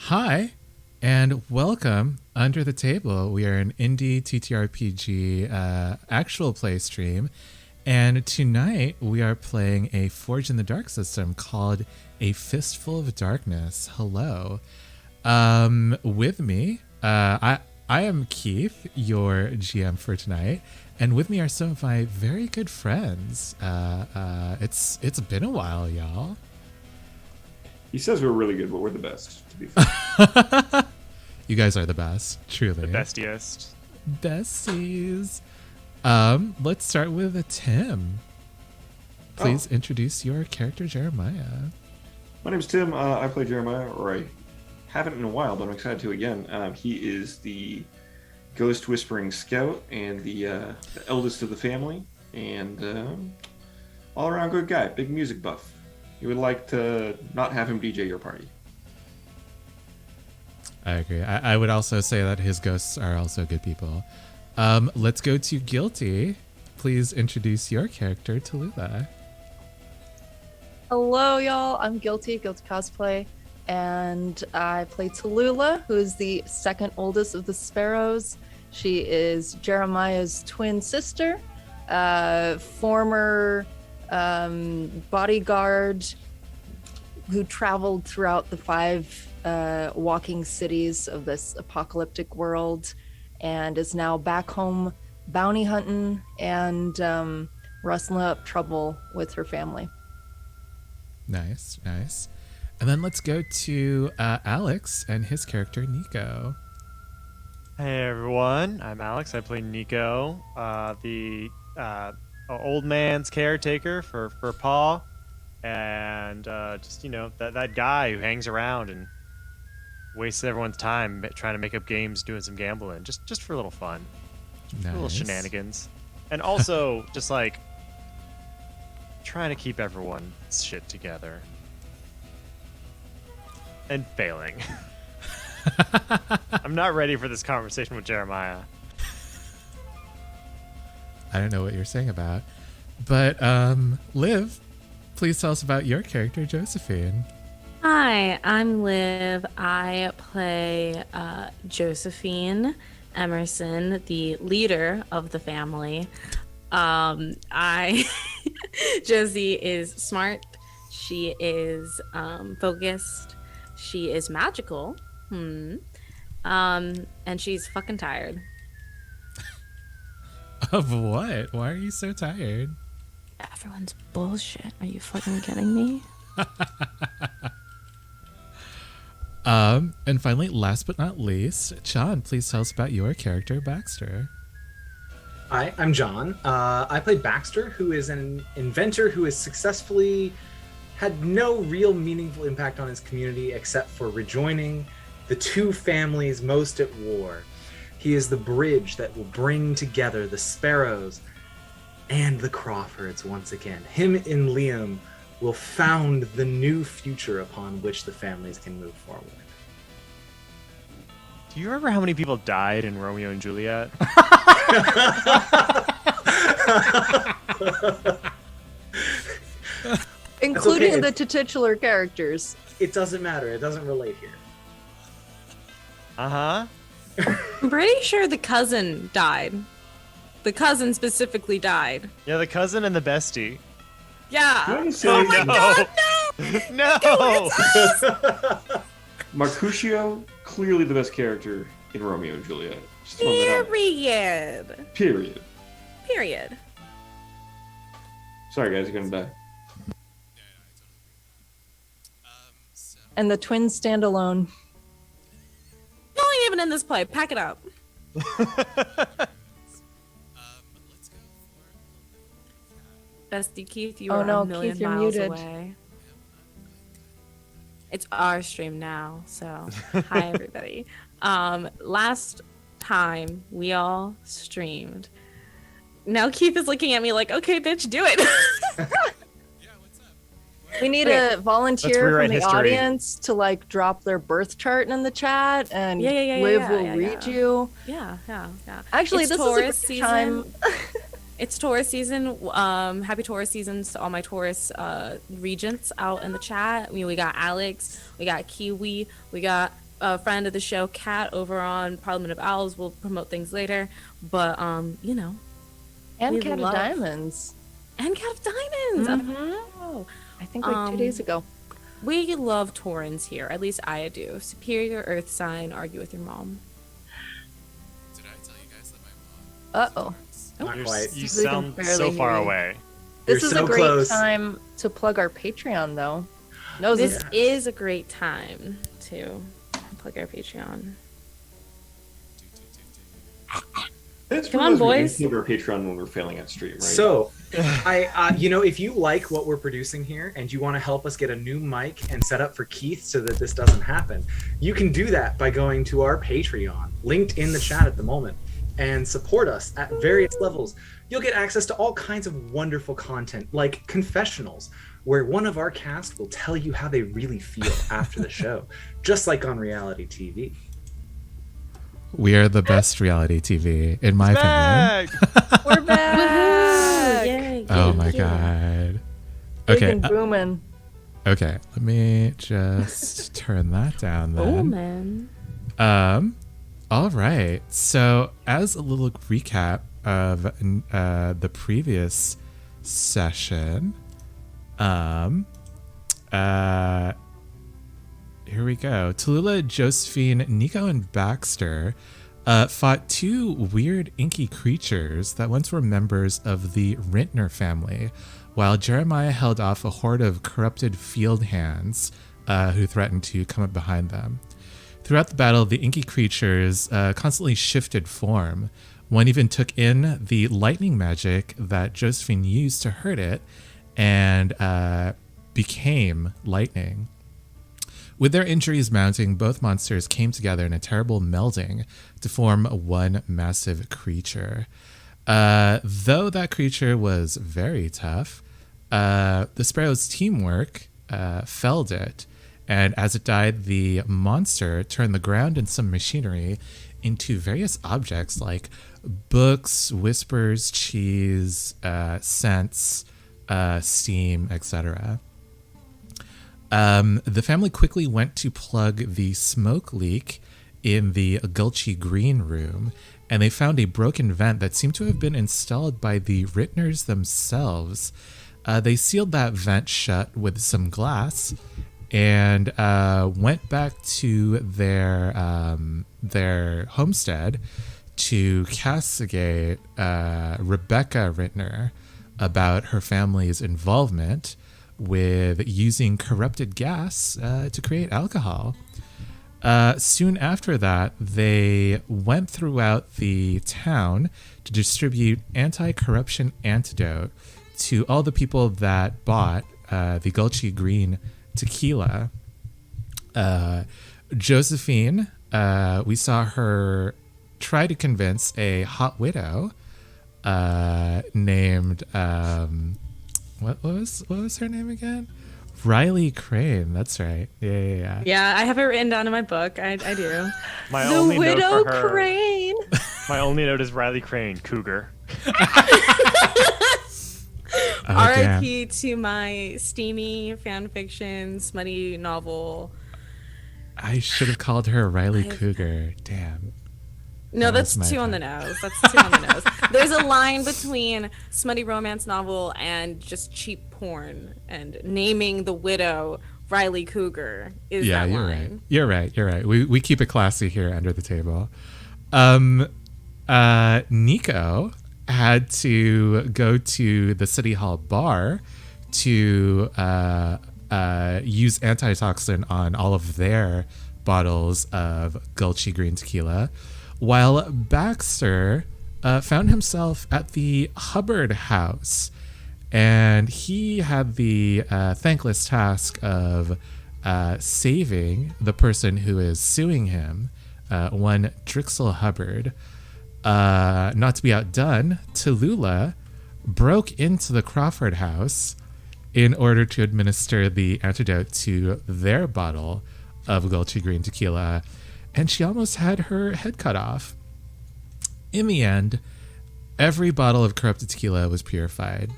Hi, and welcome Under the Table. We are an indie TTRPG actual play stream, and tonight we are playing a Forge in the Dark system called A Fistful of Darkness. Hello. With me, I am Keith, your GM for tonight, and with me are some of my very good friends. It's been a while, y'all. He says we're really good, but we're the best, to be fair. You guys are the best, truly. The bestiest. Besties. Let's start with Tim. Please introduce your character, Jeremiah. My name's Tim. I play Jeremiah, or I haven't in a while, but I'm excited to again. He is the Ghost Whispering Scout and the eldest of the family, and all-around good guy, big music buff. You would like to not have him DJ your party. I agree. I would also say that his ghosts are also good people. Let's go to Guilty. Please introduce your character, Tallulah. Hello, y'all. I'm Guilty Cosplay, and I play Tallulah, who is the second oldest of the Sparrows. She is Jeremiah's twin sister, former bodyguard who traveled throughout the five walking cities of this apocalyptic world and is now back home bounty hunting and rustling up trouble with her family. Nice. And then let's go to Alex and his character, Nico. Hey everyone, I'm Alex. I play Nico, the old man's caretaker for Paul, and just that guy who hangs around and wastes everyone's time trying to make up games, doing some gambling, just for a little fun, Nice. little shenanigans, and also just like trying to keep everyone's shit together and failing. I'm not ready for this conversation with Jeremiah. I don't know what you're saying about. But Liv, please tell us about your character, Josephine. Hi, I'm Liv. I play Josephine Emerson, the leader of the family. Josie is smart. She is focused. She is magical. And she's fucking tired. Of what? Why are you so tired? Everyone's bullshit. Are you fucking kidding me? And finally, last but not least, John, please tell us about your character, Baxter. Hi, I'm John. I play Baxter, who is an inventor who has successfully had no real meaningful impact on his community except for rejoining the two families most at war. He is the bridge that will bring together the Sparrows and the Crawfords once again. Him and Liam will found the new future upon which the families can move forward. Do you remember how many people died in Romeo and Juliet? Including okay. the titular characters. It doesn't matter. It doesn't relate here. Uh-huh. I'm pretty sure the cousin died. The cousin specifically died. Yeah, the cousin and the bestie. Yeah. Oh my god, no! No! Mercutio, clearly the best character in Romeo and Juliet. Just throwing that out. Period. Period. Sorry guys, you're gonna die. And the twins stand alone. You're only even in this play. Pack it up. Bestie Keith, you Oh, are no, a million Keith, you're miles muted. away. It's our stream now, so hi everybody. Last time we all streamed. Now Keith is looking at me like, okay, bitch, do it. We need Okay. a volunteer Let's from rewrite the history. audience to like drop their birth chart in the chat, and Liv will read you. Yeah. Actually, It's this Taurus is a good time. It's Taurus season. Happy Taurus seasons to all my Taurus regents out in the chat. We got Alex, we got Kiwi, we got a friend of the show, Kat, over on Parliament of Owls, will promote things later. But you know, And we Cat of love- Diamonds. and Cat of Diamonds. Mhm. Oh, I think like 2 days ago. we love Taurans here. At least I do. Superior Earth sign. Argue with your mom. Did I tell you guys that my mom? Uh-oh. Not You're- quite. You We can sound barely so far hear you. away. This You're is so a great close. time to plug our Patreon, though. Knows This it. is a great time to plug our Patreon. That's Come for on, those who boys. include our Patreon when we're failing at stream, right? So, if you like what we're producing here and you want to help us get a new mic and set up for Keith so that this doesn't happen, you can do that by going to our Patreon, linked in the chat at the moment, and support us at various levels. You'll get access to all kinds of wonderful content, like confessionals, where one of our cast will tell you how they really feel after the show, just like on reality TV. We are the best reality TV, in my opinion. Back! We're back! Yay, Oh yay, my yay. god. Big Okay, and booming. okay. Let me just turn that down Oh then. man. All right. So, as a little recap of the previous session, here we go. Tallulah, Josephine, Nico, and Baxter fought two weird inky creatures that once were members of the Rintner family, while Jeremiah held off a horde of corrupted field hands who threatened to come up behind them. Throughout the battle, the inky creatures constantly shifted form. One even took in the lightning magic that Josephine used to hurt it and became lightning. With their injuries mounting, both monsters came together in a terrible melding to form one massive creature. Though that creature was very tough, the Sparrow's teamwork felled it, and as it died, the monster turned the ground and some machinery into various objects like books, whispers, cheese, scents, steam, etc. The family quickly went to plug the smoke leak in the Gulchy Green room, and they found a broken vent that seemed to have been installed by the Rittners themselves. They sealed that vent shut with some glass and went back to their homestead to castigate Rebecca Rittner about her family's involvement with using corrupted gas to create alcohol. Soon after that, they went throughout the town to distribute anti-corruption antidote to all the people that bought the Gulchy Green tequila. Josephine, we saw her try to convince a hot widow named what was her name again? Riley Crane. That's right. Yeah. Yeah, I have it written down in my book. I do. My The only Widow note for her, Crane. My only note is Riley Crane, cougar. Oh, damn. R.I.P. to my steamy fan fiction smutty novel. I should have called her Riley Cougar. Damn. No, That was that's my too on the bad. nose. That's too on the nose. There's a line between smutty romance novel and just cheap porn, and naming the widow Riley Cougar is Yeah, that you're line. right. You're right. We keep it classy here under the table. Nico had to go to the City Hall bar to use antitoxin on all of their bottles of Gulchy Green tequila, while Baxter found himself at the Hubbard house, and he had the thankless task of saving the person who is suing him, one Drixel Hubbard. Not to be outdone, Tallulah broke into the Crawford house in order to administer the antidote to their bottle of Gulchy Green tequila, and she almost had her head cut off. In the end, every bottle of corrupted tequila was purified.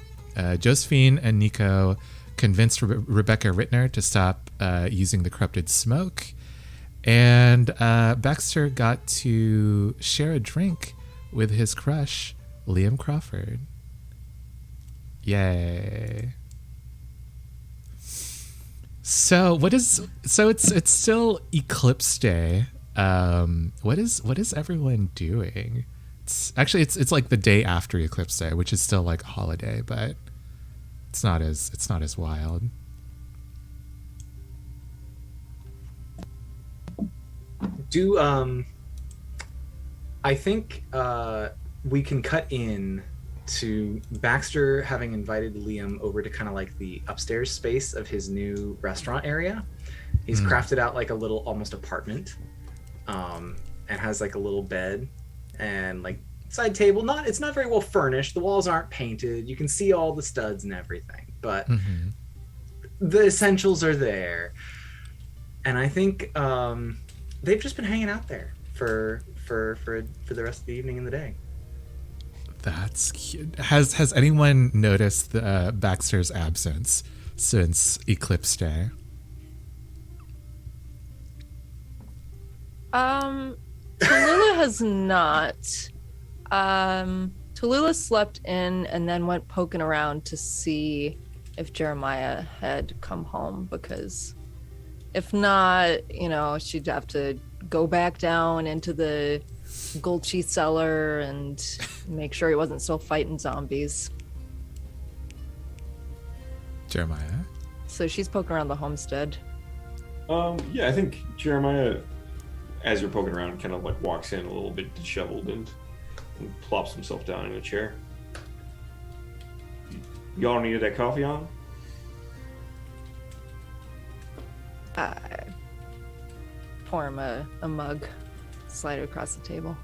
Josephine and Nico convinced Rebecca Rittner to stop using the corrupted smoke, And Baxter got to share a drink with his crush, Liam Crawford. Yay. So it's still Eclipse Day. What is everyone doing? It's like the day after Eclipse Day, which is still like a holiday, but it's not as wild. I think we can cut in to Baxter having invited Liam over to kind of like the upstairs space of his new restaurant area. He's crafted out like a little almost apartment, and has like a little bed and like side table. It's not very well furnished. The walls aren't painted. You can see all the studs and everything, but the essentials are there. And I think they've just been hanging out there for the rest of the evening and the day. That's cute. Has anyone noticed Baxter's absence since Eclipse Day? Tallulah has not. Tallulah slept in and then went poking around to see if Jeremiah had come home, because if not, she'd have to go back down into the Gulchi cellar and make sure he wasn't still fighting zombies. Jeremiah? So she's poking around the homestead. Yeah, I think Jeremiah, as you're poking around, kind of like walks in a little bit disheveled and plops himself down in a chair. Y'all needed that coffee on? Pour him a mug, slide it across the table.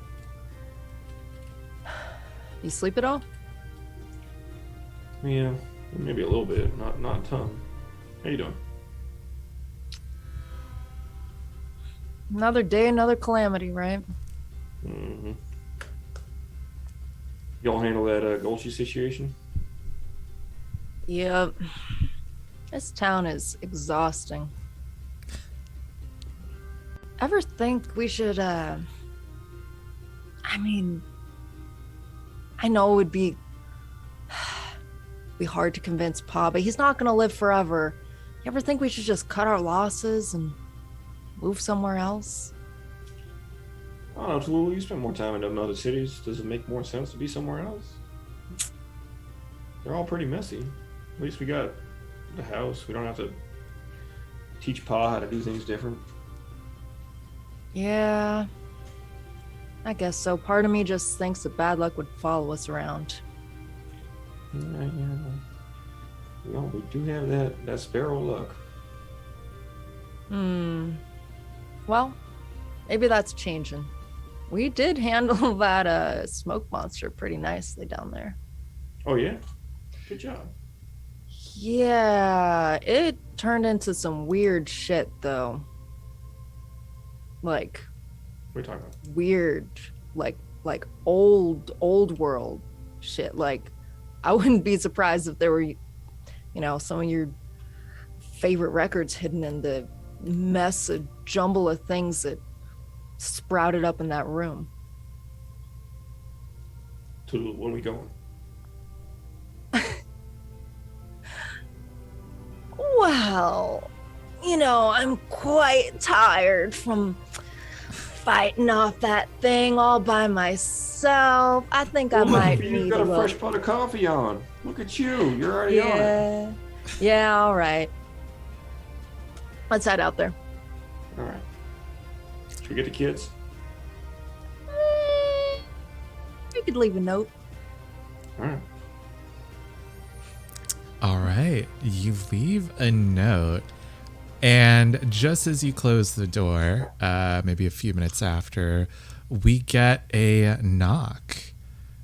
You sleep at all? Yeah, maybe a little bit, not a ton. How you doing? Another day, another calamity, right? Mm-hmm. Y'all handle that Gulchi situation? Yep. This town is exhausting. Ever think we should, I know it would be hard to convince Pa, but he's not gonna live forever. You ever think we should just cut our losses and move somewhere else? I don't know, Tallulah, you spend more time in them other cities. Does it make more sense to be somewhere else? They're all pretty messy. At least we got the house. We don't have to teach Pa how to do things different. Yeah, I guess so. Part of me just thinks that bad luck would follow us around. Yeah. We do have that sparrow luck. Well, maybe that's changing. We did handle that smoke monster pretty nicely down there. Oh, yeah? Good job. Yeah, it turned into some weird shit, though. Like, What are you talking about? weird, like old world shit. Like, I wouldn't be surprised if there were, some of your favorite records hidden in the mess of jumble of things that sprouted up in that room. Tallulah, when we going? Well, I'm quite tired from fighting off that thing all by myself. I think I might You've need got a little... fresh pot of coffee on. Look at you. You're already on it. Yeah, all right. Let's head out there. All right. Should we get the kids? You could leave a note. All right. All right, you leave a note, and just as you close the door, maybe a few minutes after, we get a knock,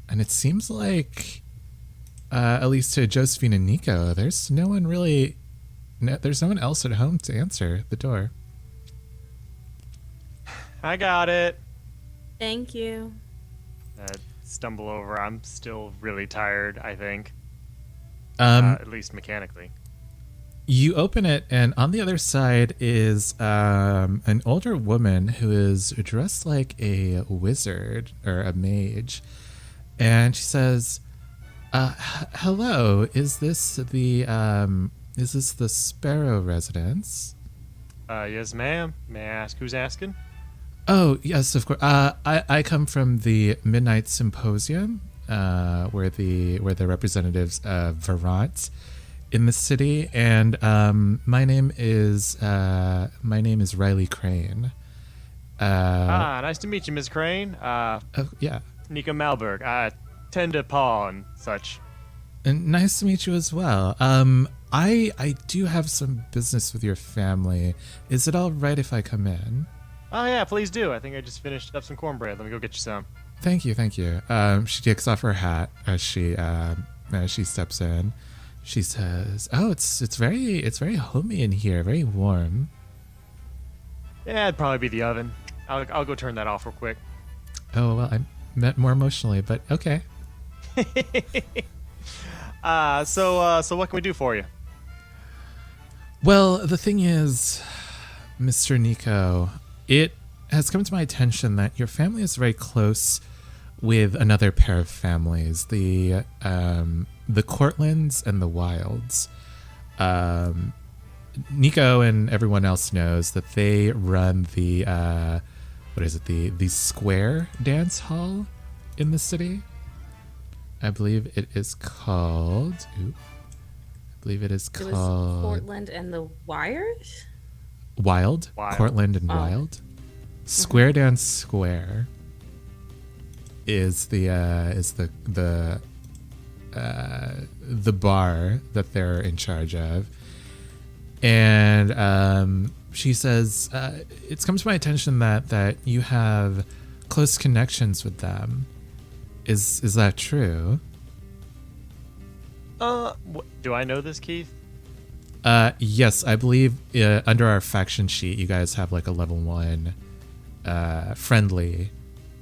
and it seems like, at least to Josephine and Nico, there's no one else at home to answer the door. I got it. Thank you. Stumble over. I'm still really tired, I think. Um, At least mechanically. You open it, and on the other side is an older woman who is dressed like a wizard or a mage. And she says, hello, is this the Sparrow residence? Yes, ma'am. May I ask who's asking? Oh, yes, of course. I come from the Midnight Symposium, where the representatives of Verant in the city, and my name is Riley Crane. Nice to meet you, Ms. Crane. Oh, yeah. Nico Malberg. I tend to paw and such. And nice to meet you as well. I do have some business with your family. Is it all right if I come in? Oh, yeah, please do. I think I just finished up some cornbread. Let me go get you some. Thank you. She takes off her hat as she steps in. She says, "Oh, it's very homey in here, very warm." Yeah, it'd probably be the oven. I'll go turn that off real quick. Oh, well, I meant more emotionally, but okay. So what can we do for you? Well, the thing is, Mr. Nico, it has come to my attention that your family is very close with another pair of families, the Cortlands and the Wilds. Nico and everyone else knows that they run the the Square Dance Hall in the city. I believe it is called. It was Portland and the Wires. Wild. Cortland and Wild. Square Dance Square is the bar that they're in charge of, and she says it's come to my attention that you have close connections with them. Is that true? Do I know this, Keith? Yes, I believe under our faction sheet, you guys have like a level 1 friendly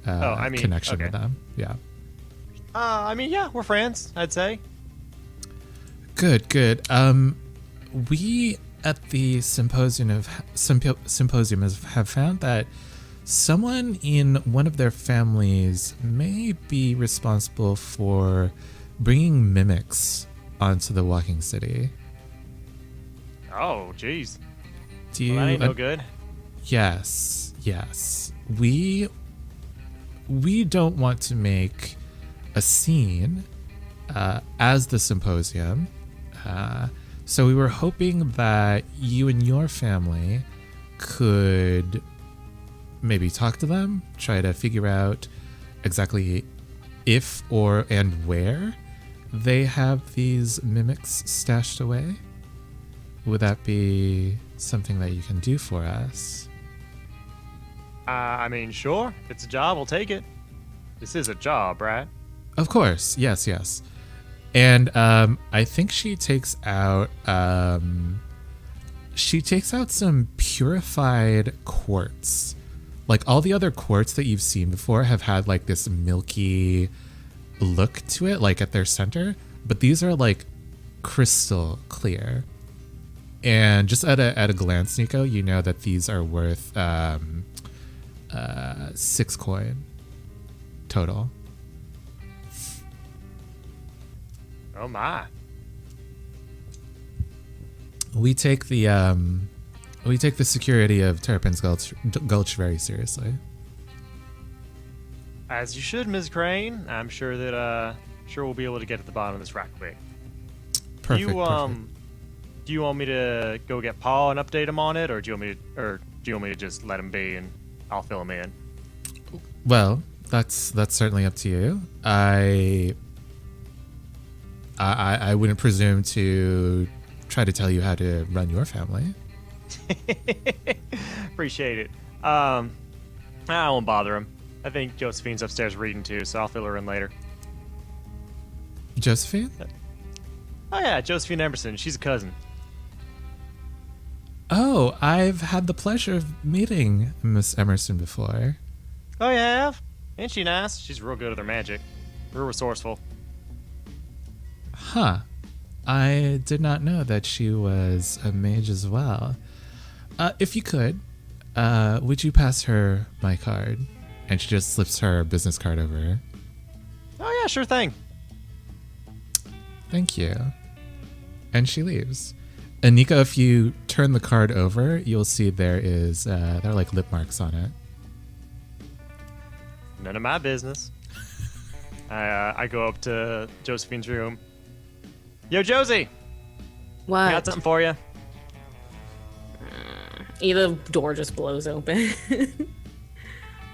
connection with them. Yeah. Yeah, we're friends, I'd say. Good. We at the symposium have found that someone in one of their families may be responsible for bringing mimics onto the walking city. Oh, jeez. Do that ain't no good. Yes. We don't want to make a scene as the symposium. So we were hoping that you and your family could maybe talk to them, try to figure out exactly if and where they have these mimics stashed away. Would that be something that you can do for us? Sure. If it's a job, we'll take it. This is a job, right? Of course. Yes. And I think she takes out some purified quartz. Like all the other quartz that you've seen before have had like this milky look to it, like at their center, but these are like crystal clear. And just at a glance, Nico, you know that these are worth 6 coin total. Oh my. We take the security of Terrapin's Gulch very seriously. As you should, Ms. Crane. I'm sure that we'll be able to get at the bottom of this right quick. Perfect. Do you want me to go get Paul and update him on it, or do you want me to just let him be and I'll fill him in? Well, that's certainly up to you. I wouldn't presume to try to tell you how to run your family. Appreciate it. I won't bother him. I think Josephine's upstairs reading too, so I'll fill her in later. Josephine? Oh yeah, Josephine Emerson. She's a cousin. Oh, I've had the pleasure of meeting Miss Emerson before. Oh, you have? Ain't she nice? She's real good at her magic. Real resourceful. Huh. I did not know that she was a mage as well. If you could, would you pass her my card? And she just slips her business card over. Oh yeah, sure thing. Thank you. And she leaves. And Nico, if you turn the card over, you'll see there are like lip marks on it. None of my business. I go up to Josephine's room. Yo, Josie, I got What? something for you. Either door just blows open.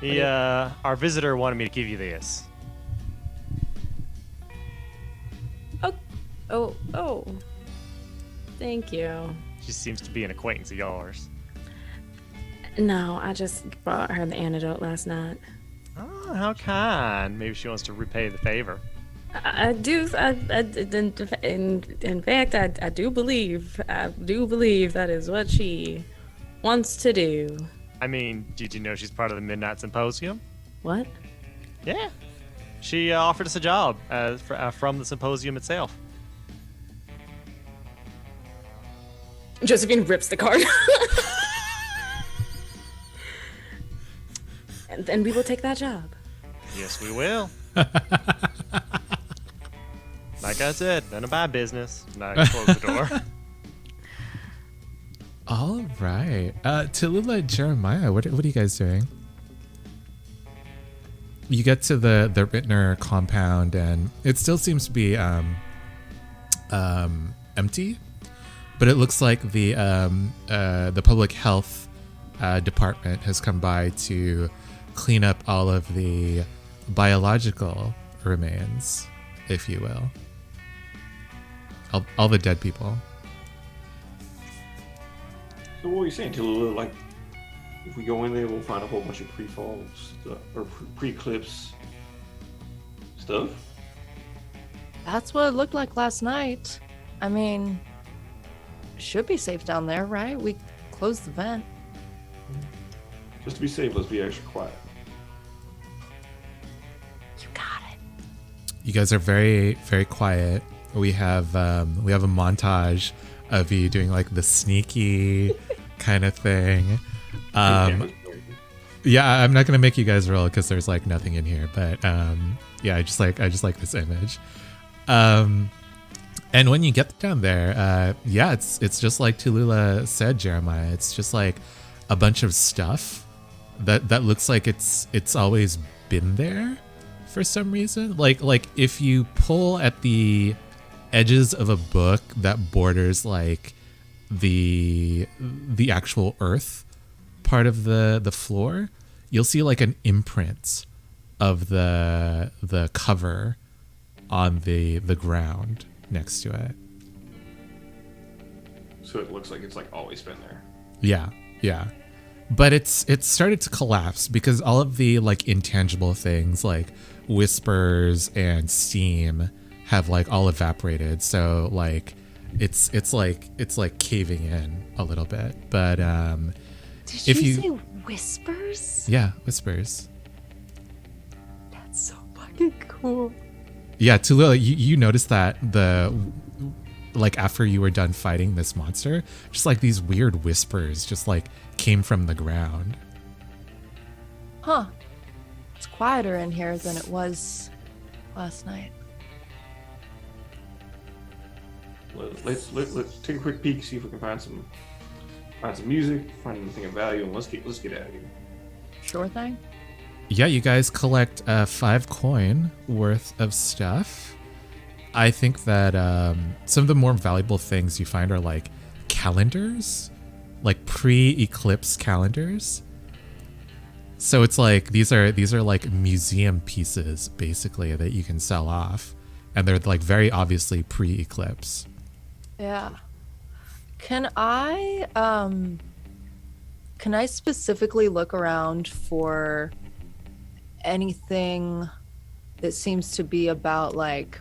Our visitor wanted me to give you this. Oh. Thank you. She seems to be an acquaintance of yours. No, I just brought her the antidote last night. Oh, how kind. Maybe she wants to repay the favor. I do. In fact, I do believe. I do believe that is what she wants to do. I mean, did you know she's part of the Midnight Symposium? What? Yeah. She offered us a job from the symposium itself. Josephine rips the card. And then we will take that job. Yes, we will. Like I said, none of my business. And I close the door. All right. Tallulah, Jeremiah, what are you guys doing? You get to the Rittner compound, and it still seems to be empty, but it looks like the public health department has come by to clean up all of the biological remains, if you will. All the dead people. So what are you saying, Tallulah? Like, if we go in there, we'll find a whole bunch of pre-fall stuff, or pre-eclipse stuff? That's what it looked like last night. I mean, should be safe down there, right? We closed the vent. Just to be safe, let's be extra quiet. You got it. You guys are very, very quiet. We have a montage of you doing like the sneaky kind of thing. Yeah, I'm not gonna make you guys roll because there's like nothing in here. But yeah, I just like this image. And when you get down there, yeah, it's just like Tallulah said, Jeremiah. It's just like a bunch of stuff that looks like it's always been there for some reason. Like if you pull at the edges of a book that borders like the actual earth part of the floor, you'll see like an imprint of the cover on the ground next to it. So it looks like it's like always been there. Yeah. But it's started to collapse because all of the like intangible things like whispers and steam have like all evaporated. So like it's like caving in a little bit. But Did if you say whispers? yeah, whispers. That's so fucking cool. Yeah, Tallulah, you noticed that like after you were done fighting this monster, just like these weird whispers just like came from the ground. Huh. It's quieter in here than it was last night. Let's take a quick peek, see if we can find some music, find anything of value, and let's get out of here. Sure thing. Yeah, you guys collect 5 coin worth of stuff. I think that some of the more valuable things you find are like calendars, like pre-eclipse calendars. So it's like these are like museum pieces basically that you can sell off, and they're like very obviously pre-eclipse. Yeah. Can I specifically look around for anything that seems to be about like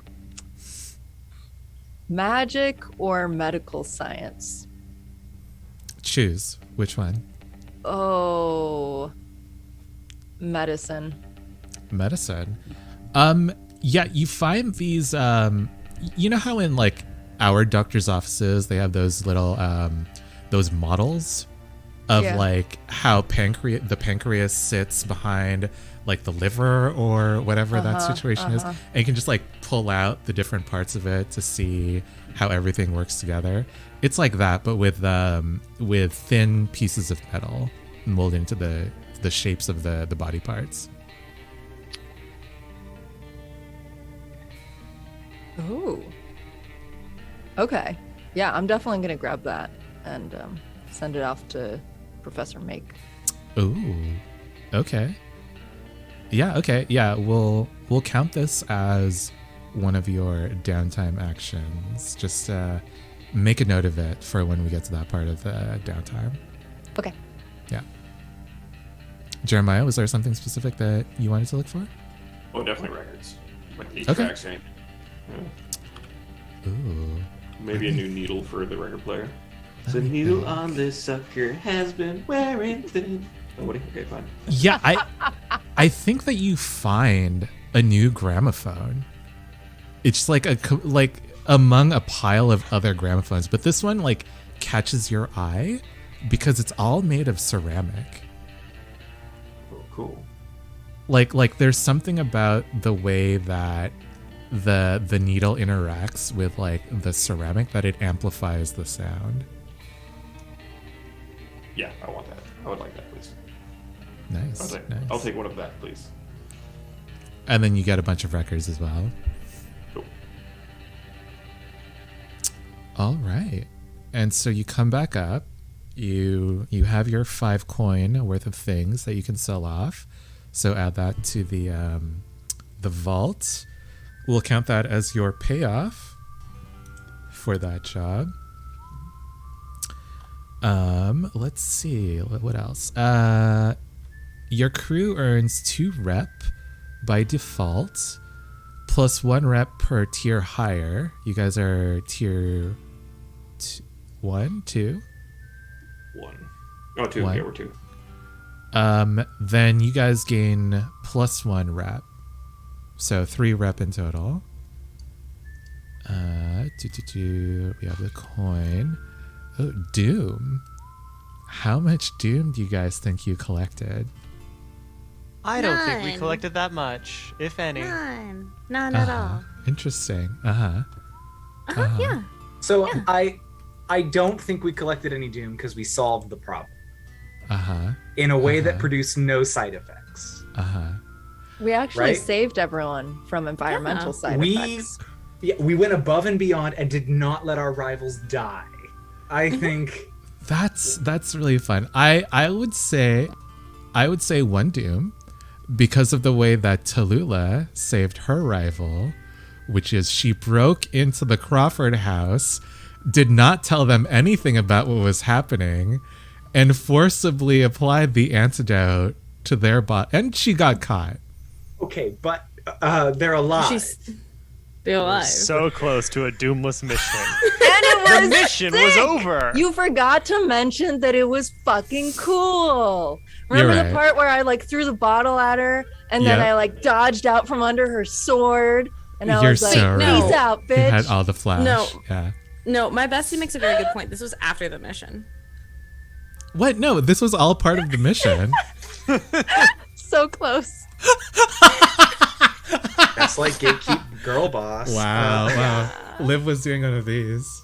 magic or medical science? Choose which one. Oh, medicine. Medicine. Yeah, you find these you know how in like our doctor's offices, they have those little those models of like how the pancreas sits behind like the liver or whatever that situation is, and you can just like pull out the different parts of it to see how everything works together. It's like that, but with thin pieces of metal molded into the shapes of the body parts. Ooh. Okay. Yeah, I'm definitely gonna grab that and send it off to Professor Make. Ooh. Okay. Yeah, okay. Yeah, we'll count this as one of your downtime actions. Just make a note of it for when we get to that part of the downtime. Okay. Yeah. Jeremiah, was there something specific that you wanted to look for? Oh, definitely records. Like 8 Okay. tracks, right? Yeah. Ooh. Maybe a new needle for the record player. The needle on this sucker has been wearing thin. Oh, what? Okay, fine. Yeah, I think that you find a new gramophone. It's like among a pile of other gramophones, but this one like catches your eye because it's all made of ceramic. Oh, cool. Like there's something about the way that the needle interacts with like the ceramic that it amplifies the sound. Yeah, I want that. I would like that, please. Nice. Nice. I'll take one of that, please. And then you get a bunch of records as well. Cool. All right. And so you come back up. You have your 5 coin worth of things that you can sell off. So add that to the vault. We'll count that as your payoff for that job. Let's see. What else? Your crew earns 2 rep by default, plus 1 rep per tier higher. You guys are tier 1, 2? 1. Oh, 2. 1. Yeah, we're 2. Then you guys gain plus 1 rep. So 3 rep in total. We have the coin. Oh, Doom. How much Doom do you guys think you collected? I don't think we None. collected that much, if any. None at all. Interesting. Yeah. So I don't think we collected any Doom because we solved the problem in a way that produced no side effects. We actually Right? saved everyone from environmental side effects. We went above and beyond and did not let our rivals die. I think That's really fun. I would say 1 Doom because of the way that Tallulah saved her rival, which is she broke into the Crawford house, did not tell them anything about what was happening, and forcibly applied the antidote to their bot, and she got caught. okay, but they're alive. They're alive. So close to a doomless mission. And it The was mission was sick! over. You forgot to mention that it was fucking cool. Remember You're the right. part where I like threw the bottle at her and then Yep. I like dodged out from under her sword and I You're was like, so right. peace out, You had bitch. all the flash. No. Yeah. No, my bestie makes a very good point. This was after the mission. What? No, this was all part of the mission. So close. That's like gatekeep girl boss. Wow. Liv was doing one of these.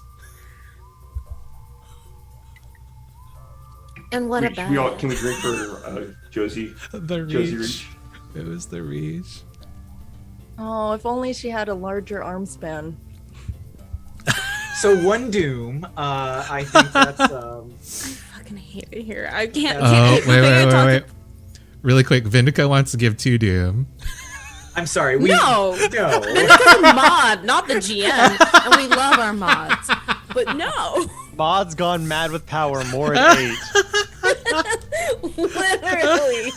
And what about Can we drink for Josie? The Josie reach. Reach? It was the reach. Oh, if only she had a larger arm span. So 1 Doom, I think that's I fucking hate it here. I can't. Oh, can't wait. Really quick, Vindica wants to give 2 Doom. I'm sorry. No. No. Vindica's a mod, not the GM, and we love our mods. But no, Mod's gone mad with power more at 8. literally.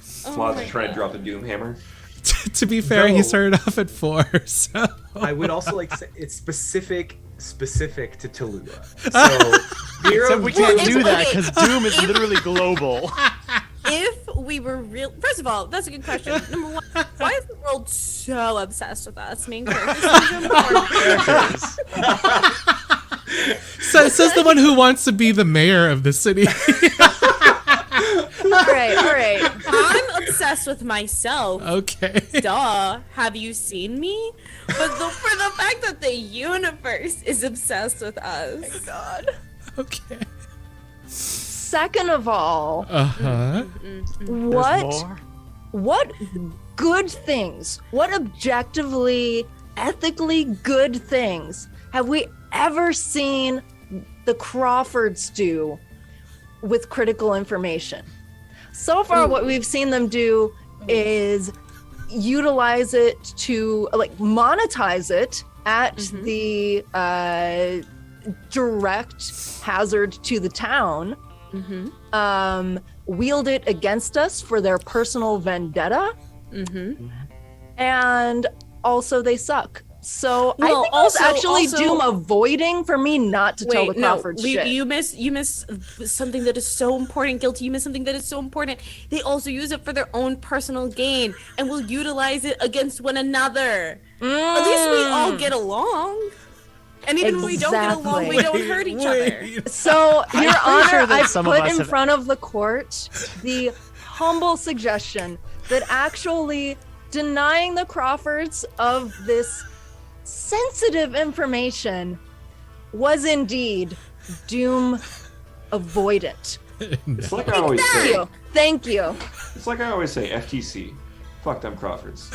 Flaw's trying to drop the Doom Hammer. To be fair, he No. started off at 4, so... I would also like to say it's specific to Tallulah. So Except we Well, can't if- do that okay, because Doom is literally global. If we were real, first of all, that's a good question. Number one, why is world so obsessed with us. Main characters syndrome or characters. So says the one who wants to be the mayor of the city. All right. I'm obsessed with myself. Okay. Duh. Have you seen me? But for the fact that the universe is obsessed with us. Oh God. Okay. Second of all, Uh-huh. what good things, what objectively, ethically good things have we ever seen the Crawfords do with critical information? So far, what we've seen them do is utilize it to monetize it at the direct hazard to the town. Wield it against us for their personal vendetta, and also they suck. So I think it's actually Doom avoiding for me not to tell the Crawford shit. You miss something that is so important, Guilty. You miss something that is so important. They also use it for their own personal gain and will utilize it against one another. At least we all get along. And even when we don't get along, we don't hurt each other. So, Your Honor, that I some of put us in have- front of the court the humble suggestion that actually denying the Crawfords of this sensitive information was indeed Doom avoidant. It's like I always say. Thank you. It's like I always say. FTC. Fuck them Crawfords.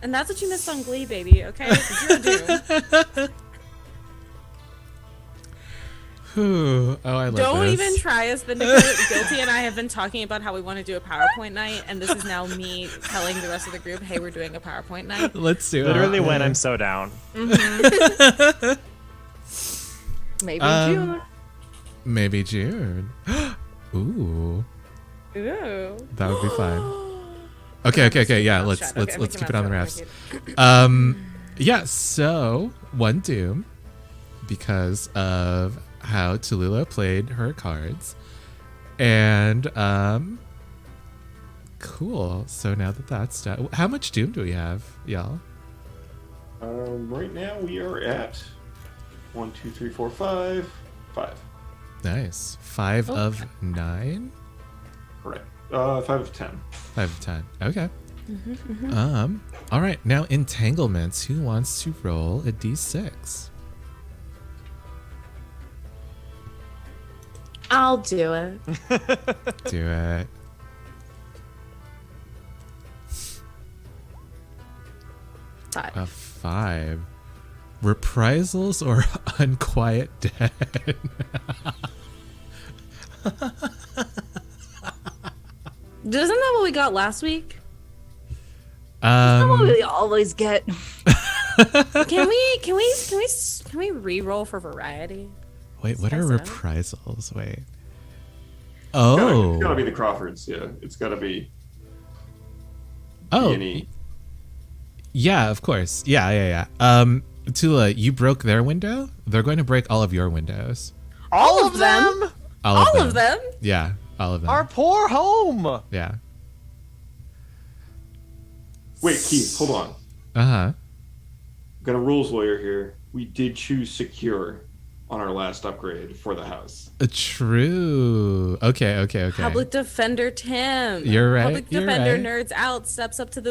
And that's what you missed on Glee, baby, okay? 'Cause you're Doom. Ooh, oh, I love Don't this. even try us. Guilty and I have been talking about how we want to do a PowerPoint night, and this is now me telling the rest of the group, hey, we're doing a PowerPoint night. Let's do it. Literally when I'm so down. Maybe June. Maybe June. Ooh, Ooh. that would be fun. Okay. Yeah, let's Okay, keep it on the wraps. wraps. Yeah. So one Doom, because of how Tallulah played her cards, and cool. So now that that's done, how much Doom do we have, y'all? Right now we are at 1, 2, 3, 4, 5. 5. Nice. 5 of 9. Correct. 5 of 10. 5 of 10. Okay. All right. Now entanglements. Who wants to roll a d6? I'll do it. Do it. Five. A 5. Reprisals or unquiet dead? Isn't that what we got last week? What we always get. Can we re-roll for variety? Wait, what are Yes, reprisals? Wait. It's Oh. gotta be the Crawfords, yeah. It's gotta be Oh. D&E. Yeah, of course. Yeah. Tula, you broke their window? They're going to break all of your windows. All of them? All of them? Yeah, all of them. Our poor home. Yeah. Wait, Keith, hold on. Uh-huh. Got a rules lawyer here. We did choose secure on our last upgrade for the house. True. Okay. Public Defender Tim. You're right, Public you're Defender right. nerds out, steps up to the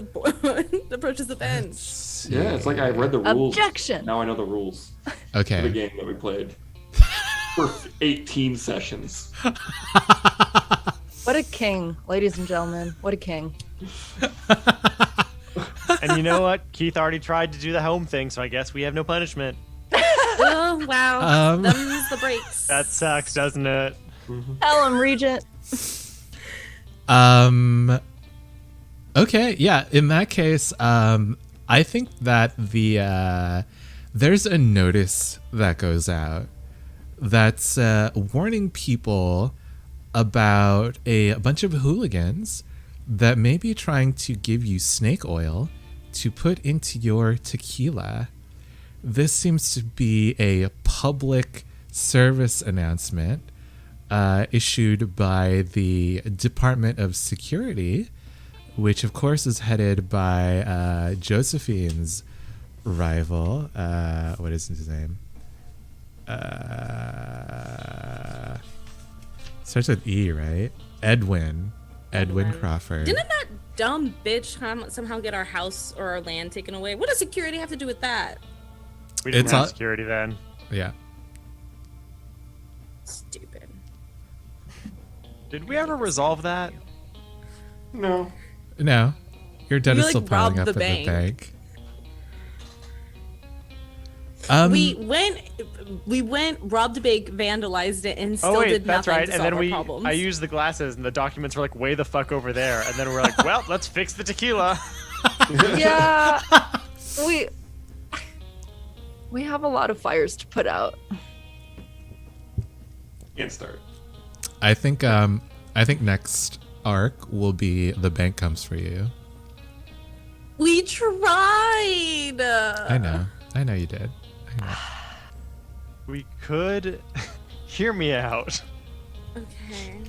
approaches the bench. Yeah, it's like I read the rules. Objection. Now I know the rules for the Okay. game that we played for 18 sessions. What a king, ladies and gentlemen. What a king. And you know what? Keith already tried to do the home thing, so I guess we have no punishment. Oh, wow. Them's the breaks. That sucks, doesn't it? Tell him, Regent. Okay, yeah. In that case, I think that there's a notice that goes out that's warning people about a bunch of hooligans that may be trying to give you snake oil to put into your tequila. This seems to be a public service announcement issued by the Department of Security, which of course is headed by Josephine's rival. What is his name? Starts with E, right? Edwin Crawford. Didn't that dumb bitch somehow get our house or our land taken away? What does security have to do with that? We didn't It's have all- security then. Yeah. Stupid. Did we ever resolve that? No. No, your debt We, is still like, piling robbed up the at the bank. bank. We went, robbed a bank, vandalized it, and still Oh wait, did that's nothing right. to And solve then our problems. I used the glasses, and the documents were like way the fuck over there. And then we're like, well, let's fix the tequila. Yeah, we have a lot of fires to put out. Can't start. I think next arc will be the bank comes for you. We tried. I know you did. I know. We could hear me out. Okay.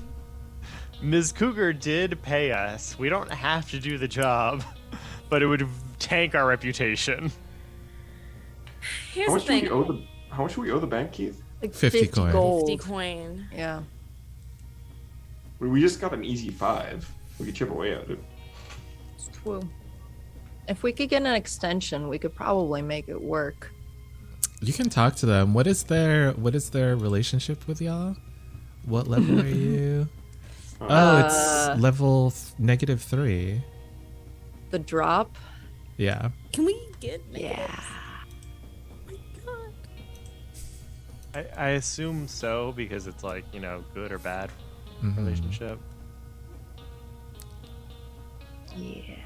Ms. Cougar did pay us. We don't have to do the job, but it would tank our reputation. Here's How the much do we thing. owe the How much do we owe the bank, Keith? Like 50 coin. gold. 50 coin. Yeah. We just got an easy 5. We could chip away at it. It's true. If we could get an extension, we could probably make it work. You can talk to them. What is their relationship with y'all? What level are you? Oh, it's level -3. The drop? Yeah. Can we get Yeah. Oh my god. I assume so because it's like, good or bad Mhm. relationship. Yeah.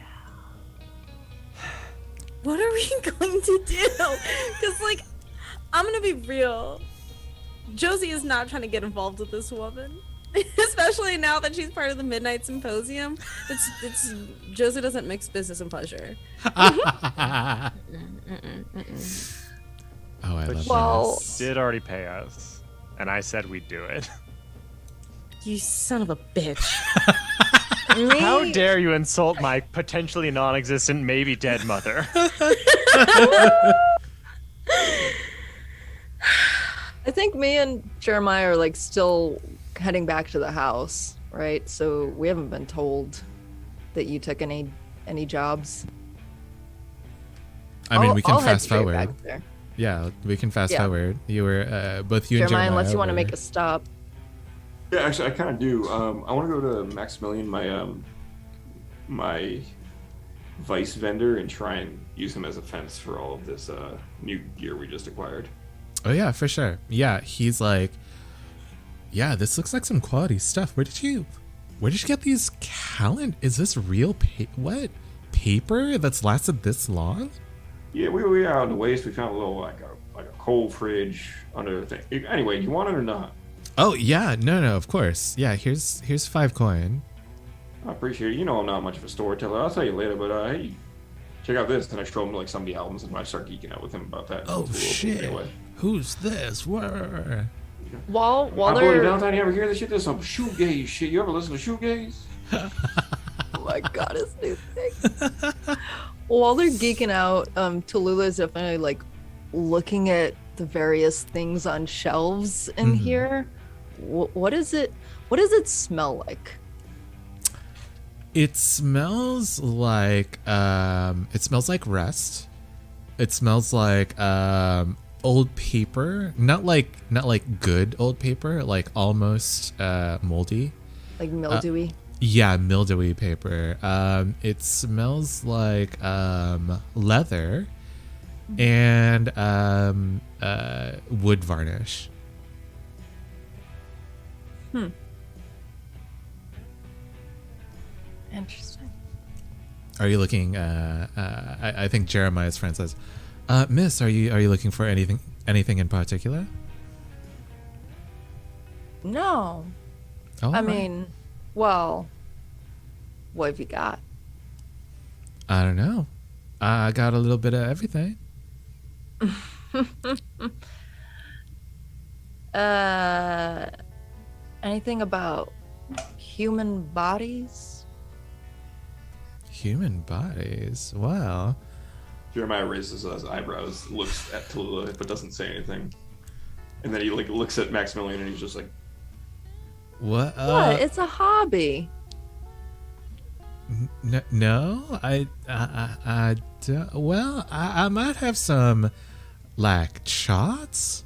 What are we going to do? Because, like, I'm going to be real. Josie is not trying to get involved with this woman. Especially now that she's part of the Midnight Symposium. It's Josie doesn't mix business and pleasure. Oh, I But love she Well- this. did already pay us, and I said we'd do it. You son of a bitch. How dare you insult my potentially non-existent, maybe dead mother? I think me and Jeremiah are like still heading back to the house, right? So we haven't been told that you took any jobs. I mean, we can I'll head fast straight forward. back there. Yeah, we can fast Yeah. forward. You were both you and Jeremiah, Jeremiah. unless you want to were- make a stop. Yeah, actually, I kind of do. I want to go to Maximilian, my vice vendor, and try and use him as a fence for all of this new gear we just acquired. Oh yeah, for sure. Yeah, he's like, yeah, this looks like some quality stuff. Where did you get these Is this real paper that's lasted this long? Yeah, we were out in the waste. We found a little like a cold fridge under the thing. Anyway, do you want it or not? Oh yeah, no, of course. Yeah, here's 5 coin. I appreciate it. You know I'm not much of a storyteller. I'll tell you later, but hey, check out this. And I show him like some of the albums, and I start geeking out with him about that. Oh It's a little- shit! Anyway. Who's this? Where? While My boy they're Valentine, you ever hear this shit? There's some shoegaze shit. You ever listen to shoegaze? oh my god, it's new thing. While they're geeking out, Tallulah's definitely like looking at the various things on shelves in Mhm. here. What is it? What does it smell like? It smells like rust. It smells like old paper, not like good old paper, like almost moldy. Like mildewy? Yeah, mildewy paper. It smells like leather and wood varnish. Interesting. Are you looking? I think Jeremiah's friend says, "Miss, are you looking for anything in particular?" No. Oh, I mean, well, what have you got? I don't know. I got a little bit of everything. Anything about human bodies? Human bodies. Well, Jeremiah raises his eyebrows, looks at Tallulah, but doesn't say anything. And then he like looks at Maximilian and he's just like, what? What? It's a hobby. No, I don't. Well, I might have some like charts.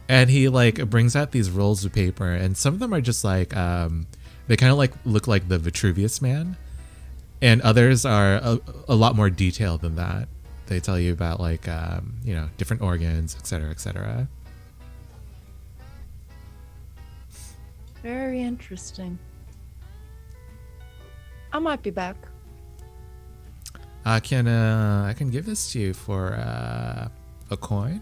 And he like brings out these rolls of paper, and some of them are just like they kind of like look like the Vitruvius Man, and others are a lot more detailed than that. They tell you about like different organs, etc., etc. Very interesting. I might be back. I can give this to you for a coin.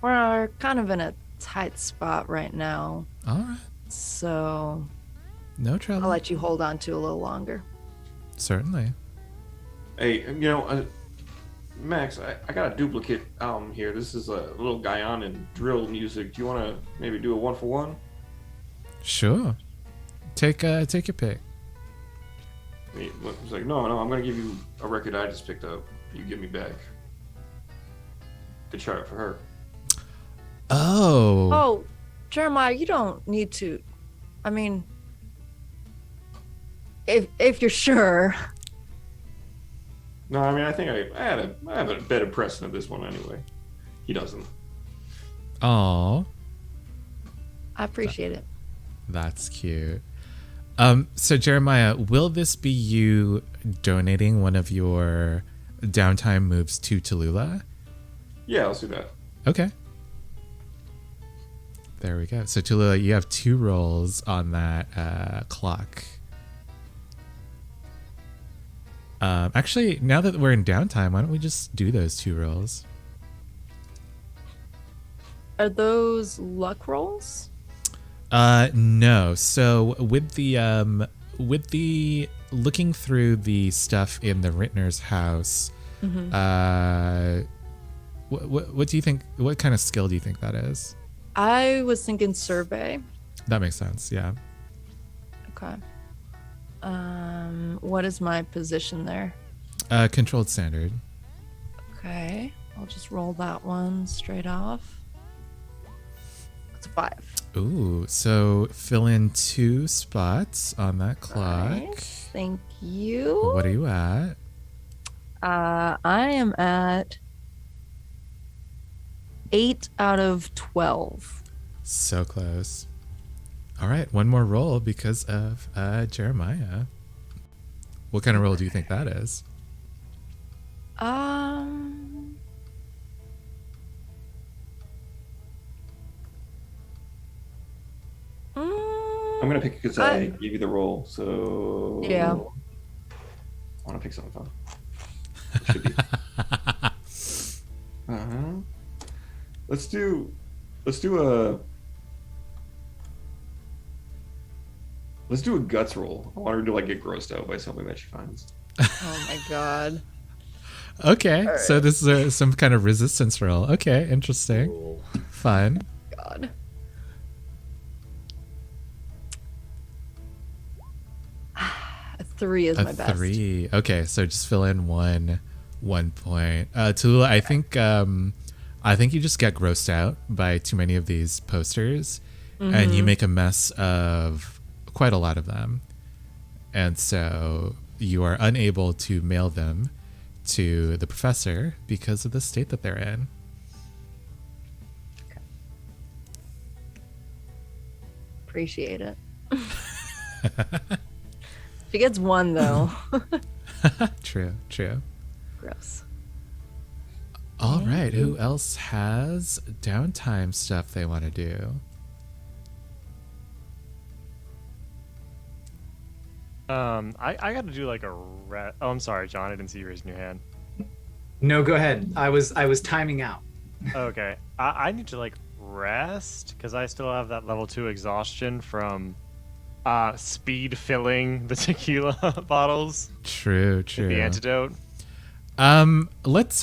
We're kind of in a tight spot right now, All right, so no trouble. I'll let you hold on to a little longer. Certainly. hey, Max, I got a duplicate album here. This is a little Guyana drill music. Do you want to maybe do a 1-for-1? Sure. Take your pick. He's like, no, I'm going to give you a record I just picked up. You give me back the chart for her. Oh. Oh, Jeremiah, you don't need to. I mean, if you're sure. No, I mean, I think I have a better impression of this one anyway. He doesn't. Oh. I appreciate it. That's cute. So Jeremiah, will this be you donating one of your downtime moves to Tallulah? Yeah, let's do that. Okay. There we go. So Tallulah, you have 2 rolls on that clock. Actually, now that we're in downtime, why don't we just do those 2 rolls? Are those luck rolls? No. So with the looking through the stuff in the Rittner's house, what do you think? What kind of skill do you think that is? I was thinking survey. That makes sense. Yeah. Okay. What is my position there? Controlled standard. Okay. I'll just roll that one straight off. It's a 5. Ooh, so fill in 2 spots on that clock. Nice. Thank you. What are you at? I am at 8 out of 12. So close. All right, one more roll because of Jeremiah. What kind of roll do you think that is? I'm gonna pick because I gave you the roll, so Yeah. I want to pick something fun. It should be. Let's do a guts roll. I want her to like get grossed out by something that she finds. Oh my god. Okay, All right. so this is some kind of resistance roll. Okay, interesting. Cool. Fun. God. A 3 is my best. 3. Okay, so just fill in 1 point. Tallulah, I think you just get grossed out by too many of these posters, and you make a mess of quite a lot of them, and so you are unable to mail them to the professor because of the state that they're in. Appreciate it. She gets 1 though. True. Gross. All right, who else has downtime stuff they want to do? I got to do like a Oh, I'm sorry, John. I didn't see you raising your hand. No, go ahead. I was timing out. Okay, I need to like rest because I still have that level 2 exhaustion from speed filling the tequila bottles. True. The antidote. Let's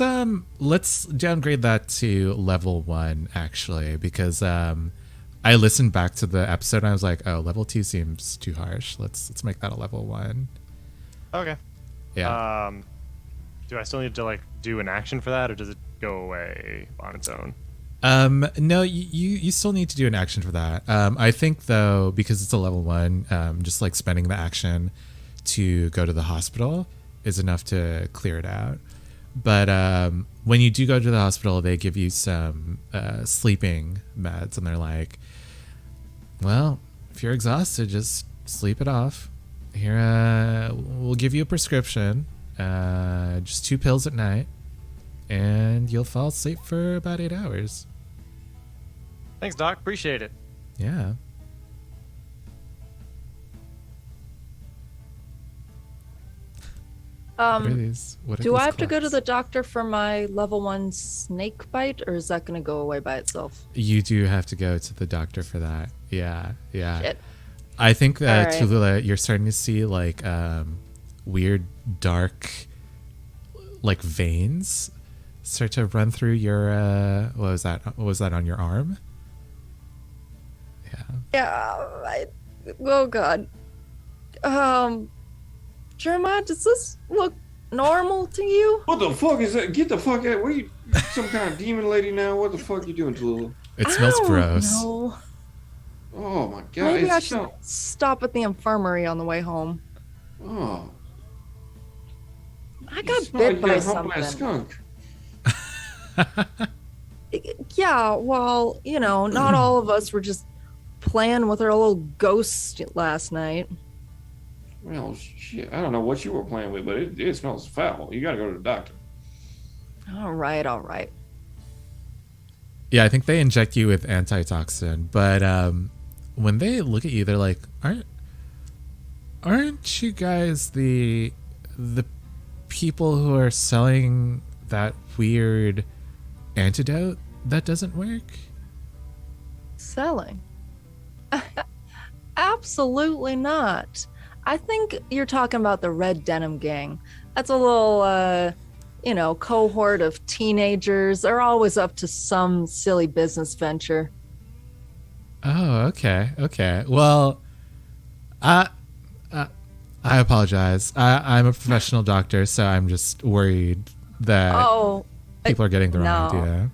downgrade that to level 1 actually, because I listened back to the episode and I was like, oh, level 2 seems too harsh. Let's make that a level 1. Okay. Yeah. Do I still need to like do an action for that, or does it go away on its own? No, you still need to do an action for that. I think though, because it's a level 1, just like spending the action to go to the hospital is enough to clear it out. But when you do go to the hospital, they give you some sleeping meds, and they're like, well, if you're exhausted, just sleep it off. Here, we'll give you a prescription, just 2 pills at night, and you'll fall asleep for about 8 hours. Thanks, Doc. Appreciate it. Yeah. What are these? What are Do these I have to go to clocks? the doctor for my level 1 snake bite, or is that going to go away by itself? You do have to go to the doctor for that. Yeah. Shit. I think that All right. Tulula, you're starting to see like weird dark like veins start to run through your what was that? What was that on your arm? Yeah. Yeah. Oh God. Jeremiah, does this look normal to you? What the fuck is that? Get the fuck out! What are you, some kind of demon lady now? What the fuck you doing, Tallulah? It smells I don't gross. know. Oh my god! Maybe I It's should stop at the infirmary on the way home. Oh, I you got smell like bit you by got humped by a something. skunk. Yeah, well, not all of us were just playing with our little ghost last night. Well, shit. I don't know what you were playing with, but it smells foul. You gotta go to the doctor. All right. Yeah, I think they inject you with antitoxin, but when they look at you, they're like, "Aren't you guys the people who are selling that weird antidote that doesn't work?" Selling? Absolutely not. I think you're talking about the Red Denim Gang. That's a little, cohort of teenagers. They're always up to some silly business venture. Oh, okay. Well, I apologize. I'm a professional doctor, so I'm just worried that Oh, people are getting the wrong no. idea.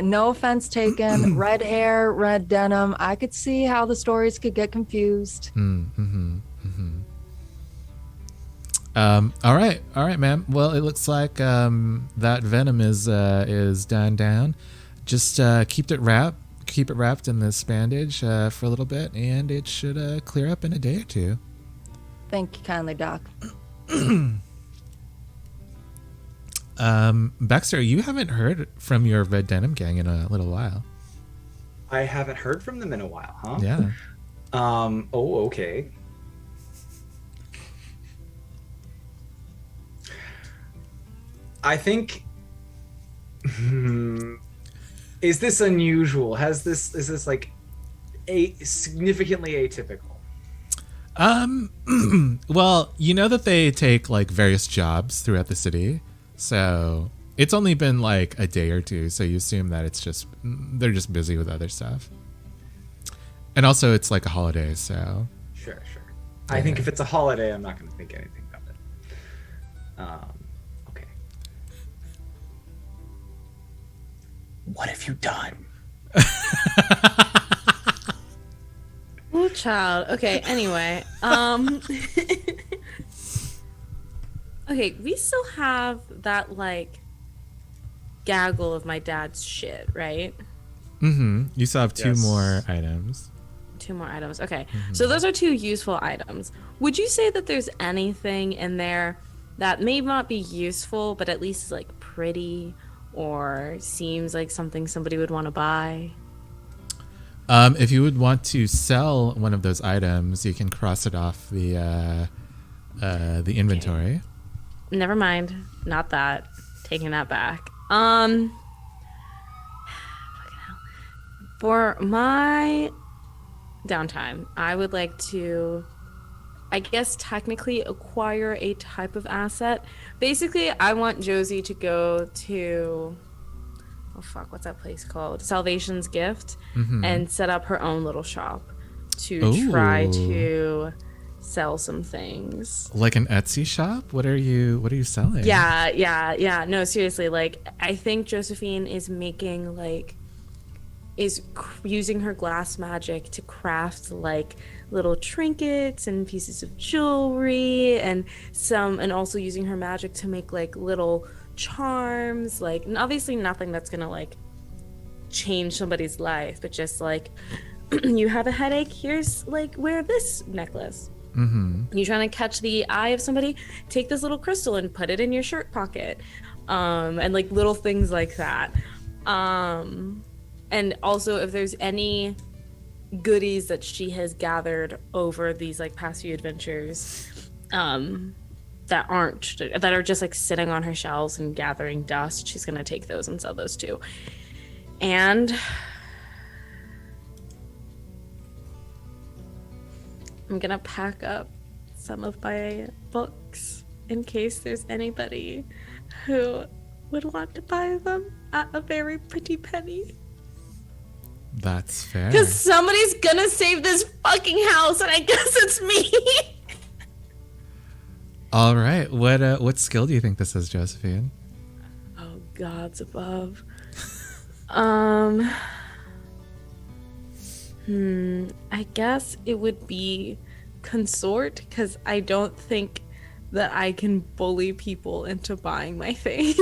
No offense taken. Red hair, red denim. I could see how the stories could get confused. All right, ma'am. Well, it looks like that venom is done down. Just keep it wrapped in this bandage for a little bit, and it should clear up in a day or 2. Thank you kindly, Doc. Baxter, you haven't heard from your Red Denim Gang in a little while. I haven't heard from them in a while, huh? Yeah. Oh, okay. I think. Is this unusual? Is this like significantly atypical? Well, you know that they take like various jobs throughout the city, so it's only been like a day or 2, so you assume that they're just busy with other stuff. And also it's like a holiday, so Sure. I think if it's a holiday, I'm not going to think anything about it. Okay. What have you done? Oh, child. Okay, anyway. Okay, we still have that, like, gaggle of my dad's shit, right? you still have 2 Yes. more items. 2 more items. Okay, so those are 2 useful items. Would you say that there's anything in there that may not be useful, but at least is, like, pretty or seems like something somebody would want to buy? If you would want to sell one of those items, you can cross it off the inventory. Never mind. Not that. Taking that back. Fucking hell. For my downtime, I would like to I guess technically acquire a type of asset. Basically, I want Josie to go to, oh fuck, what's that place called? Salvation's Gift, and set up her own little shop to try Ooh. to sell some things. Like an Etsy shop? What are you selling? Yeah. No, seriously, like I think Josephine is making using her glass magic to craft like little trinkets and pieces of jewelry and also using her magic to make like little charms, like, and obviously nothing that's gonna like change somebody's life, but just like you have a headache, here's like wear this necklace. You trying to catch the eye of somebody, take this little crystal and put it in your shirt pocket, and like little things like that. And also if there's any goodies that she has gathered over these like past few adventures, that are just like sitting on her shelves and gathering dust, she's gonna take those and sell those too. And I'm gonna pack up some of my books in case there's anybody who would want to buy them at a very pretty penny. That's fair. Because somebody's gonna save this fucking house, and I guess it's me. All right. What skill do you think this is, Josephine? Oh, gods above. I guess it would be consort, because I don't think that I can bully people into buying my things.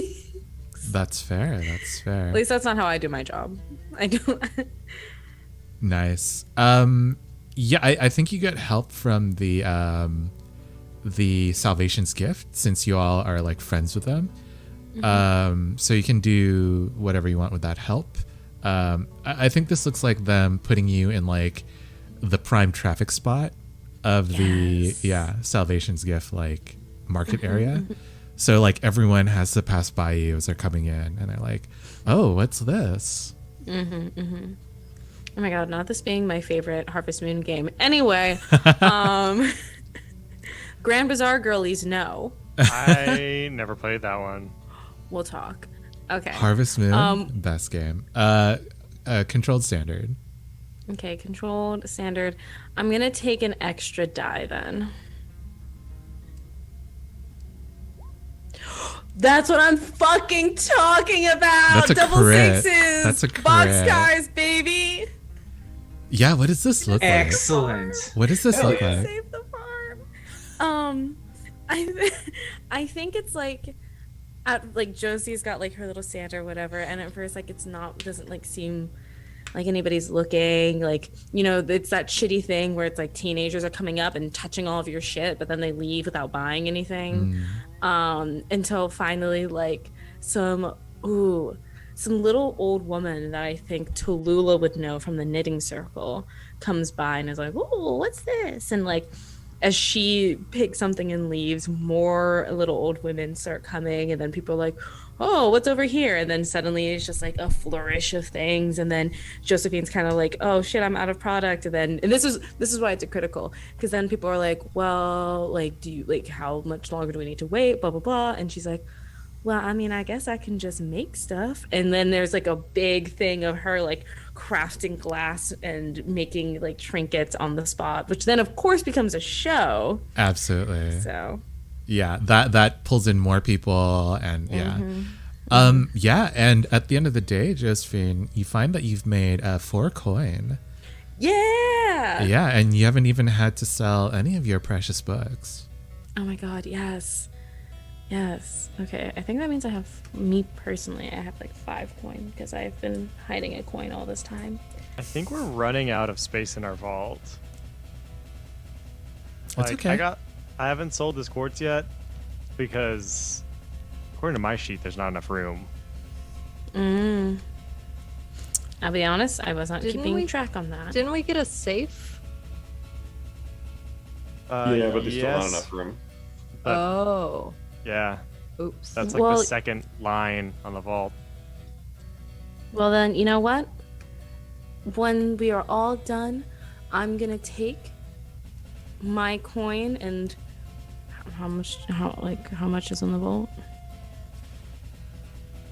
That's fair. That's fair. At least that's not how I do my job. I don't. Nice. Yeah, I think you get help from the Salvation's Gift, since you all are like friends with them. So you can do whatever you want with that help. I think this looks like them putting you in like the prime traffic spot of the Salvation's Gift like market area. So like everyone has to pass by you as they're coming in, and they're like, "Oh, what's this?" Oh my god, not this being my favorite Harvest Moon game. Anyway, Grand Bazaar girlies, no. I never played that one. We'll talk. Okay. Harvest Moon, best game. Controlled standard. Okay, controlled standard. I'm gonna take an extra die then. That's what I'm fucking talking about. That's a Double crit. sixes. That's a crit. Boxcars, baby. Yeah, what does this look like? Excellent. What does this look like? Save the farm. I think it's like, Josie's got like her little Santa or whatever, and at first like doesn't like seem like anybody's looking, like, you know, it's that shitty thing where it's like teenagers are coming up and touching all of your shit, but then they leave without buying anything. Until finally like some little old woman that I think Tallulah would know from the knitting circle comes by and is like, "Oh, what's this?" And like as she picks something and leaves, more little old women start coming, and then people are like, "Oh, what's over here?" And then suddenly it's just like a flourish of things, and then Josephine's kind of like, "Oh shit, I'm out of product." And this is why it's a critical, because then people are like, "Well, like, do you like, how much longer do we need to wait?" Blah blah blah, and she's like, "Well, I mean, I guess I can just make stuff." And then there's like a big thing of her like crafting glass and making like trinkets on the spot, which then of course becomes a show. Absolutely. So yeah, that pulls in more people, and yeah, and at the end of the day, Josephine, you find that you've made 4 coin. Yeah, and you haven't even had to sell any of your precious books. Oh my god, yes. Okay, I think that means me personally, I have like 5 coin, because I've been hiding a coin all this time. I think we're running out of space in our vault. That's okay. I haven't sold this quartz yet because according to my sheet, there's not enough room. I'll be honest, I was not keeping track on that. Didn't we get a safe? Yeah, but there's still not enough room. Oh. Yeah. Oops. That's like the second line on the vault. Well then, you know what? When we are all done, I'm gonna take my coin and how much is in the vault?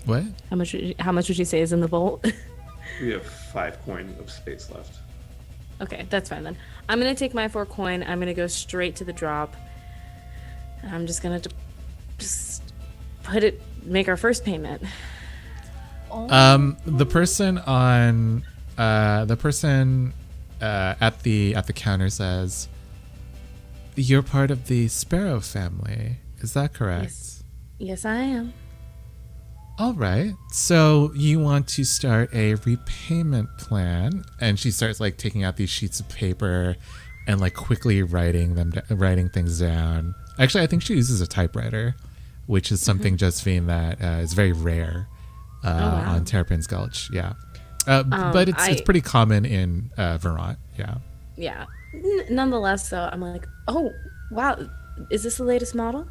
What? How much would you say is in the vault? We have 5 coin of space left. Okay, that's fine then. I'm gonna take my 4 coin. I'm gonna go straight to the drop. And I'm just gonna just make our first payment. The person at the counter says, "You're part of the Sparrow family. Is that correct?" Yes, I am. All right. So you want to start a repayment plan, and she starts like taking out these sheets of paper and like quickly writing things down. Actually, I think she uses a typewriter, which is something Josephine that is very rare on Terrapin's Gulch. Yeah. But it's pretty common in Vermont. Yeah. Yeah. Nonetheless, though, I'm like, oh, wow. Is this the latest model?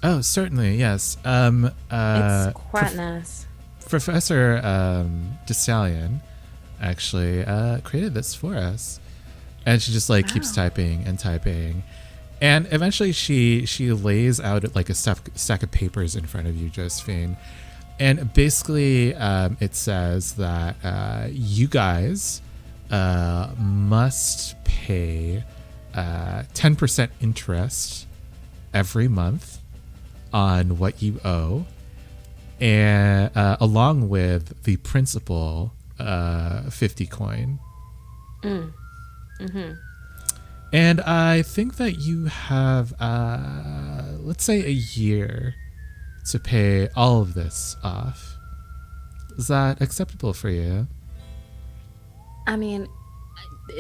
Oh, certainly. Yes. It's quite nice. Professor DeSallion actually created this for us. And she just like keeps typing and typing. And eventually she lays out like a stack of papers in front of you, Josephine. And basically it says that you guys must pay 10% interest every month on what you owe, and along with the principal 50 coin. And I think that you have let's say a year to pay all of this off. Is that acceptable for you? I mean,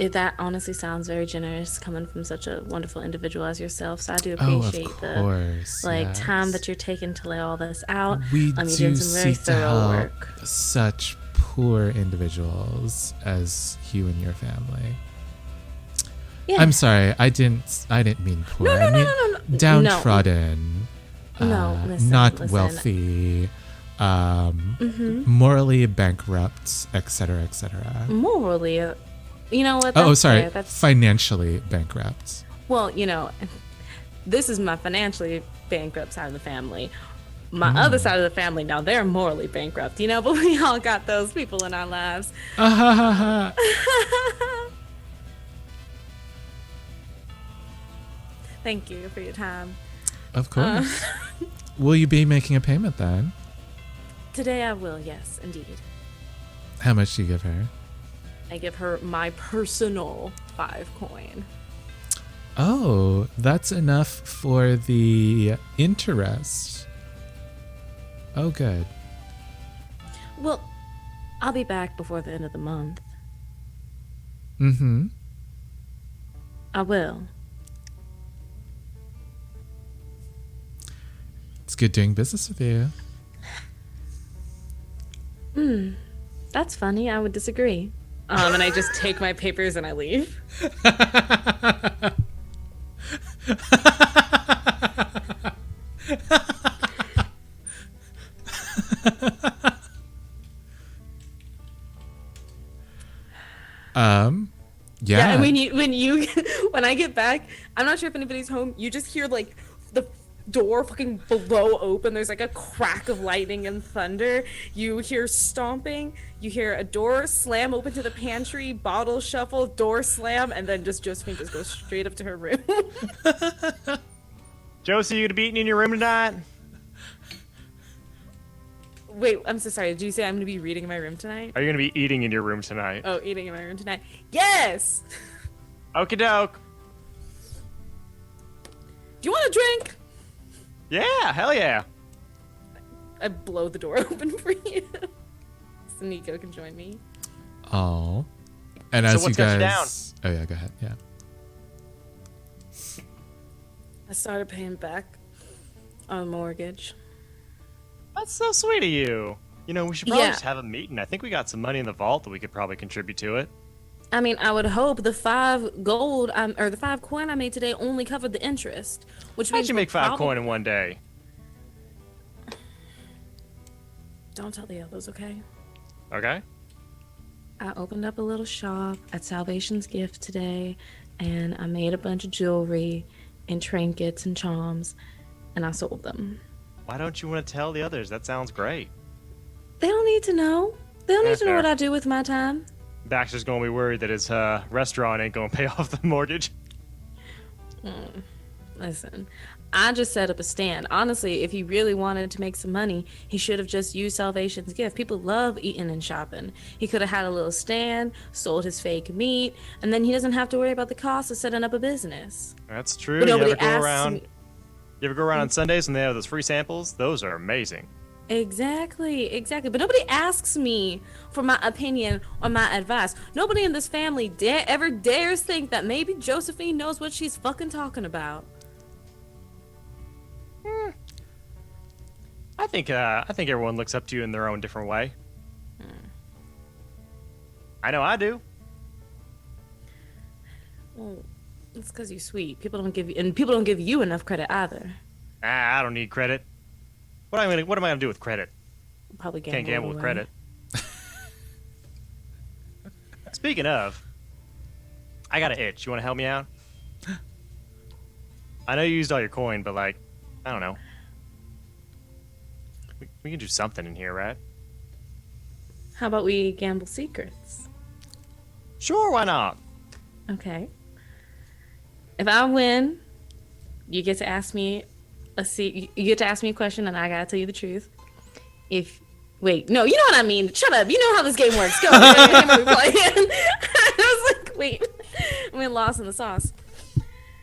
that honestly sounds very generous coming from such a wonderful individual as yourself. So I do appreciate the time that you're taking to lay all this out. We you're do doing some very seek to thorough help work. such poor individuals as you and your family. Yeah. I'm sorry, I didn't mean poor. I mean downtrodden, listen. not wealthy, morally bankrupt, etc., etc. Morally, you know what? Oh, sorry, fair. That's financially bankrupt. well, this is my financially bankrupt side of the family. My other side of the family, now they're morally bankrupt, but we all got those people in our lives. Thank you for your time. Of course. Will you be making a payment then? Today I will, yes, indeed. How much do you give her? I give her my personal 5 coin. Oh, that's enough for the interest. Oh, good. Well, I'll be back before the end of the month. Mm-hmm. I will. It's good doing business with you. That's funny. I would disagree. And I just take my papers and I leave. Yeah. And when I get back, I'm not sure if anybody's home. You just hear like the door fucking blow open. There's like a crack of lightning and thunder. You hear stomping. You hear a door slam open to the pantry, bottle shuffle, door slam, and then Josephine just goes straight up to her room. Josie, you gonna be eating in your room tonight? Wait, I'm so sorry. Did you say I'm gonna be reading in my room tonight? Are you gonna be eating in your room tonight? Oh, eating in my room tonight. Yes! Okie doke. Do you want a drink? Yeah, hell yeah. I blow the door open for you. So Nico can join me. Oh. And So as you what's got you guys... Oh, yeah, go ahead. Yeah. I started paying back on a mortgage. That's so sweet of you. We should probably Yeah. just have a meeting. I think we got some money in the vault that we could probably contribute to it. I mean, I would hope the 5 gold, or the 5 coin I made today only covered the interest. Which How'd means you make we'll 5 coin in one day? Don't tell the others, okay? Okay. I opened up a little shop at Salvation's Gift today, and I made a bunch of jewelry and trinkets and charms, and I sold them. Why don't you want to tell the others? That sounds great. They don't need to know. They don't Yeah, need to know fair. what I do with my time. Baxter's gonna be worried that his restaurant ain't gonna pay off the mortgage. Listen, I just set up a stand. Honestly, if he really wanted to make some money, he should have just used Salvation's gift. People love eating and shopping. He could have had a little stand, sold his fake meat, and then he doesn't have to worry about the cost of setting up a business. That's true. But You nobody ever go asks around? me. You ever go around on Sundays and they have those free samples? Those are amazing. Exactly. But nobody asks me for my opinion or my advice. Nobody in this family ever dares think that maybe Josephine knows what she's fucking talking about. I think everyone looks up to you in their own different way. I know I do. Well, it's because you're sweet. People don't give you enough credit either. I don't need credit. What am I gonna do with credit? Probably Can't gamble with credit. Speaking of, I got an itch. You want to help me out? I know you used all your coin, but like, I don't know. We can do something in here, right? How about we gamble secrets? Sure, why not? Okay. If I win, you get to ask me you get to ask me a question, and I gotta tell you the truth. No, you know what I mean. Shut up. You know how this game works. Go. What game are we playing? I was like, wait, I'm lost in the sauce.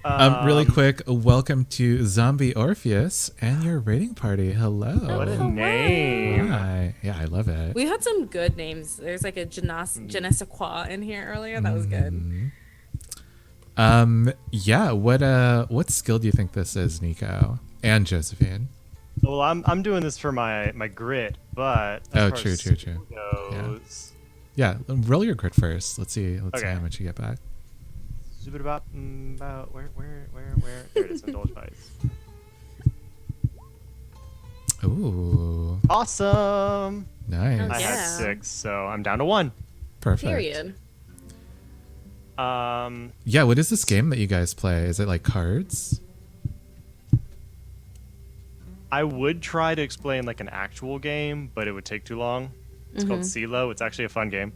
Really quick, welcome to Zombie Orpheus and your raiding party. Hello. What a name. Hi. Yeah, I love it. We had some good names. There's like a je ne sais quoi in here earlier. That was good. Yeah, what skill do you think this is, Nico? And Josephine? Well, I'm doing this for my grit, but as far true. as skill goes, Yeah, roll your grit first. Let's see Okay. how much you get back. about where there it is. Indulge bites. Ooh, Awesome. nice. I had Yeah. 6, so I'm down to 1. Perfect. Period. Yeah, what is this game that you guys play? Is it like cards? I would try to explain like an actual game, but it would take too long. It's called CeeLo. It's actually a fun game.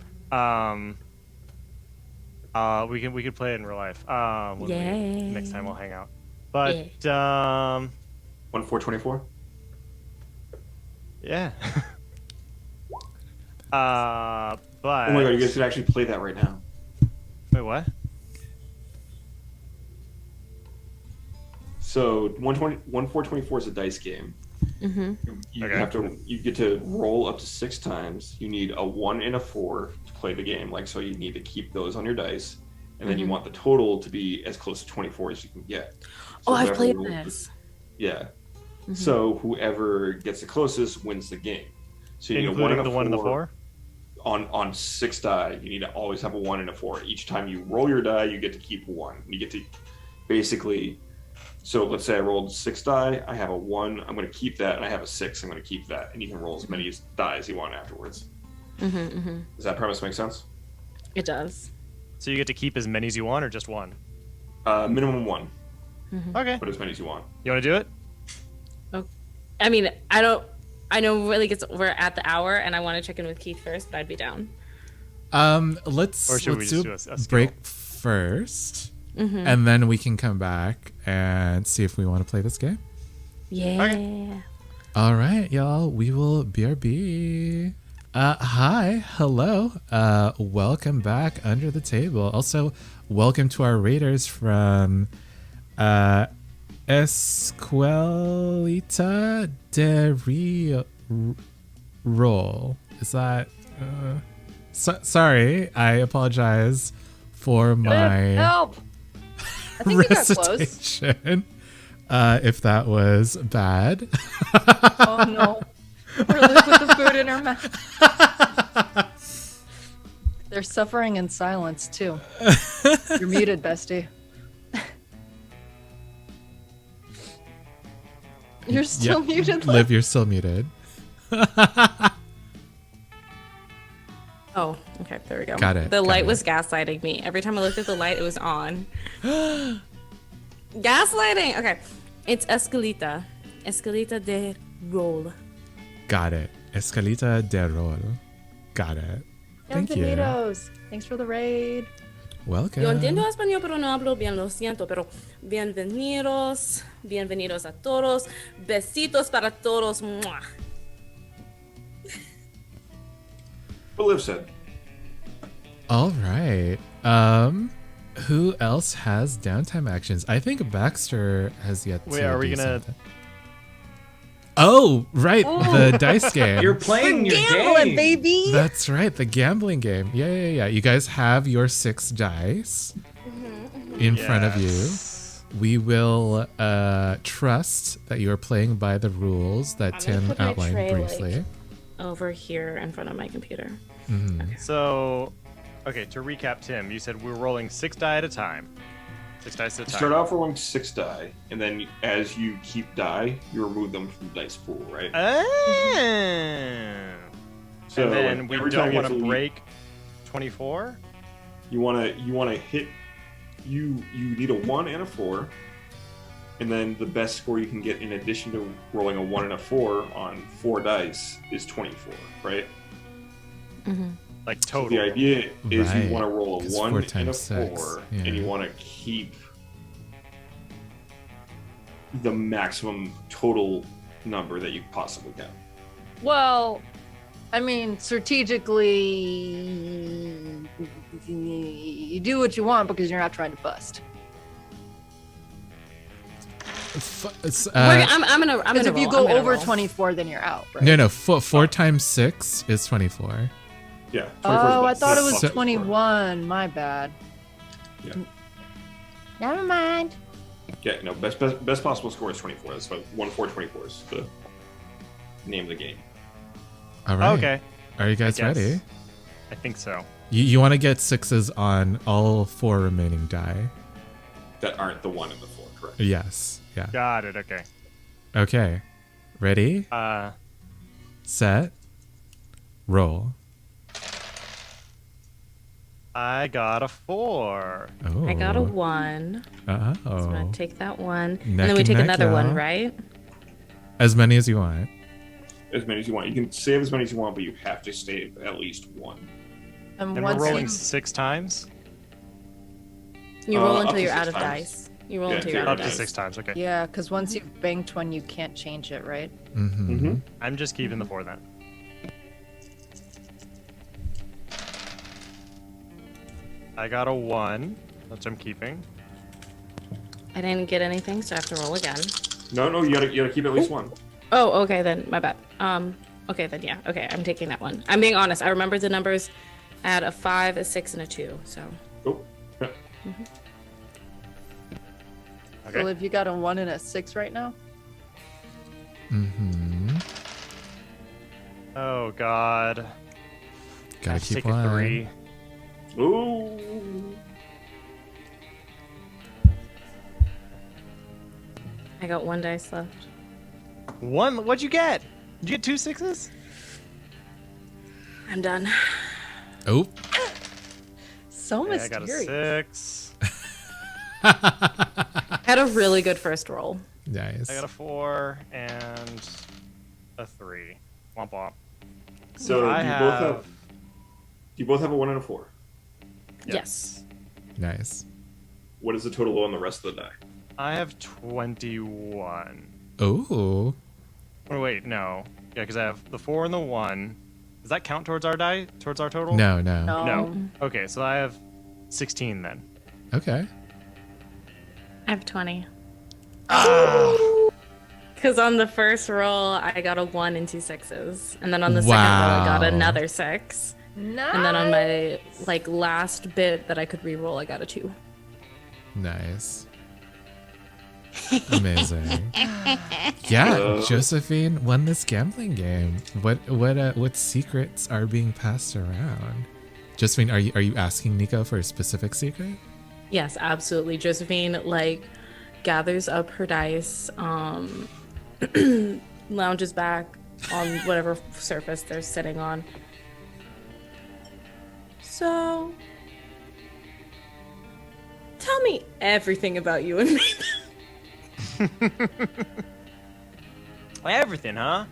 We could play it in real life. Next time we'll hang out. But 1/4/24. yeah. But Oh my god, you guys could actually play that right now. wait, what? So 1/4/24 is a dice game. You Okay. you get to roll up to 6 times. You need a 1 and a 4 to play the game. Like, so you need to keep those on your dice, and then you want the total to be as close to 24 as you can get. So I've whoever played rolls- this. Yeah. So whoever gets the closest wins the game. So you need a 1 Including and a the 1 and the 4? on 6 die. You need to always have a 1 and a 4. Each time you roll your die, you get to keep 1. You get to basically. So let's say I rolled 6 die. I have a 1. I'm going to keep that, and I have a 6. I'm going to keep that, and you can roll as many die as you want afterwards. Does that premise make sense? It does. So you get to keep as many as you want, or just 1? Minimum 1, Okay. but as many as you want. You want to do it? I mean, I know we're at the hour, and I want to check in with Keith first, but I'd be down. Let's Or should we let's just do do a skill? break first, and then we can come back and see if we want to play this game. Yeah. All right, y'all. We will BRB. Hi, hello. Welcome back under the table. Also, welcome to our raiders from Escuelita de Roll. Is that? Sorry, I apologize for my Help! I think we got close. recitation. If that was bad. Oh no. Really put the food in her mouth. They're suffering in silence too. You're muted, bestie. You're still muted. Liv, you're still muted. Oh, okay. There we go. Got it, The got light it. was gaslighting me. Every time I looked at the light, it was on. Gaslighting. Okay. It's Escalita. Escalita de Roll. Got it. Escalita de rol. Got it. Thank you. Bienvenidos. Thanks for the raid. Welcome. Yo entiendo español, pero no hablo bien, lo siento, pero bienvenidos, bienvenidos a todos, besitos para todos. Mwah. What Liv said. All right. Who else has downtime actions? I think Baxter has yet Wait, to are we do gonna- something. Oh, right, the dice game. You're playing your Gambling, game. baby. That's right, the gambling game. Yeah. You guys have your 6 dice in front of you. Yes. We will trust that you are playing by the rules that I'm gonna Tim put my outlined tray, briefly. Over here in front of my computer. So, okay, to recap, Tim, you said we're rolling 6 die at a time. 6 dice at a time. Start off rolling 6 die, and then as you keep die, you remove them from the dice pool, right? Ah. So And then like, we every don't time you want have to leave- break 24. You want to hit. You need a 1 and a 4, and then the best score you can get in addition to rolling a 1 and a 4 on 4 dice is 24, right? Like So total. the idea is Right, you want to roll a 'cause 1 4 and a times 4, 6, and yeah. you want to keep the maximum total number that you possibly can. Well, I mean, strategically, you do what you want because you're not trying to bust. I'm gonna Because if you roll, go I'm gonna over roll. 24, then you're out, right? No, 4 times 6 is 24. Yeah. 24 is Oh, I the thought it was best score. 21. My bad. Yeah. Never mind. Yeah, no, best possible score is 24. That's what 1, 4, 24 is the name of the game. All right. Okay. Are you guys guess. ready? I think so. You want to get 6s on all 4 remaining die. That aren't the 1 and the 4, correct? Yes. Yeah. Got it. Okay. Okay. Ready? Set. Roll. I got a 4. Oh. I got a 1. So I'm Oh. gonna take that one. Neck And then we and take neck, another one, y'all. right? As many as you want. As many as you want. You can save as many as you want, but you have to save at least 1. And we're once rolling you, 6 times? You roll Up until to you're 6 out of times. dice. You roll Yeah, until until you're you're out Up of to dice. 6 times. Okay. yeah, because once you've banked one, you can't change it, right? Mm-hmm. I'm just keeping the 4 then. I got a 1, which I'm keeping. I didn't get anything, so I have to roll again. No, you gotta keep at least 1. Oh, okay then. My bad. Okay then. Yeah. Okay, I'm taking that one. I'm being honest. I remember the numbers. I had a 5, a 6, and a 2. So Oh. Yeah. Okay. So if you got a 1 and a 6 right now? Mm-hmm. Oh God. Gotta Have to keep take a one. 3. Ooh. I got 1 dice left. 1. What'd you get? Did you get 2 6s? I'm done. Oh. So Yeah, I got a mysterious. 6. I had a really good first roll. Nice. I got a 4 and a 3. Womp womp. So I you both have a 1 and a 4. Yes. Nice. What is the total on the rest of the die? I have 21. Oh. Oh wait, no. Yeah, because I have the 4 and the 1. Does that count towards our die? Towards our total? No. No. Okay, so I have 16 then. Okay. I have 20. Ah. Because on the first roll, I got a 1 and 2 6s. And then on the second roll, I got Wow. another 6. Nice. And then on my last bit that I could re-roll, I got a 2. Nice. Amazing. Yeah, Josephine won this gambling game. What secrets are being passed around? Josephine, are you asking Nico for a specific secret? Yes, absolutely. Josephine gathers up her dice, lounges back on whatever surface they're sitting on, So, tell me everything about you and me. Everything, huh?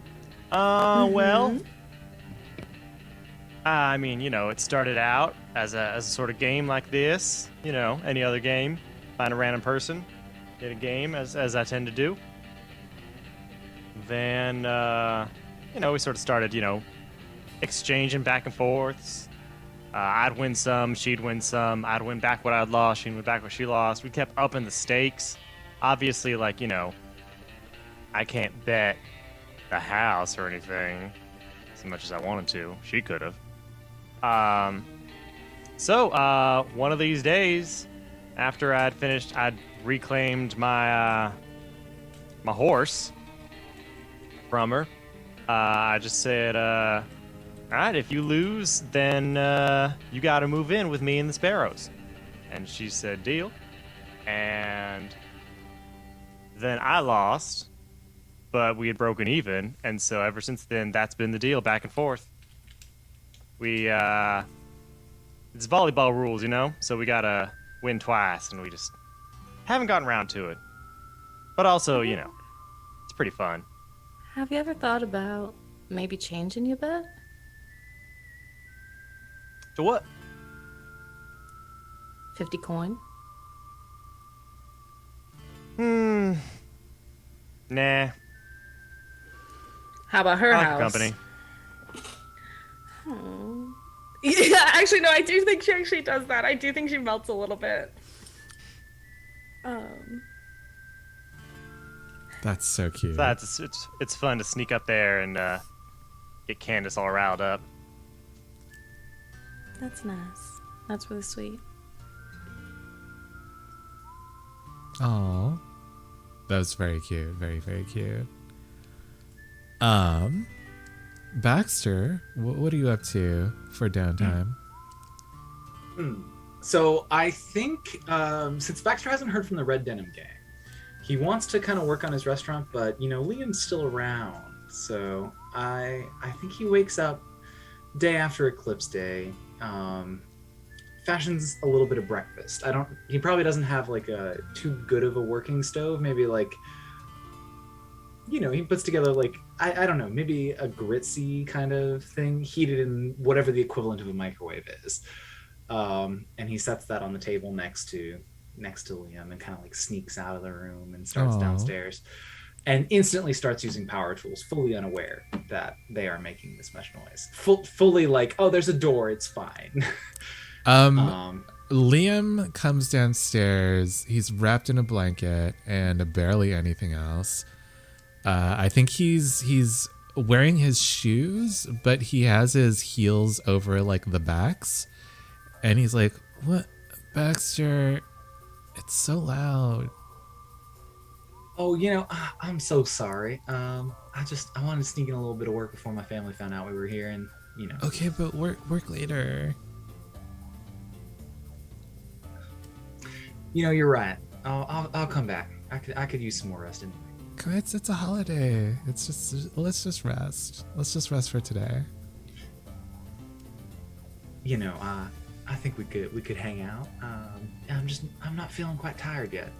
Well, I mean, it started out as a sort of game like this. Any other game. Find a random person, get a game, as I tend to do. Then, we sort of started, exchanging back and forths. I'd win some, she'd win some. I'd win back what I'd lost, she'd win back what she lost. We kept upping the stakes. Obviously, I can't bet the house or anything as much as I wanted to. She could have. So, one of these days, after I'd finished, I'd reclaimed my my horse from her. I just said, all right, if you lose, then you got to move in with me and the sparrows. And she said, deal. And then I lost, but we had broken even, and so ever since then, that's been the deal, back and forth. We, it's volleyball rules, so we gotta win twice, and we just haven't gotten around to it. But also, it's pretty fun. Have you ever thought about maybe changing your bet? To what? 50 coin? Nah. How about her I like house? company. Yeah, actually, no, I do think she actually does that. I do think she melts a little bit. That's so cute. It's fun to sneak up there and get Candace all riled up. That's nice. That's really sweet. Aw. That was very cute. Very, very cute. Baxter, what are you up to for downtime? So I think since Baxter hasn't heard from the Red Denim gang, he wants to kind of work on his restaurant, but Liam's still around. So I think he wakes up day after Eclipse Day, fashions a little bit of breakfast. He probably doesn't have like a too good of a working stove. Maybe like he puts together like I don't know, maybe a gritsy kind of thing, heated in whatever the equivalent of a microwave is. And he sets that on the table next to Liam and kind of like sneaks out of the room and starts downstairs and instantly starts using power tools, fully unaware that they are making this much noise. Fully like, oh, there's a door, it's fine. Liam comes downstairs. He's wrapped in a blanket and barely anything else. I think he's wearing his shoes, but he has his heels over like the backs. And he's like, what, Baxter? It's so loud. Oh, I'm so sorry. I wanted to sneak in a little bit of work before my family found out we were here, and Okay, but work later. You're right. I'll come back. I could use some more rest anyway. It's a holiday. Let's just rest. Let's just rest for today. I think we could hang out. I'm not feeling quite tired yet.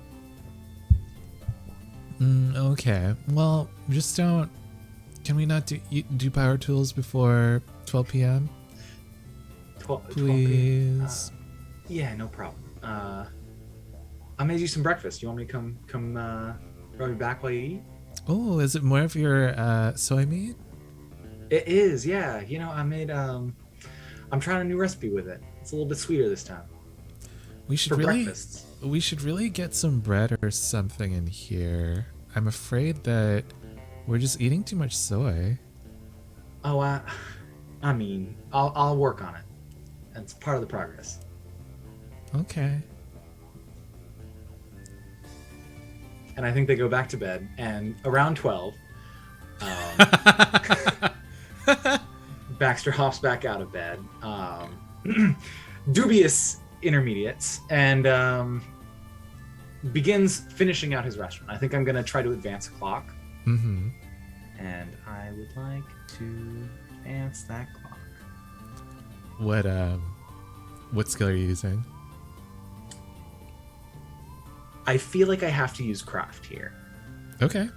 Okay. Well, just don't. Can we not do power tools before 12 p.m.? 12 Please. Yeah, no problem. I made you some breakfast. You want me to come rub you back while you eat? Oh, is it more of your soy meat? It is, yeah. I made I'm trying a new recipe with it. It's a little bit sweeter this time. We should really get some bread or something in here. I'm afraid that we're just eating too much soy. Oh, I mean, I'll work on it. It's part of the progress. Okay. And I think they go back to bed, and around 12, Baxter hops back out of bed, dubious intermediates, and begins finishing out his restaurant. I think I'm going to try to advance a clock. Mm-hmm. And I would like to advance that clock. What skill are you using? I feel like I have to use craft here. Okay.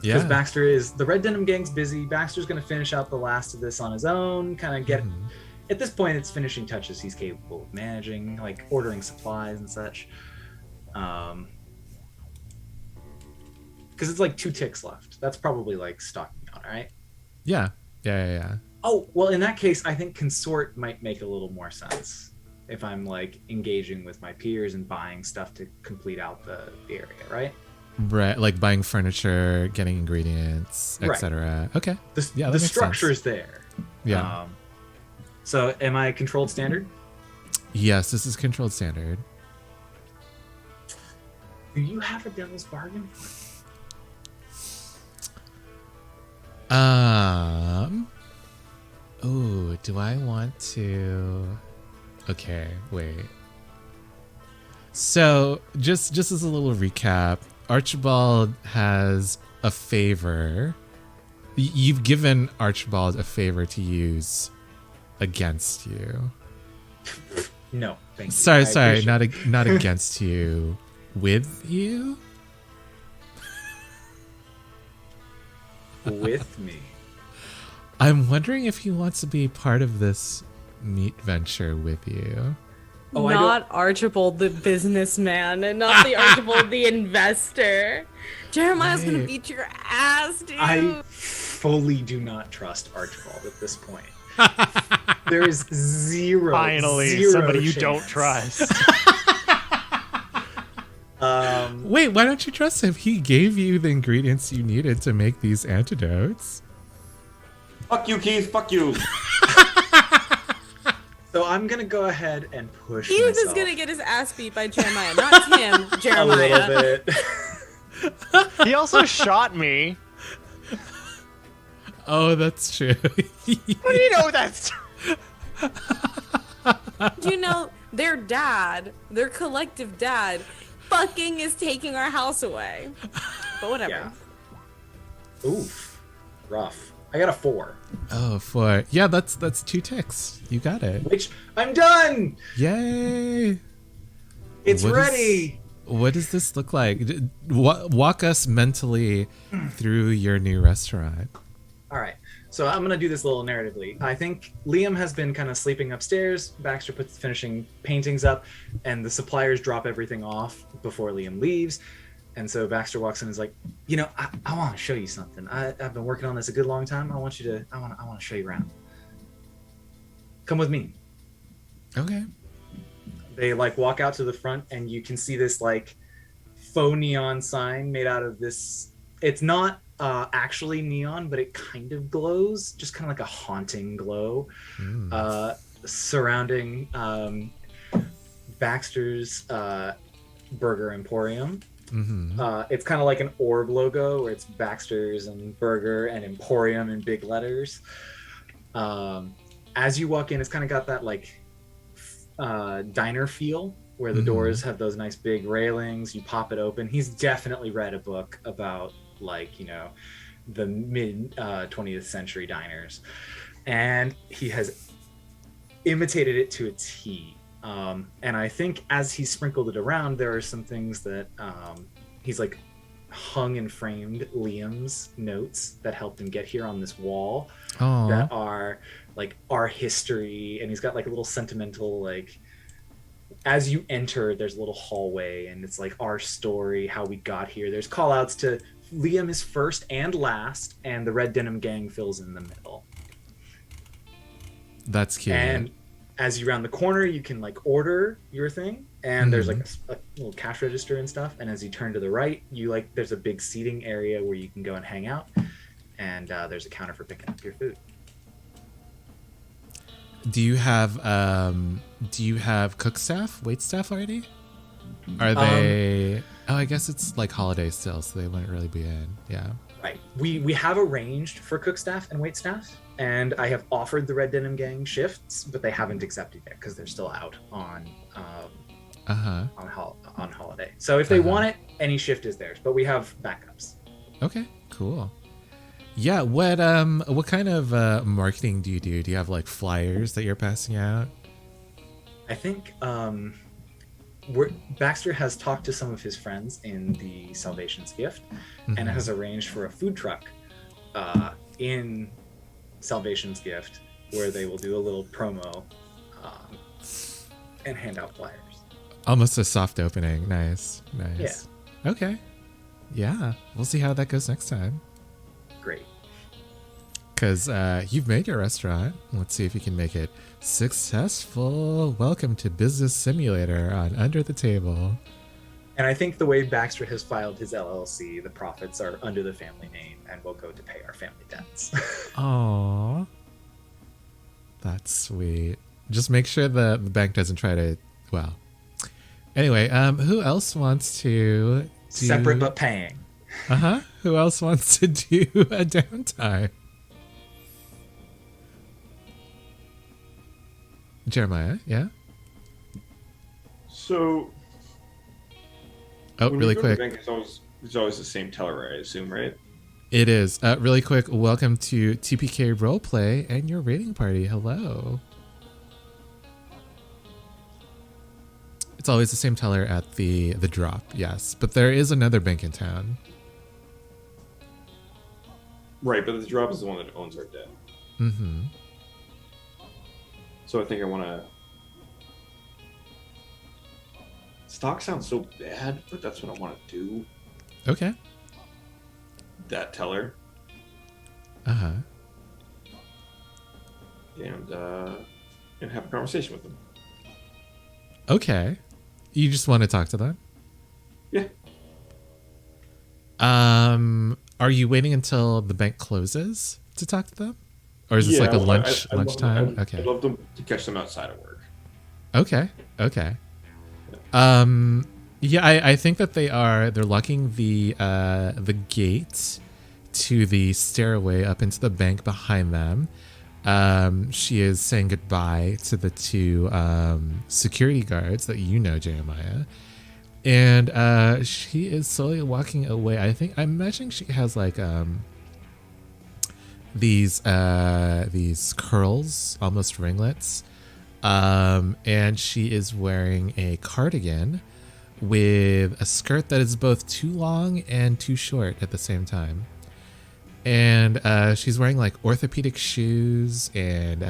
Because Yeah. Baxter is the Red Denim Gang's busy. Baxter's going to finish out the last of this on his own. Kind of get at this point, it's finishing touches he's capable of managing, like ordering supplies and such. Because it's like 2 ticks left. That's probably like stocking out, right? Yeah. Yeah. Oh well, in that case, I think consort might make a little more sense if I'm like engaging with my peers and buying stuff to complete out the area, right? Right, like buying furniture, getting ingredients, Right. etc. Okay. The Yeah, that makes structure's sense. there. Yeah. So am I controlled standard? Yes, this is controlled standard. Do you have a devil's bargain? Oh, do I want to? Okay, wait. So, just as a little recap, Archibald has a favor. You've given Archibald a favor to use against you. No, thank you. Sorry, I appreciate not against you, with you. with me. I'm wondering if he wants to be part of this meat venture with you. Oh, I Not Archibald the businessman and not the Archibald the investor. Jeremiah's gonna Right. beat your ass, dude. I fully do not trust Archibald at this point. There is zero. Finally, somebody you don't chance. trust. Wait, why don't you trust him? He gave you the ingredients you needed to make these antidotes. Fuck you, Keith. Fuck you. So I'm gonna go ahead and push Keith is myself gonna get his ass beat by Jeremiah, not Tim. a little Jeremiah. bit. He also shot me. Oh, that's true. How do you know that's? Do you know their dad, their collective dad, fucking is taking our house away? But whatever. Yeah. Oof. Rough. I got a 4. Oh, 4. Yeah, that's 2 ticks. You got it. Which I'm done. Yay! It's What is- ready. What does this look like? Walk us mentally through your new restaurant. All right. So I'm gonna do this a little narratively. I think Liam has been kind of sleeping upstairs. Baxter puts the finishing paintings up, and the suppliers drop everything off before Liam leaves. And so Baxter walks in and is like, you know, I want to show you something. I've been working on this a good long time. I want to show you around. Come with me. Okay. They like walk out to the front, and you can see this like faux neon sign made out of this. It's not actually neon, but it kind of glows, just kind of like a haunting glow, surrounding Baxter's Burger Emporium. It's kind of like an orb logo where it's Baxter's and Burger and Emporium in big letters. As you walk in, it's kind of got that like diner feel where the doors have those nice big railings. You pop it open. He's definitely read a book about like, you know, the mid 20th century diners, and he has imitated it to a T. And I think as he sprinkled it around, there are some things that he's like hung and framed Liam's notes that helped him get here on this wall that are like our history. And he's got like a little sentimental, like, as you enter, there's a little hallway and it's like our story, how we got here. There's call outs to Liam is first and last, and the Red Denim Gang fills in the middle. That's cute. And as you round the corner, you can like order your thing, and there's like a little cash register and stuff. And as you turn to the right, you like there's a big seating area where you can go and hang out, and there's a counter for picking up your food. Do you have cook staff, wait staff already? Are they? Oh, I guess it's like holiday still, so they wouldn't really be in. Yeah. Right. We have arranged for cook staff and wait staff, and I have offered the Red Denim Gang shifts, but they haven't accepted yet because they're still out on holiday. So if they want it, any shift is theirs, but we have backups. Okay. Cool. Yeah. What kind of marketing do you do? Do you have like flyers that you're passing out? I think Baxter has talked to some of his friends in the Salvation's Gift and has arranged for a food truck in Salvation's Gift where they will do a little promo and hand out flyers. Almost a soft opening. Nice. Yeah. Okay. Yeah. We'll see how that goes next time. Great. Because you've made your restaurant. Let's see if you can make it successful. Welcome to Business Simulator on Under the Table. And I think the way Baxter has filed his LLC, the profits are under the family name and will go to pay our family debts. Aww. That's sweet. Just make sure the bank doesn't try to, well. Anyway, who else wants to do... Separate but paying. Uh-huh. Who else wants to do a downtime? Jeremiah, yeah? So... Oh, when really you go to the quick. bank, it's always the same teller, I assume, right? It is. Really quick, welcome to TPK Roleplay and your rating party. Hello. It's always the same teller at the drop, yes. But there is another bank in town. Right, but the drop is the one that owns our debt. Mm-hmm. So I think I want to... Stock sounds so bad, but that's what I want to do. Okay. That teller. Uh-huh. And have a conversation with them. Okay. You just want to talk to them? Yeah. Are you waiting until the bank closes to talk to them? Or is this like a lunchtime? Okay. I'd love to catch them outside of work. Okay. Yeah, I think that they're locking the gate to the stairway up into the bank behind them. She is saying goodbye to the two security guards that you know, Jeremiah. And she is slowly walking away. I'm imagining she has like these curls, almost ringlets. And she is wearing a cardigan with a skirt that is both too long and too short at the same time. And she's wearing like orthopedic shoes and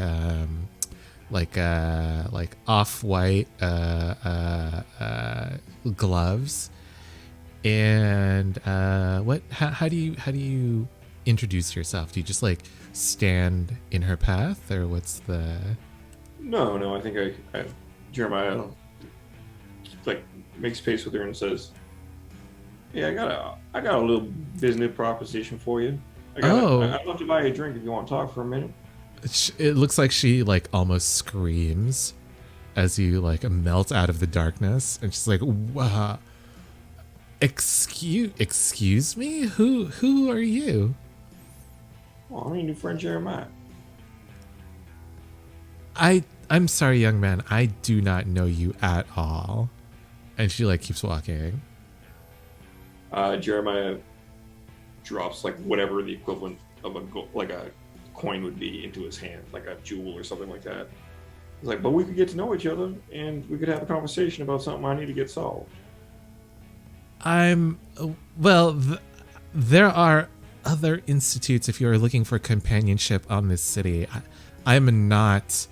like off-white gloves. And how do you introduce yourself? Do you just like stand in her path, or what's the... No, I think Jeremiah like makes pace with her and says, "Yeah, I got a little business proposition for you. I'd love to buy you a drink if you want to talk for a minute." It looks like she like almost screams as you like melt out of the darkness, and she's like, "Wow, excuse me? Who are you?" "Well, I'm your new friend Jeremiah." I'm sorry, young man. I do not know you at all. And she like keeps walking. Jeremiah drops like whatever the equivalent of a coin would be into his hand, like a jewel or something like that. He's like, "But we could get to know each other, and we could have a conversation about something I need to get solved." There are other institutes if you are looking for companionship on this city. I'm not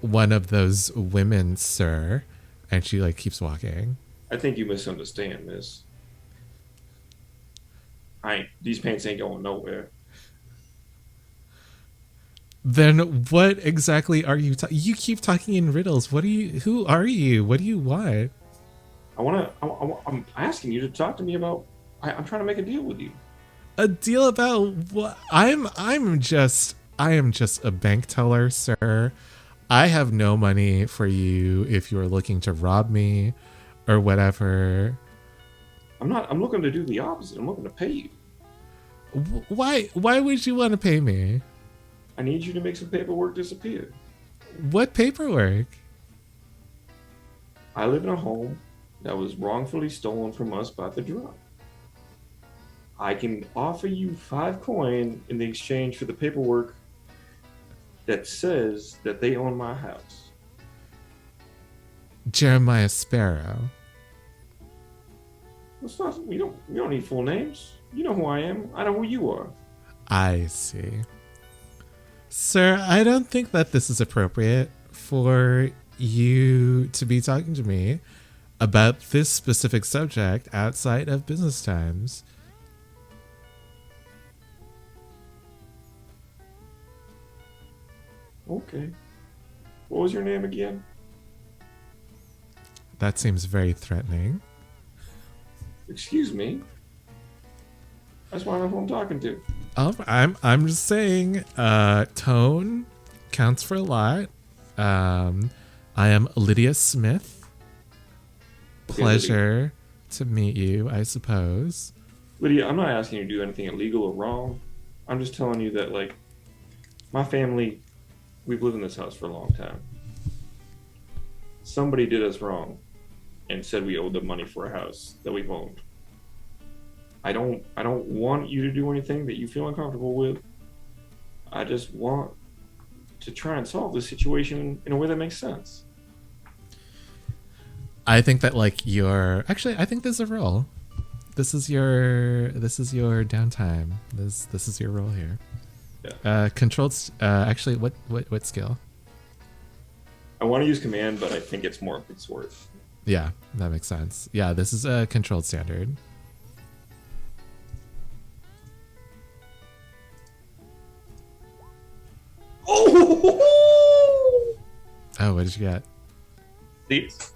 one of those women, sir. And she like keeps walking. "I think you misunderstand, miss. These pants ain't going nowhere." Then what exactly are you you keep talking in riddles. Who are you? What do you want? I'm asking you to talk to me about... I'm trying to make a deal with you. A deal about what? I am just a bank teller, sir. I have no money for you if you are looking to rob me or whatever. I'm looking to do the opposite. I'm looking to pay you. Why would you want to pay me? I need you to make some paperwork disappear. What paperwork? I live in a home that was wrongfully stolen from us by the drop. I can offer you 5 coin in the exchange for the paperwork that says that they own my house. Jeremiah Sparrow. It's not, we don't need full names. You know who I am. I know who you are. I see. Sir, I don't think that this is appropriate for you to be talking to me about this specific subject outside of business times. Okay. What was your name again? That seems very threatening. Excuse me. I just want to know who I'm talking to. I'm just saying, tone counts for a lot. I am Lydia Smith. Pleasure to meet you, I suppose. Lydia, I'm not asking you to do anything illegal or wrong. I'm just telling you that, like, my family, we've lived in this house for a long time. Somebody did us wrong and said we owed them money for a house that we've owned. I don't want you to do anything that you feel uncomfortable with. I just want to try and solve this situation in a way that makes sense. I think that I think there's a role. This is your downtime. This is your role here. Yeah. Controlled. Actually, what skill? I want to use command, but I think it's more of its worth. Yeah, that makes sense. Yeah, this is a controlled standard. Oh! Oh, what did you get? These.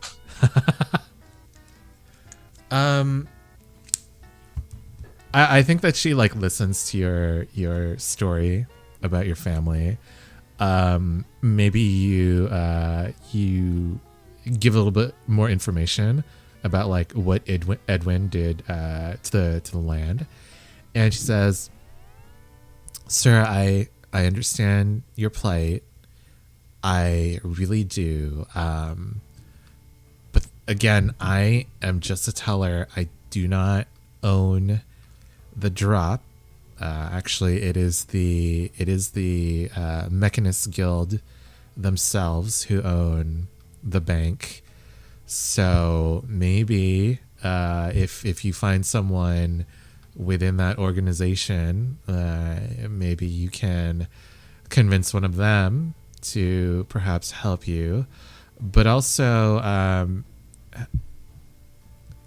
I think that she listens to your story about your family. Maybe you give a little bit more information about what Edwin did to the land, and she says, "Sir, I understand your plight. I really do. But again, I am just a teller. I do not own the drop. Actually, it is the Mechanist Guild themselves who own the bank. So maybe if you find someone within that organization, maybe you can convince one of them to perhaps help you. But also,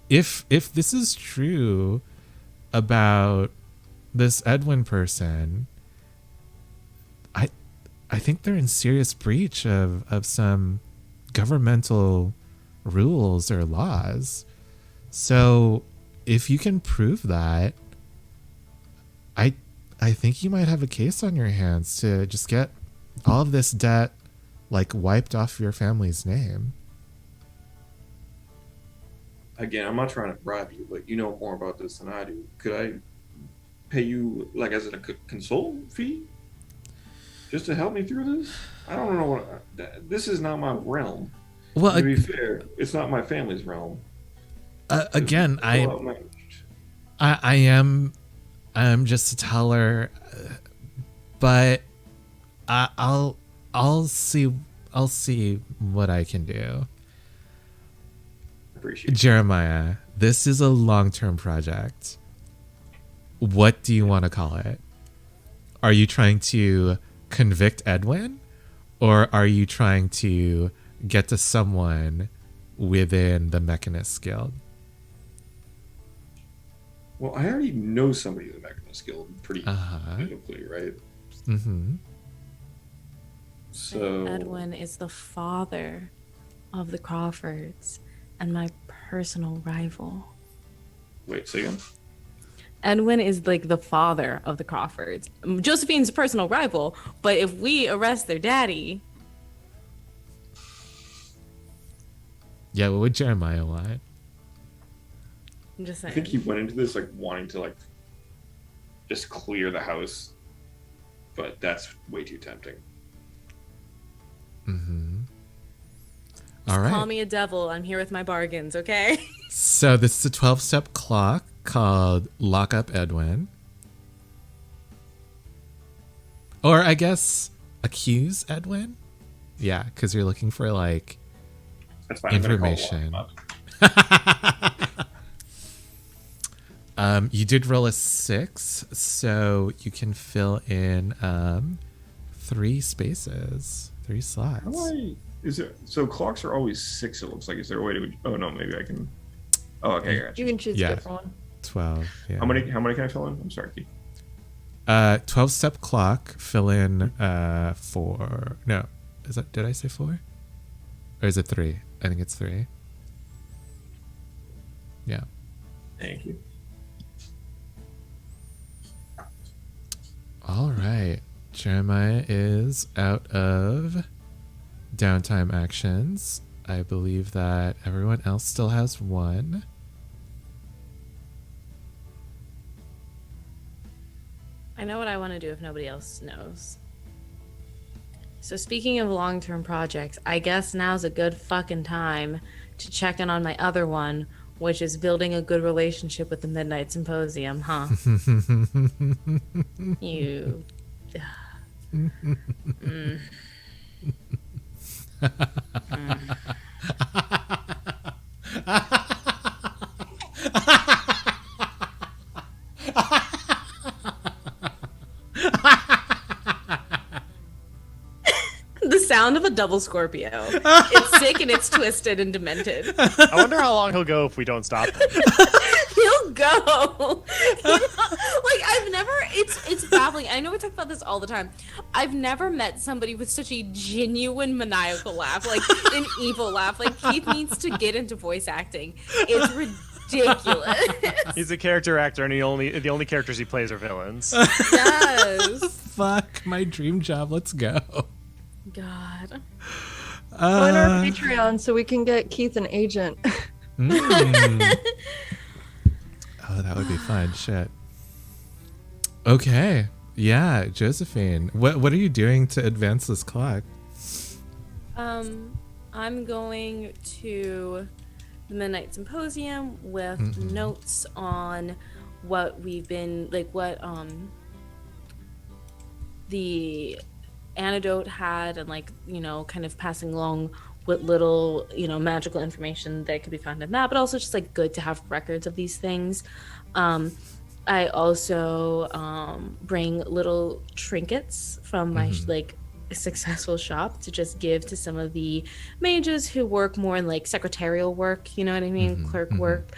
if this is true about this Edwin person, I think they're in serious breach of some governmental rules or laws. So if you can prove that, I think you might have a case on your hands to just get all of this debt wiped off your family's name. Again, I'm not trying to bribe you, but you know more about this than I do. Could I pay you as a consultant fee just to help me through this? I don't know this is not my realm. Well, to be fair, it's not my family's realm. Again, I am just a teller, but I'll see what I can do. Appreciate it. Jeremiah, this is a long-term project. What do you want to call it? Are you trying to convict Edwin, or are you trying to get to someone within the Mechanist Guild? Well, I already know somebody in the Mechanist Guild pretty quickly, right? Mm-hmm. So Edwin is the father of the Crawfords and my personal rival. wait, say again? Edwin is the father of the Crawfords. Josephine's a personal rival, but if we arrest their daddy... Yeah, what would Jeremiah want? I'm just I saying. think he went into this wanting to just clear the house, but that's way too tempting. Mm-hmm. All right. Call me a devil. I'm here with my bargains, okay? So this is a 12-step clock called Lock Up Edwin. Or I guess Accuse Edwin? Yeah, because you're looking for I That's fine. I'm gonna call information. him up. You did roll a 6, so you can fill in 3 spaces, 3 slots. Is there? So clocks are always 6. It looks like. Is there a way to? Oh no, maybe I can. Oh, okay. Gotcha. You can choose Yeah. a different one. 12. Yeah. How many can I fill in? I'm sorry, Keith. 12-step clock. Fill in 4. No, is that? Did I say 4? Or is it 3? I think it's 3. Yeah. Thank you. All right. Jeremiah is out of downtime actions. I believe that everyone else still has 1. I know what I want to do if nobody else knows. So speaking of long-term projects, I guess now's a good fucking time to check in on my other one, which is building a good relationship with the Midnight Symposium, huh? You... Mm. The sound of a double Scorpio. It's sick and it's twisted and demented. I wonder how long he'll go if we don't stop him. He'll go. Like I've never. It's baffling. I know we talk about this all the time. I've never met somebody with such a genuine maniacal laugh, like an evil laugh. Like Keith needs to get into voice acting. It's ridiculous. He's a character actor, and the only characters he plays are villains. Yes. Fuck my dream job. Let's go. God. Join our Patreon so we can get Keith an agent. Oh, that would be fun. Shit. Okay. Yeah, Josephine. What are you doing to advance this clock? I'm going to the Midnight Symposium with notes on what we've been what the antidote had, and kind of passing along what little magical information that could be found in that, but also just good to have records of these things. I also bring little trinkets from my successful shop to just give to some of the mages who work more in secretarial work, you know what I mean, clerk work.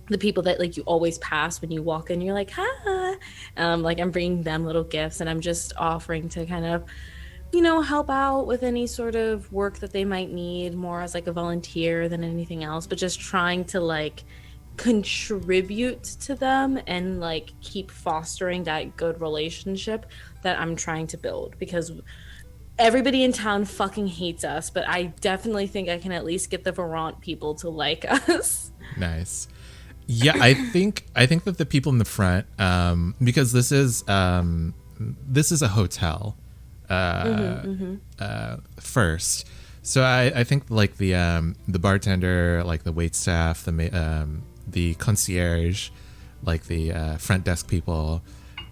The people that you always pass when you walk in, you're like, hi. I'm bringing them little gifts, and I'm just offering to kind of help out with any sort of work that they might need, more as a volunteer than anything else, but just trying to contribute to them and keep fostering that good relationship that I'm trying to build, because everybody in town fucking hates us, but I definitely think I can at least get the Vermont people to like us. Nice. Yeah, I think that the people in the front, because this is a hotel, first. So I think the bartender, the wait staff, the concierge, the front desk people,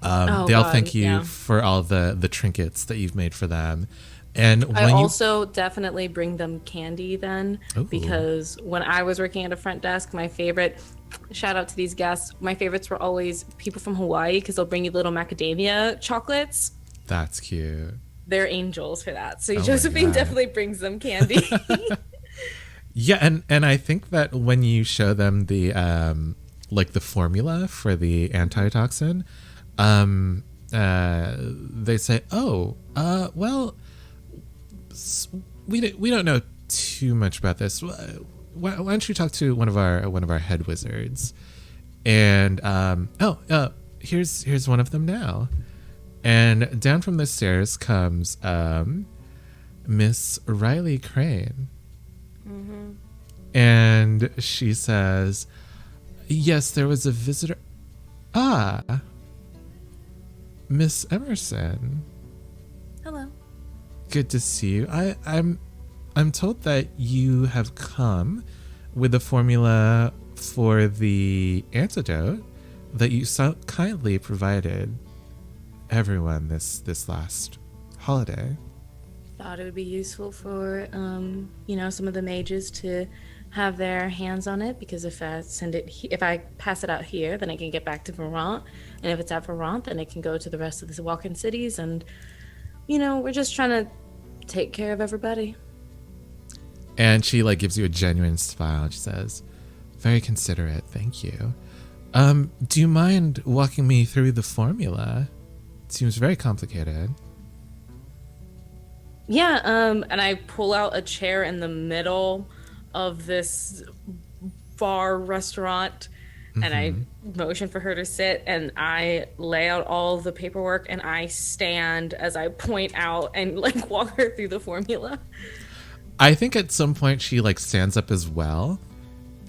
they all thank you for all the trinkets that you've made for them. And I also definitely bring them candy then. Ooh. Because when I was working at a front desk, my favorite, shout out to these guests, my favorites were always people from Hawaii, because they'll bring you little macadamia chocolates. That's cute. They're angels for that. So Josephine definitely brings them candy. Yeah, and I think that when you show them the the formula for the antitoxin, they say, well, we don't know too much about this. Why don't you talk to one of our head wizards? And here's one of them now. And down from the stairs comes Miss Riley Crane. Mm-hmm. And she says, yes, there was a visitor. Miss Emerson. Hello. Good to see you. I'm told that you have come with the formula for the antidote that you so kindly provided everyone this last holiday. thought it would be useful for, some of the mages to have their hands on it, because if I pass it out here, then it can get back to Vermont, and if it's at Vermont, then it can go to the rest of the walking cities, and we're just trying to take care of everybody. And she like gives you a genuine smile. She says, "Very considerate, thank you. Do you mind walking me through the formula? It seems very complicated." Yeah, and I pull out a chair in the middle of this bar restaurant, and I motion for her to sit, and I lay out all the paperwork, and I stand as I point out and like walk her through the formula. I think at some point she like stands up as well,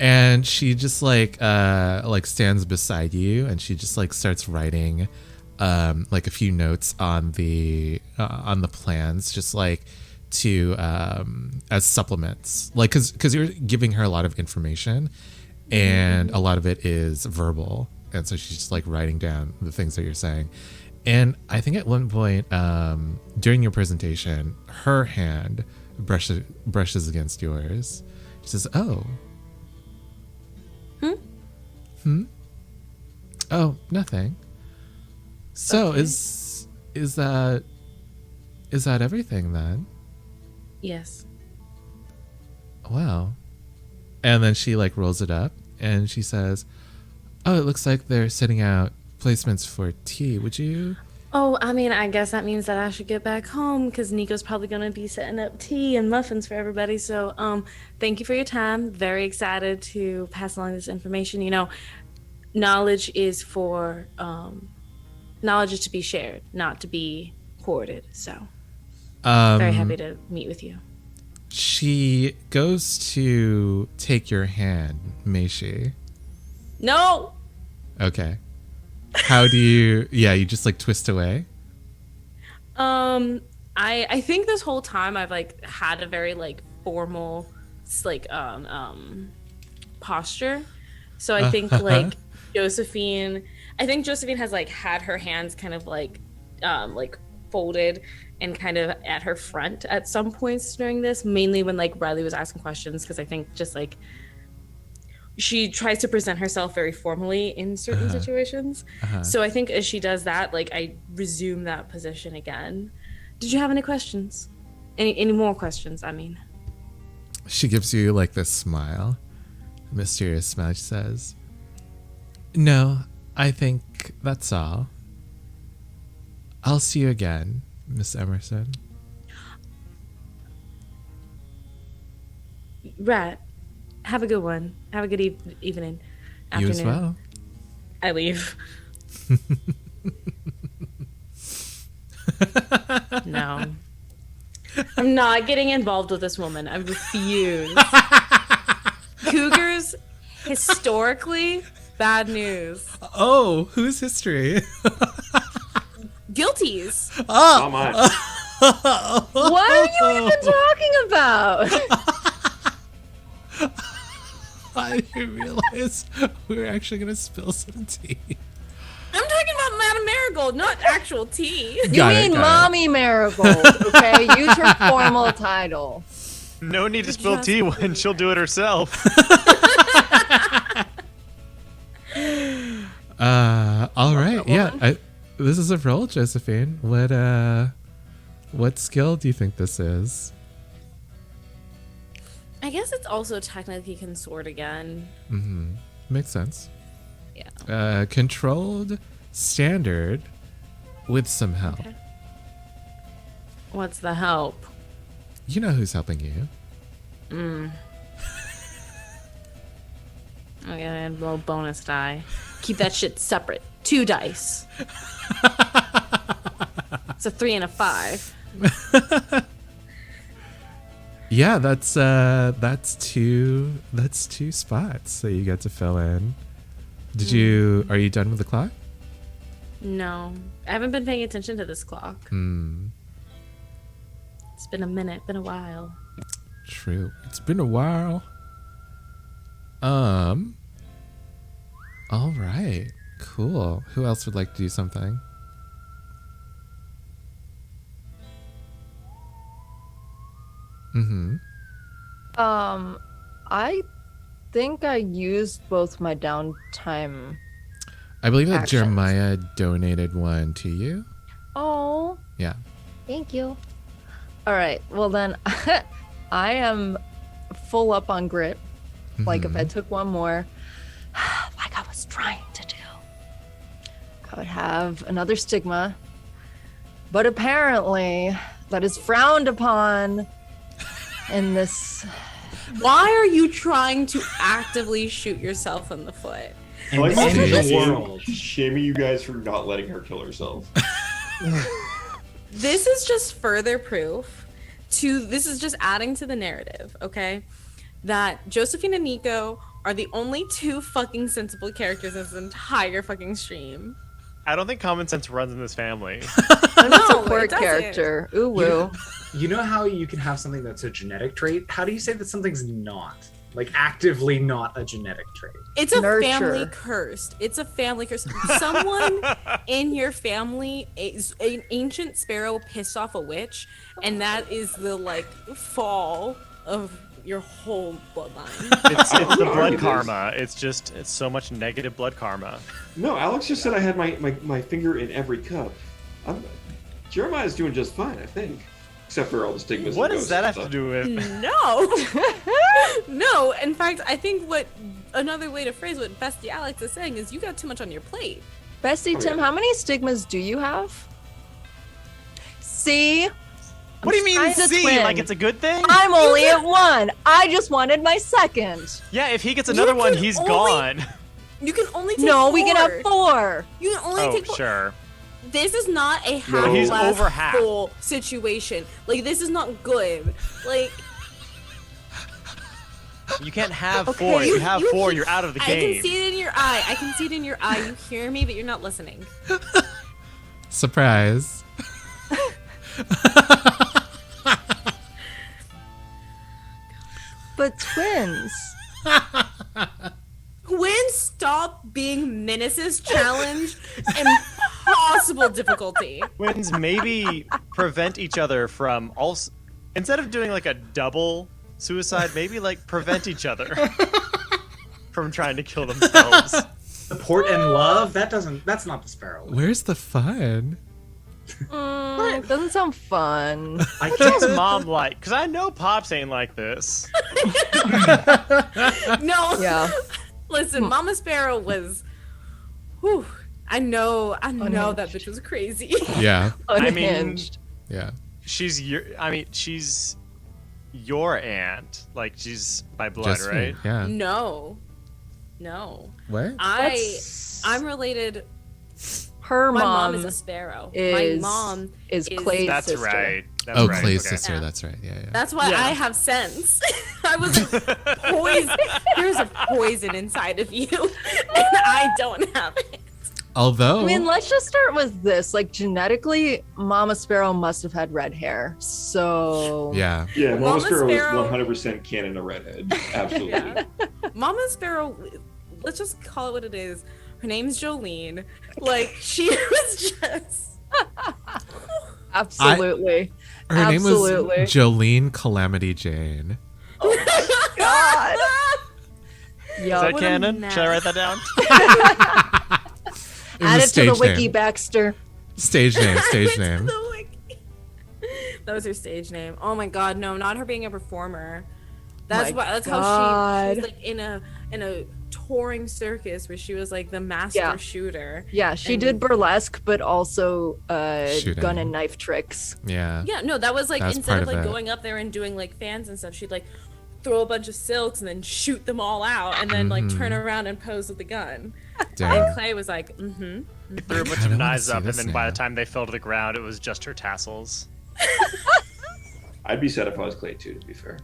and she just like stands beside you, and she just like starts writing like a few notes on the plans, just like to as supplements, like because you're giving her a lot of information, and a lot of it is verbal, and so she's just like writing down the things that you're saying. And I think at one point during your presentation, her hand brushes against yours. She says, "Oh." Oh, nothing. So Okay. is that everything then? Yes. Wow. And then she like rolls it up and she says, "Oh, it looks like they're setting out placements for tea. Would you?" Oh, I mean, I guess that means that I should get back home, because Nico's probably going to be setting up tea and muffins for everybody. So, thank you for your time. Very excited to pass along this information. Knowledge is to be shared, not to be hoarded. So, very happy to meet with you. She goes to take your hand, may she? No! Okay. How do you... Yeah, you just like twist away? I think this whole time I've like had a very like formal like posture. So I think like Josephine has like had her hands kind of like folded and kind of at her front at some points during this, mainly when like Riley was asking questions, because I think just like she tries to present herself very formally in certain situations. So I think as she does that, like I resume that position again. Did you have any questions? Any more questions, I mean? She gives you like this smile, a mysterious smile. She says, "No, I think that's all. I'll see you again, Miss Emerson." Right. Have a good one. Have a good evening. Afternoon. You as well. I leave. No. I'm not getting involved with this woman. I refuse. Cougars, historically, bad news. Oh, whose history? Guilties. Not mine. What are you even talking about? I didn't realize we were actually going to spill some tea. I'm talking about Madame Marigold, not actual tea. You Got it, mean got it. Mommy Marigold, okay? Use her formal title. No need to spill tea when she'll do it herself. All right. Yeah. This is a roll, Josephine. What skill do you think this is? I guess it's also technically consort again. Makes sense. Yeah. Controlled standard with some help. Okay. What's the help? You know who's helping you. Okay, a little bonus die. Keep that shit separate. 2 dice. It's a 3 and a 5. Yeah, that's two spots that you get to fill in. Are you done with the clock? No, I haven't been paying attention to this clock. It's been a minute, been a while. True. It's been a while. All right. Cool. Who else would like to do something? Mm-hmm. I think I used both my downtime. I believe that Actions. Jeremiah donated one to you. Oh, Yeah. thank you. All right. Well, then I am full up on grit. Like if I took one more, like I was trying to do, I would have another stigma. But apparently that is frowned upon in this. Why are you trying to actively shoot yourself in the foot? And Like, end the Shaming- world. Shaming you guys for not letting her kill herself. This is just further proof this is just adding to the narrative, okay? That Josephine and Nico are the only two fucking sensible characters in this entire fucking stream. I don't think common sense runs in this family. I'm a No, support it doesn't. character. Ooh woo. You know how you can have something that's a genetic trait? How do you say that something's not? Like actively not a genetic trait? It's a Nurture. family curse. It's a family curse. Someone in your family is an ancient sparrow pissed off a witch, and that is the like fall of your whole bloodline. It's the argue blood this. karma. It's so much negative blood karma. No, Alex just said I had my finger in every cup. Jeremiah's doing just fine, I think. Except for all the stigmas. What and does ghosts that and have to stuff. do with? No. No. In fact, I think what another way to phrase what Bestie Alex is saying is you got too much on your plate. Bestie Oh, Tim, yeah. how many stigmas do you have? See? What do you mean trying to see? twin. Like it's a good thing? I'm only at one. I just wanted my second. Yeah, if he gets another You one, can he's only- gone. You can only take No, four. we can have four. You can only Oh, take four. sure. This is not a half No. He's glass over half. full situation. Like this is not good. Like You can't have Okay, four. If you have four, keep- you're out of the I game. can see it in your eye. I can see it in your eye. You hear me, but you're not listening. Surprise. But twins. Twins, stop being menaces. Challenge impossible difficulty. Twins maybe prevent each other from also instead of doing like a double suicide, maybe like prevent each other from trying to kill themselves. Support and love? That's not the sparrow. Where's the fun? Doesn't sound fun. I What's can't. mom like? Because I know Pops ain't like this. No. Yeah. Listen, Mama Sparrow was. Whew, I know that Unhinged. bitch was crazy. Yeah. mean- Unhinged. Yeah. She's your aunt. Like she's by blood, Just me. right? Yeah. No. What? I'm related. Her My mom mom is a sparrow. is My mom is is- Clay's That's sister. right. That's Oh, right. Clay's okay. sister. Yeah. That's right. Yeah, yeah. That's why Yeah. I have sense. I was poison. There's a poison inside of you, and I don't have it. Although, I mean, let's just start with this. Like, genetically, Mama Sparrow must have had red hair. So. yeah. Yeah, Mama Mama Sparrow Sparrow- is 100% canon a redhead. Absolutely. Yeah. Mama Sparrow, let's just call it what it is. Her name's Jolene. Like, she was just. Absolutely. Her name was Absolutely. Jolene Calamity Jane. God. Is Yup. that What a canon? mess. Should I write that down? It was Add a it to the stage wiki, name. Baxter. Stage name. Stage It's name. the wiki. That was her stage name. Oh my god, no, not her being a performer. That's My why. That's how she was like in a touring circus where she was like the master Yeah. shooter. Yeah, she And- did burlesque, but also Shooting. gun and knife tricks. Yeah. Yeah, no, that was like That's instead part of like of it. going up there and doing like fans and stuff, she'd like throw a bunch of silks and then shoot them all out and then like turn around and pose with the gun. Damn. And Clay was like, mm-hmm. Threw a bunch I of wanna knives see up, and this then by now. the time they fell to the ground, it was just her tassels. I'd be sad if I was Clay too, to be fair.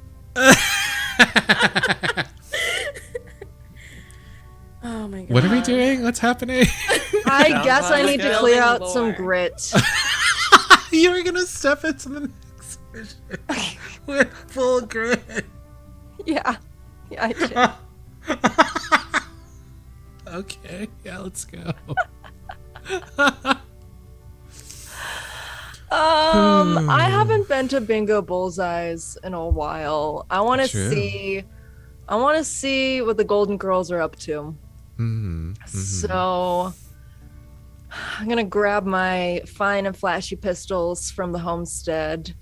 Oh my god. What are we doing? What's happening? I Sounds guess I like need to building clear out some lore. grit. You were gonna step into the next mission with full grit. Yeah. Yeah, I did. Okay, yeah, let's go. I haven't been to Bingo Bullseyes in a while. I want to True. see. I want to see what the Golden Girls are up to. So I'm gonna grab my fine and flashy pistols from the homestead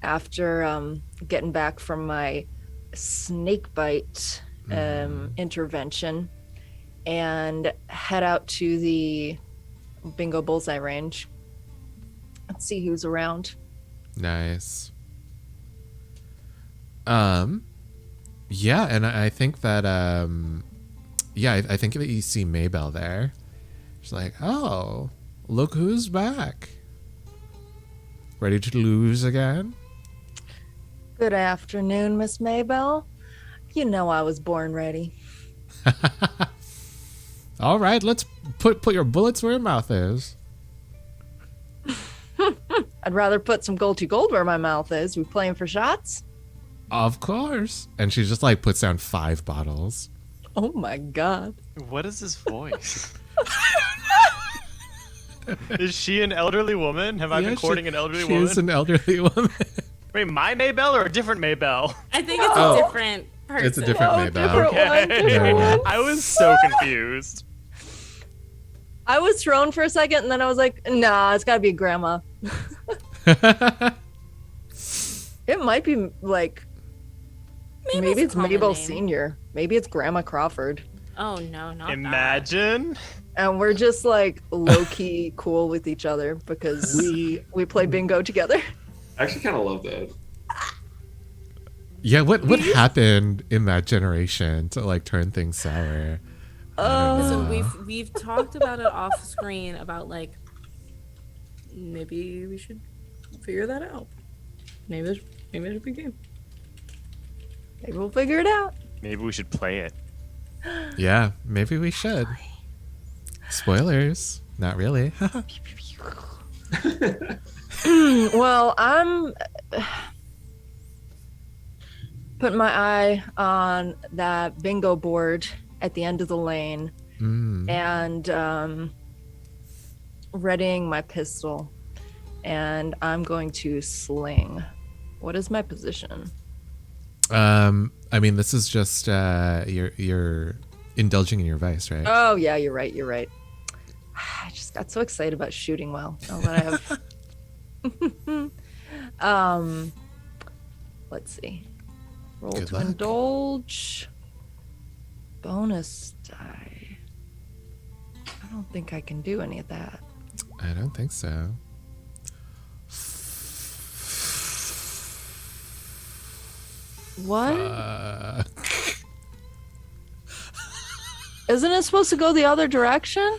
after getting back from my snake bite intervention, and head out to the Bingo Bullseye range. Let's see who's around. Nice. Yeah, and I think that I think that you see Maybell there. She's like, oh, look who's back. Ready to lose again? Good afternoon, Miss Maybell. You know I was born ready. All right, let's put your bullets where your mouth is. I'd rather put some gold to gold where my mouth is. We playing for shots? Of course. And she just like puts down 5 bottles. Oh my god. What is his voice? Is she an elderly woman? Have I been courting an elderly woman? She is an elderly woman. Wait, my Maybell or a different Maybell? I think it's a different person. It's a different Maybell. Different one, different one. I was so confused. I was thrown for a second, and then I was like, nah, it's gotta be grandma. It might be like, maybe it's common Mabel name. Senior. Maybe it's Grandma Crawford. Oh no, not that. Imagine. And we're just like low-key cool with each other because we play bingo together. I actually kind of love that. Yeah, what happened in that generation to like turn things sour? Listen, we've talked about it off screen about like maybe we should figure that out. Maybe it should be a game. Maybe we'll figure it out. Maybe we should play it. Yeah, maybe we should. Spoilers. Not really. Well, I'm putting my eye on that bingo board at the end of the lane and readying my pistol. And I'm going to sling. What is my position? I mean, this is just you're indulging in your vice, right? Oh yeah, you're right. I just got so excited about shooting well. Now that I have let's see. Roll Good to luck. indulge. Bonus die. I don't think I can do any of that. I don't think so. What? Uh, Isn't it supposed to go the other direction?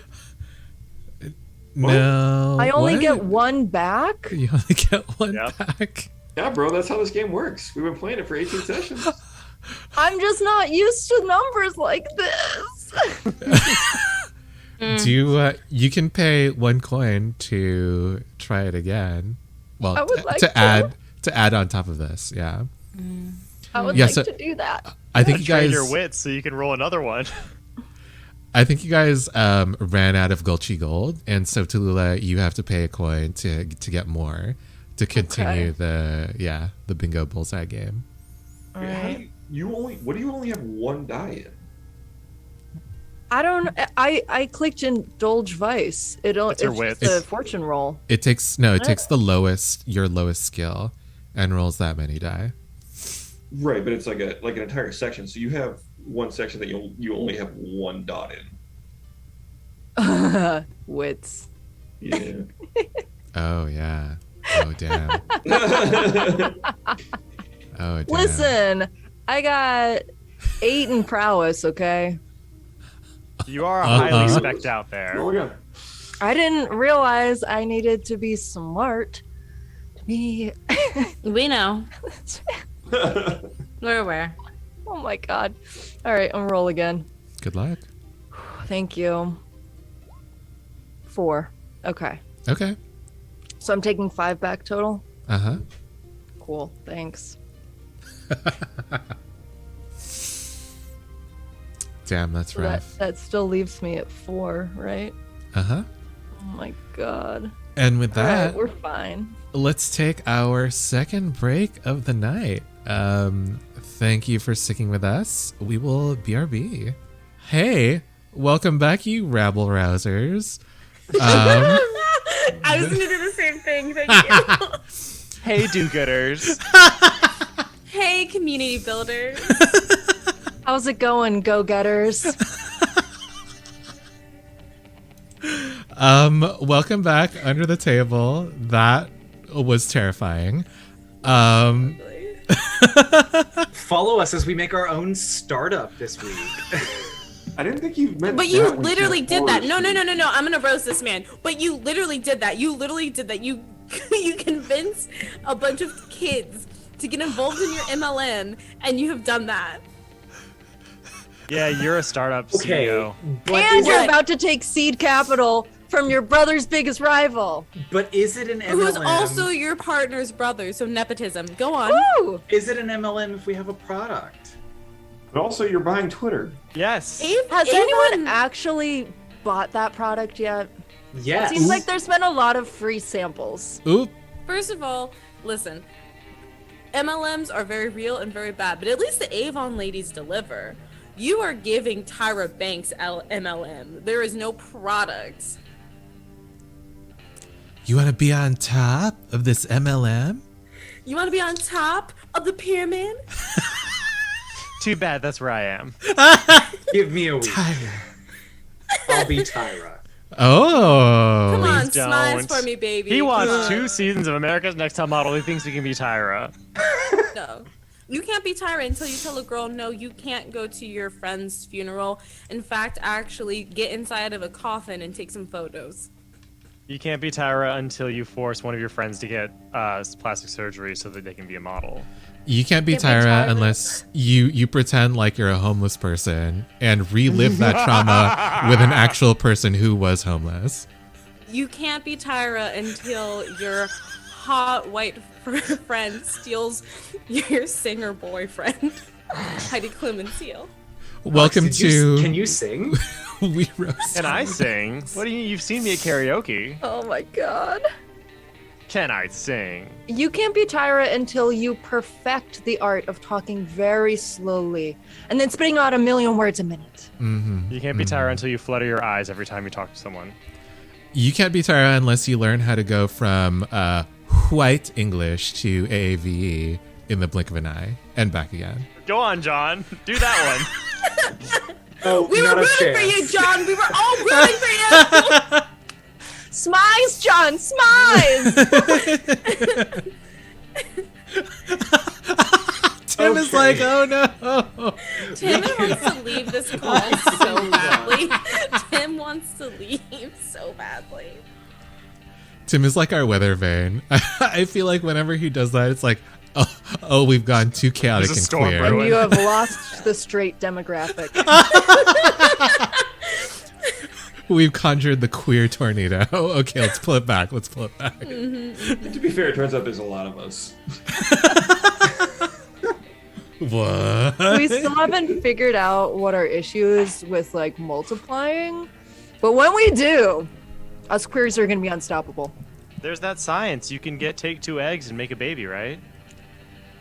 no. I only what? get one back? You only get one Yep. back. Yeah, bro, that's how this game works. We've been playing it for 18 sessions. I'm just not used to numbers like this. Do you? You can pay 1 coin to try it again. Well, I would like to to. add on top of this. Yeah. I would Yeah, like so- to do that. I think you Trade guys. your wits so you can roll another one. I think you guys ran out of Gulchy Gold, and so Tallulah, you have to pay a coin to get more to continue the bingo bullseye game. All How right. do what do you only have 1 die in? I don't. I clicked indulge vice. It's your just wits. a fortune roll. It takes your lowest skill, and rolls that many die. Right, but it's like an entire section. So you have one section that you only have 1 dot in. Wits. Yeah. Oh yeah. Oh damn. Oh damn. Listen, I got 8 in prowess. Okay. You are highly specced out there. Oh my god. I didn't realize I needed to be smart to be. We know. We're aware. Oh my god. All right, I'm roll again. Good luck. Thank you. 4. Okay. Okay. So I'm taking 5 back total. Uh-huh. Cool. Thanks. Damn, that's So rough. that still leaves me at 4, right? Uh-huh. Oh my god. And with All right, that, we're fine. let's take our second break of the night. Thank you for sticking with us. We will BRB. Hey, welcome back, you rabble rousers. I was gonna do the same thing. Thank you. Hey, do-gooders. Hey, community builders. How's it going, go-getters? Welcome back under the table. That was terrifying. Follow us as we make our own startup this week. I didn't think you meant. But you that when literally said did that. horror No. I'm gonna roast this man. But you literally did that. You you convinced a bunch of kids to get involved in your MLM, and you have done that. Yeah, you're a startup Okay, CEO. but And is, you're What? about to take seed capital from your brother's biggest rival. but is it an MLM? Who's also your partner's brother, so nepotism. Go on. Woo! Is it an MLM if we have a product? But also, you're buying Twitter. Yes. Has anyone anyone actually bought that product yet? Yes. Seems like there's been a lot of free samples. Oop. First of all, listen. MLMs are very real and very bad, but at least the Avon ladies deliver. You are giving Tyra Banks MLM. There is no product. You want to be on top of this MLM? You want to be on top of the pyramid? Too bad, that's where I am. Give me a week. Tyra. I'll be Tyra. Oh. Come on, Please smiles don't. for me, baby. He Come watched on. 2 seasons of America's Next Top Model. He thinks he can be Tyra. No. You can't be Tyra until you tell a girl, no, you can't go to your friend's funeral. In fact, actually get inside of a coffin and take some photos. You can't be Tyra until you force one of your friends to get plastic surgery so that they can be a model. You can't be Can't be Tyra Tyra. unless you pretend like you're a homeless person and relive that trauma with an actual person who was homeless. You can't be Tyra until your hot white friend steals your singer boyfriend, Heidi Clemenceau. Welcome Did to Can you sing? We Roast. Can I sing? What do you? You've seen me at karaoke. Oh my god. Can I sing? You can't be Tyra until you perfect the art of talking very slowly and then spitting out 1,000,000 words a minute. You can't be Tyra until you flutter your eyes every time you talk to someone. You can't be Tyra unless you learn how to go from white English to AAVE in the blink of an eye and back again. Go on, John. Do that one. Oh, We were not a rooting for chance. you, John. We were all rooting for you. Smize, John, smize! Tim is Okay. like, oh no. Tim wants to leave this call so badly. Tim wants to leave so badly. Tim is like our weather vane. I feel like whenever he does that, it's like, oh, we've gone too chaotic There's a and storm queer. brewing. And you have lost the straight demographic. We've conjured the queer tornado. Okay, let's pull it back. To be fair, it turns out there's a lot of us. What? We still haven't figured out what our issue is with like multiplying. But when we do, us queers are gonna be unstoppable. There's that science. You can take 2 eggs and make a baby, right?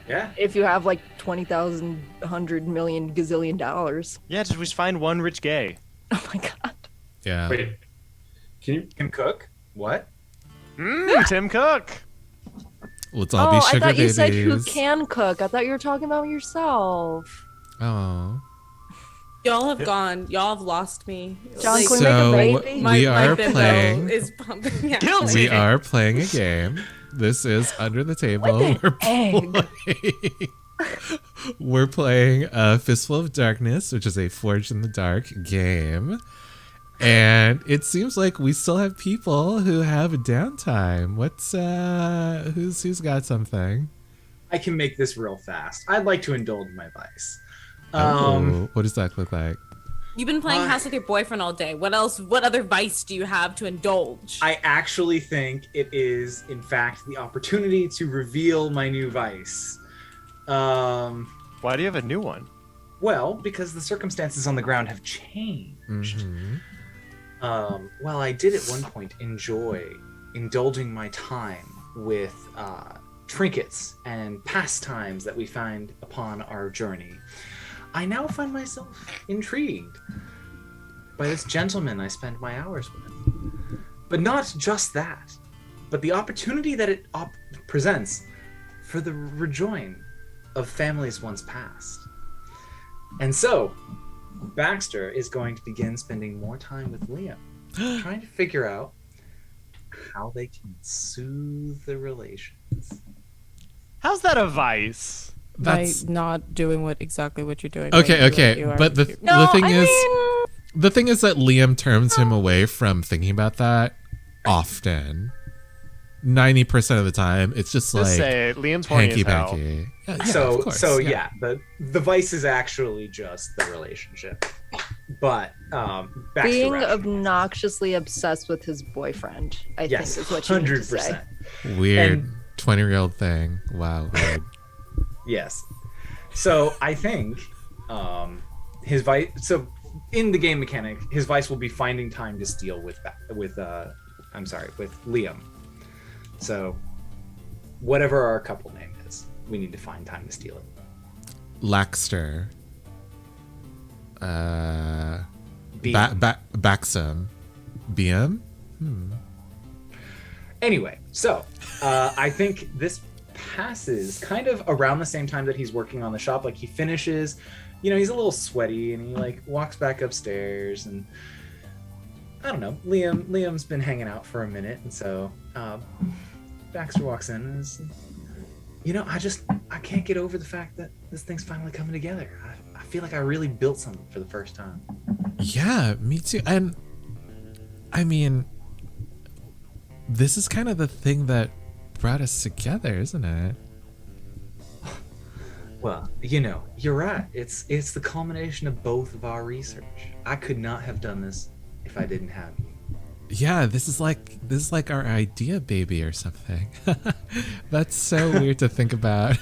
Yeah. If you have like 20,000, 100 million, gazillion dollars. Yeah, just find one rich gay. Oh my god. Yeah. Wait, can you? Can cook? What? Tim Cook. Let's all be I sugar thought you babies. said who can cook. I thought you were talking about yourself. Oh. Y'all have gone. Y'all have lost me. John, Like, can we So make a baby? we are bimbo playing. is pumping. Yeah. Guilty. We are playing a game. This is Under the Table. Like an egg. We're playing Fistful of Darkness, which is a Forged in the Dark game. And it seems like we still have people who have downtime. Who's got something? I can make this real fast. I'd like to indulge my vice. What does that look like? You've been playing house with your boyfriend all day. What else? What other vice do you have to indulge? I actually think it is, in fact, the opportunity to reveal my new vice. Why do you have a new one? Well, because the circumstances on the ground have changed. Mhm. Well, I did at one point enjoy indulging my time with trinkets and pastimes that we find upon our journey, I now find myself intrigued by this gentleman I spend my hours with. But not just that, but the opportunity that it presents for the rejoin of families once past. And so, Baxter is going to begin spending more time with Liam, trying to figure out how they can soothe the relations. How's that a vice? That's By not doing exactly what you're doing. okay. right? Okay, You are- but the thing is, the thing is that Liam turns him away from thinking about that often. 90% of the time, it's just Just like say it. Liam's horny hanky as hell. panky. Yeah, of So course, the vice is actually just the relationship. But Baxter Being rationalizes. obnoxiously obsessed with his boyfriend, I Yes, think is what you need to say. 100%. Weird And- 20-year-old thing. Wow, weird. Yes. So I think his vice. So in the game mechanic, his vice will be finding time to steal with Liam. So whatever our couple name is, we need to find time to steal it. Laxter. B. Baxum. BM? Anyway, so I think this passes kind of around the same time that he's working on the shop. Like he finishes, he's a little sweaty and he like walks back upstairs and I don't know. Liam's been hanging out for a minute, and so Baxter walks in and is, I can't get over the fact that this thing's finally coming together. I feel like I really built something for the first time. Yeah, me too. And I mean, this is kind of the thing that brought us together, isn't it? Well, you're right. It's the culmination of both of our research. I could not have done this if I didn't have you. Yeah, this is like our idea baby or something. That's so weird to think about.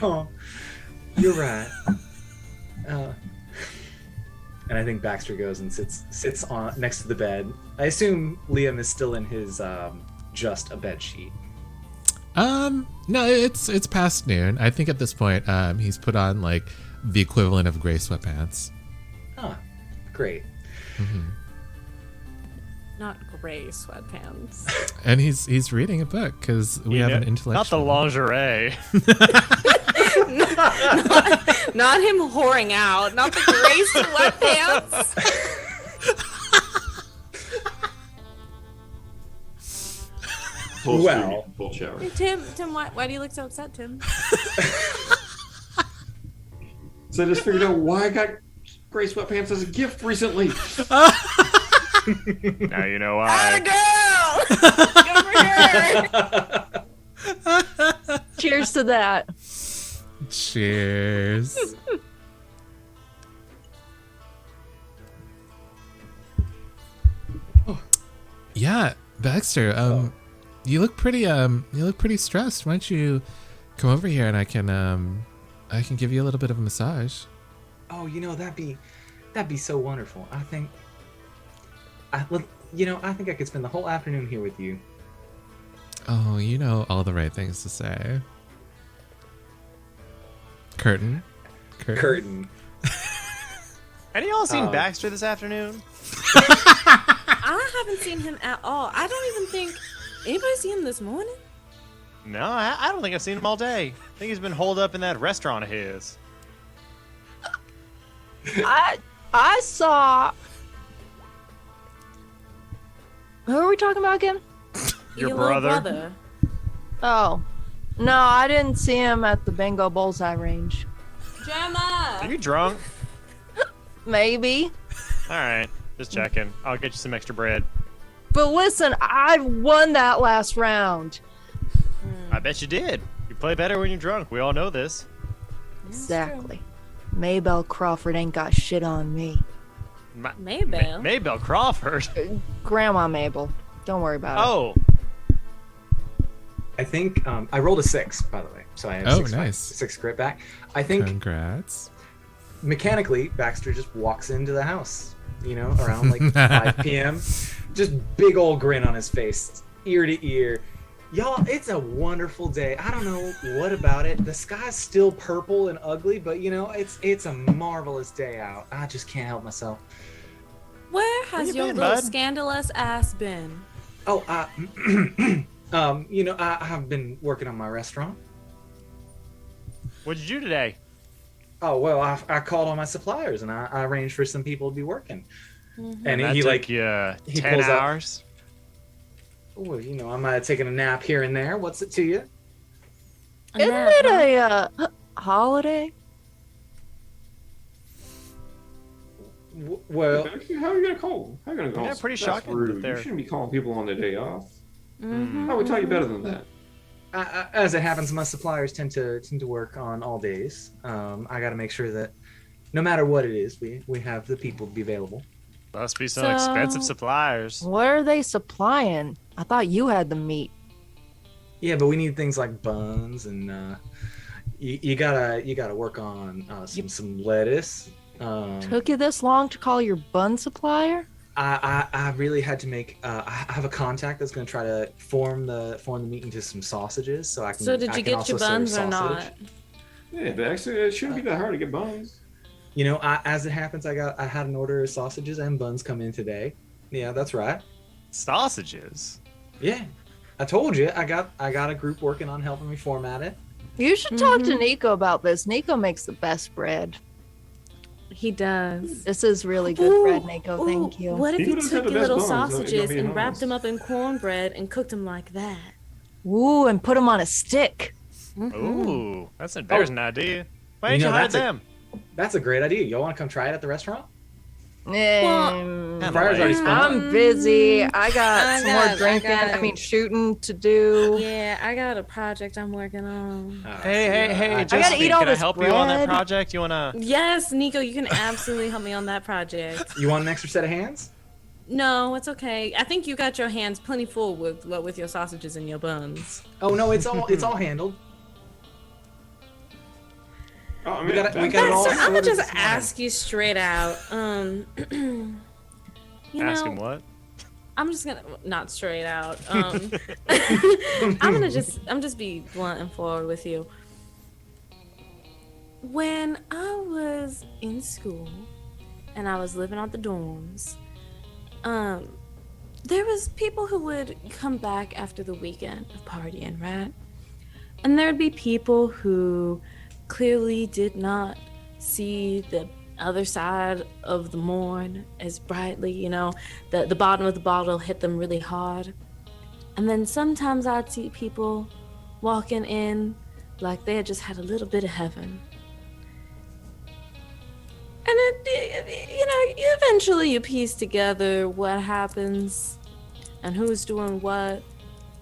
Oh, you're right. And I think Baxter goes and sits on next to the bed. I assume Liam is still in his just a bed sheet. No, it's past noon. I think at this point, he's put on like the equivalent of gray sweatpants. Huh. Great. Not gray sweatpants. And he's reading a book because we have an intellectual. Not the lingerie. Not him whoring out. Not the gray sweatpants. Well. Full shower. Tim, why do you look so upset, Tim? So I just figured out why I got gray sweatpants as a gift recently. Now you know why. Girl! Good for her! Cheers to that. Cheers. Yeah, Baxter. You look pretty stressed. Why don't you come over here and I can give you a little bit of a massage. Oh, that'd be so wonderful. I think I could spend the whole afternoon here with you. Oh, you know all the right things to say. Curtain. Any of y'all seen Baxter this afternoon? I haven't seen him at all. I don't even think anybody seen him this morning. No, I don't think I've seen him all day. I think he's been holed up in that restaurant of his. I saw. Who are we talking about again? Your little brother? Oh, no, I didn't see him at the bingo bullseye range. Are Gemma! you drunk? Maybe. All right, just checking. I'll get you some extra bread. But listen, I won that last round. I bet you did. You play better when you're drunk. We all know this. Exactly. Maybelle Crawford ain't got shit on me. Maybelle? Maybelle Crawford. Grandma Mabel. Don't worry about Oh, I think I rolled a 6, by the way, so I have Oh, 6, nice. 6 grit back. I think Congrats. mechanically Baxter just walks into the house, around like 5 p.m. just big old grin on his face, ear to ear. Y'all, it's a wonderful day. I don't know what about it. The sky's still purple and ugly, but you know, it's a marvelous day out. I just can't help myself. Where has your been, little bud? scandalous ass been? Oh, you know, I have been working on my restaurant. What'd you do today? Oh, well, I called all my suppliers and I arranged for some people to be working. And That he took like, you he 10 pulls out- hours. well, you know, I might have taken a nap here and there. What's it to you? Isn't it a holiday? Well, Actually, how are you gonna call? How are you gonna call? Yeah, pretty That's shocking that rude. You they're- shouldn't be calling people on their day off. Mhm. I would tell you better than that. as it happens, my suppliers tend to work on all days. I got to make sure that no matter what it is, we have the people to be available. Must be some So- expensive suppliers. What are they supplying? I thought you had the meat. Yeah, but we need things like buns and you gotta work on some lettuce. Took you this long to call your bun supplier? I really had to make. I have a contact that's going to try to form the meat into some sausages, so I can. So did I you can get also your serve buns or sausage. not? Yeah, but actually, it shouldn't be that hard to get buns. You know, as it happens, I had an order of sausages and buns come in today. Yeah, that's right. Sausages. Yeah, I told you I got a group working on helping me format it. You should talk to Nico about this. Nico makes the best bread. He does. This is really good bread, Nico. Thank you. What if People you don't have took the your best little buns, though. You're sausages being and wrapped honest. them up in cornbread and cooked them like that? Ooh, and put them on a stick. Ooh, there's an idea. Why didn't You you know, hire that's a- them? That's a great idea. Y'all want to come try it at the restaurant? Kinda Fryer's already late. spun. I'm busy. I got I some more got- drinking. I got- I mean, shooting to do. Yeah, I got a project I'm working on. Hey, gotta Josephine, eat all can I this help you on that bread. project? You wanna? Yes, Nico, you can absolutely help me on that project. You want an extra set of hands? No, it's okay. I think you got your hands plenty full with your sausages and your buns. Oh no, it's all handled. Oh, I mean, We got it that's- all So I'm gonna sorted just this morning. ask you straight out. You Ask know, him what? I'm just gonna not straight out. I'm just be blunt and forward with you. When I was in school and I was living out the dorms, there was people who would come back after the weekend of partying, right? And there'd be people who clearly did not see the other side of the morn as brightly, you know, the bottom of the bottle hit them really hard. And then sometimes I'd see people walking in like they had just had a little bit of heaven. And you know, eventually you piece together what happens and who's doing what,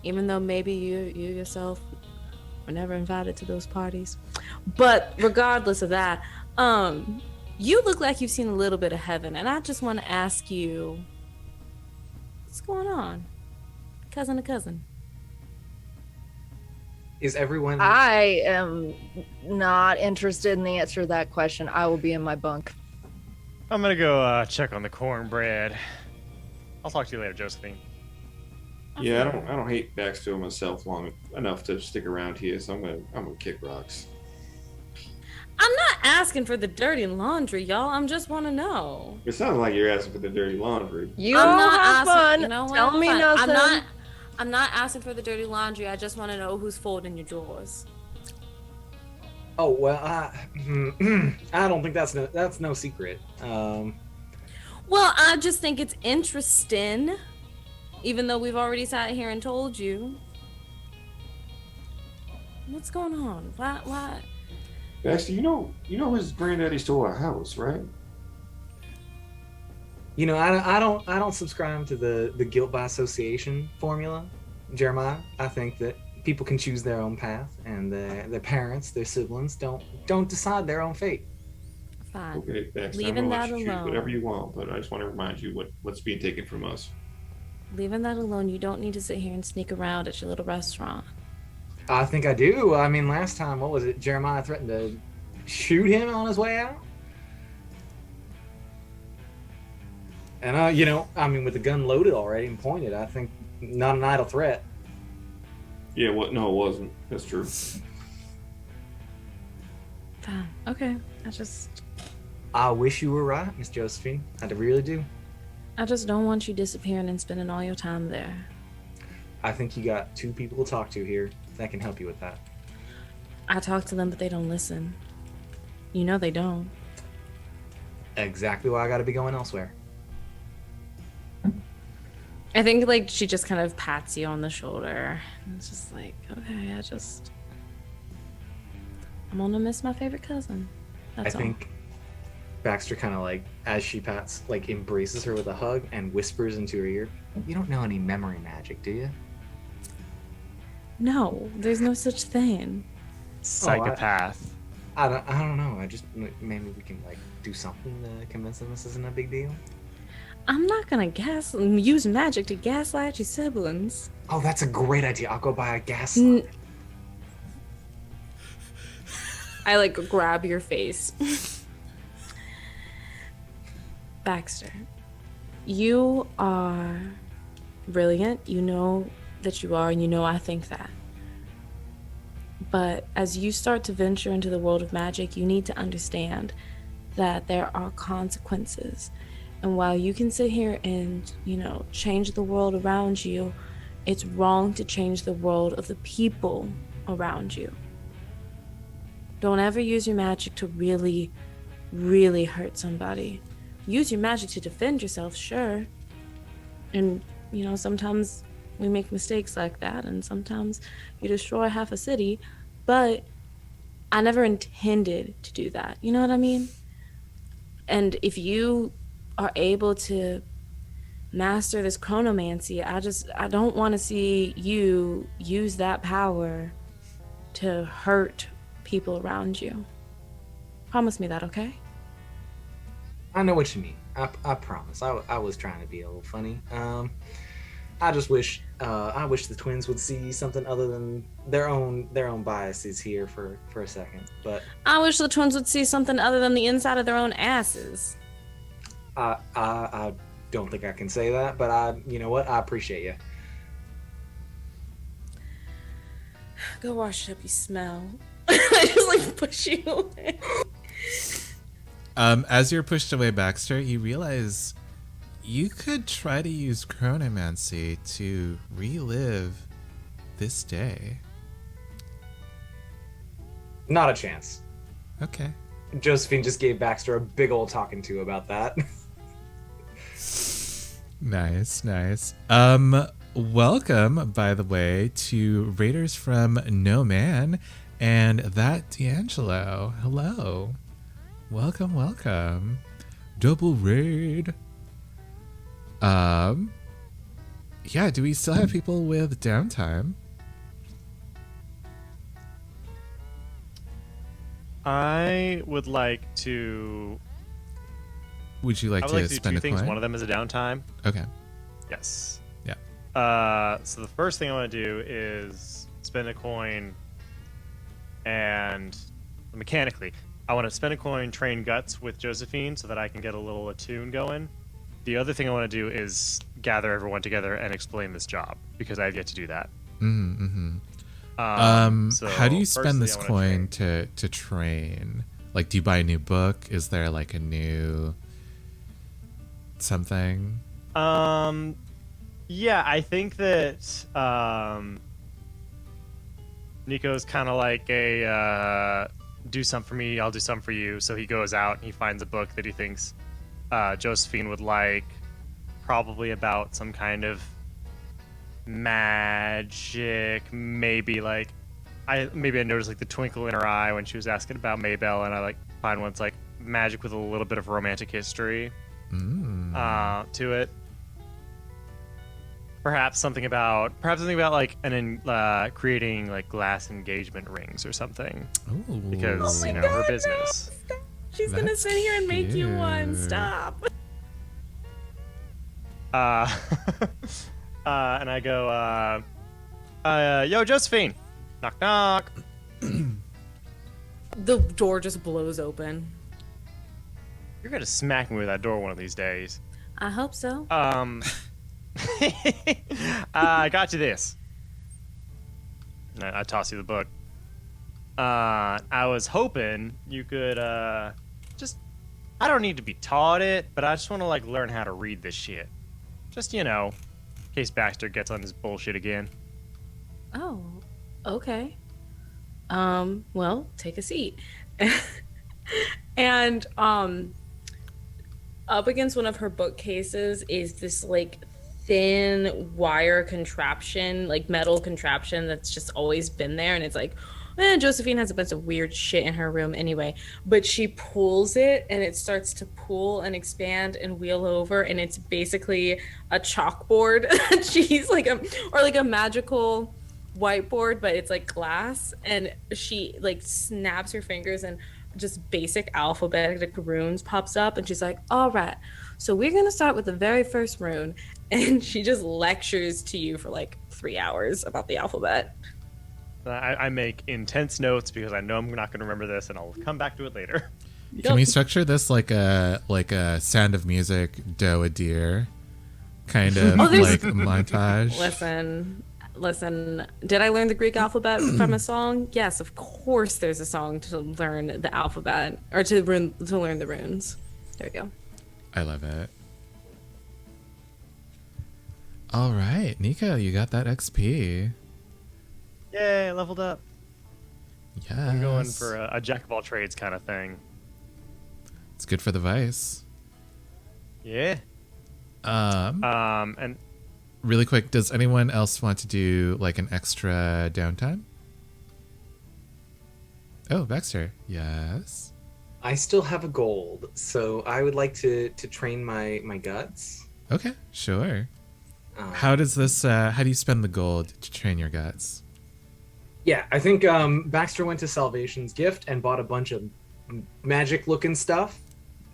even though maybe you yourself were never invited to those parties. But regardless of that, you look like you've seen a little bit of heaven, and I just want to ask you, what's going on, cousin to cousin? Is everyone? I am not interested in the answer to that question. I will be in my bunk. I'm gonna go check on the cornbread. I'll talk to you later, Josephine. Yeah, I don't hate Baxter myself long enough to stick around here, so I'm gonna kick rocks. I'm not asking for the dirty laundry, y'all. I'm just want to know. It sounds like you're asking for the dirty laundry. You I'm all not have asking. fun. You know what? Tell me Fine. nothing. I'm not asking for the dirty laundry. I just want to know who's folding your drawers. Oh well, I don't think that's no secret. Well, I just think it's interesting, even though we've already sat here and told you. What's going on? Why? Baxter, you know his granddaddy stole our house, right? You know, I don't subscribe to the guilt by association formula, Jeremiah. I think that people can choose their own path, and their parents, their siblings, don't decide their own fate. Fine. Okay, Baxter, Leaving I'm gonna that let you choose alone. whatever you want, but I just want to remind you what's being taken from us. Leaving that alone. You don't need to sit here and sneak around at your little restaurant. I think I do. I mean, last time, what was it? Jeremiah threatened to shoot him on his way out. And I mean, with the gun loaded already and pointed, I think not an idle threat. Yeah, what? No, it wasn't. That's true. Fine. Okay. I wish you were right, Miss Josephine. I really do. I just don't want you disappearing and spending all your time there. I think you got 2 people to talk to here that can help you with that. I talk to them, but they don't listen. You know they don't. Exactly why I gotta be going elsewhere. I think like she just kind of pats you on the shoulder. And it's just like, okay, I'm gonna miss my favorite cousin. That's I think Baxter kind of like, as she pats, like embraces her with a hug and whispers into her ear, "You don't know any memory magic, do you?" No, there's no such thing. Psychopath. I don't know. Maybe we can like do something to convince them this isn't a big deal. I'm not gonna use magic to gaslight your siblings. Oh, that's a great idea. I'll go buy a gas. I like grab your face. Baxter, you are brilliant. You know that you are, and you know I think that. But as you start to venture into the world of magic, you need to understand that there are consequences. And while you can sit here and, change the world around you, it's wrong to change the world of the people around you. Don't ever use your magic to really, really hurt somebody. Use your magic to defend yourself, sure. And, sometimes we make mistakes like that, and sometimes you destroy half a city, but I never intended to do that. You know what I mean? And if you are able to master this chronomancy, I don't want to see you use that power to hurt people around you. Promise me that, okay? I know what you mean. I promise. I was trying to be a little funny. I just wish the twins would see something other than their own biases here for a second. But I wish the twins would see something other than the inside of their own asses. I don't think I can say that, but you know what? I appreciate you. Go wash up, you smell. I just push you away. As you're pushed away, Baxter, you realize you could try to use chronomancy to relive this day. Not a chance. Okay. Josephine just gave Baxter a big old talking to about that. Nice. Welcome, by the way, to Raiders from No Man and that D'Angelo. Hello. Welcome. Double raid. Yeah, do we still have people with downtime? I would like to. Would you like to do spend 2 a things. coin? One of them is a downtime. Okay. Yes. Yeah. So the first thing I want to do is spend a coin, and mechanically, I want to spend a coin, train guts with Josephine, so that I can get a little attune going. The other thing I want to do is gather everyone together and explain this job, because I have yet to do that. So how do you spend firstly, this I wanna coin train. to train? Like, do you buy a new book? Is there like a new something? Yeah, I think that Nico's kind of like a do something for me, I'll do something for you. So he goes out and he finds a book that he thinks Josephine would like, probably about some kind of magic. Maybe I noticed like the twinkle in her eye when she was asking about Maybelle, and I find one that's like magic with a little bit of romantic history to it. Perhaps something about like creating like glass engagement rings or something. Ooh. Because Oh my her God, business. No. She's gonna That's sit here and make you one. cute. Stop. And I go, yo, Josephine. Knock, knock. The door just blows open. You're gonna smack me with that door one of these days. I hope so. I got you this. I toss you the book. I was hoping you could just. I don't need to be taught it, but I just want to like learn how to read this shit. Just in case Baxter gets on his bullshit again. Oh, okay. Well, take a seat. And up against one of her bookcases is this like thin wire contraption, like metal contraption that's just always been there, and it's like Josephine has a bunch of weird shit in her room anyway, but she pulls it and it starts to pull and expand and wheel over, and it's basically a chalkboard. She's like a magical whiteboard, but it's like glass, and she like snaps her fingers and just basic alphabetic runes pops up, and she's like, all right, so we're gonna start with the very first rune, and she just lectures to you for like 3 hours about the alphabet. I make intense notes because I know I'm not going to remember this, and I'll come back to it later. Can we structure this like a Sound of Music, Doe a Deer kind of like montage? Listen, did I learn the Greek alphabet from a song? Yes, of course there's a song to learn the alphabet, or to learn the runes. There we go. I love it. All right, Nico, you got that XP. Yay, I leveled up. Yes. I'm going for a jack of all trades kind of thing. It's good for the vice. Yeah. And really quick, does anyone else want to do like an extra downtime? Oh, Baxter. Yes. I still have a gold, so I would like to train my guts. Okay, sure. How does this? How do you spend the gold to train your guts? Yeah, I think Baxter went to Salvation's Gift and bought a bunch of magic-looking stuff.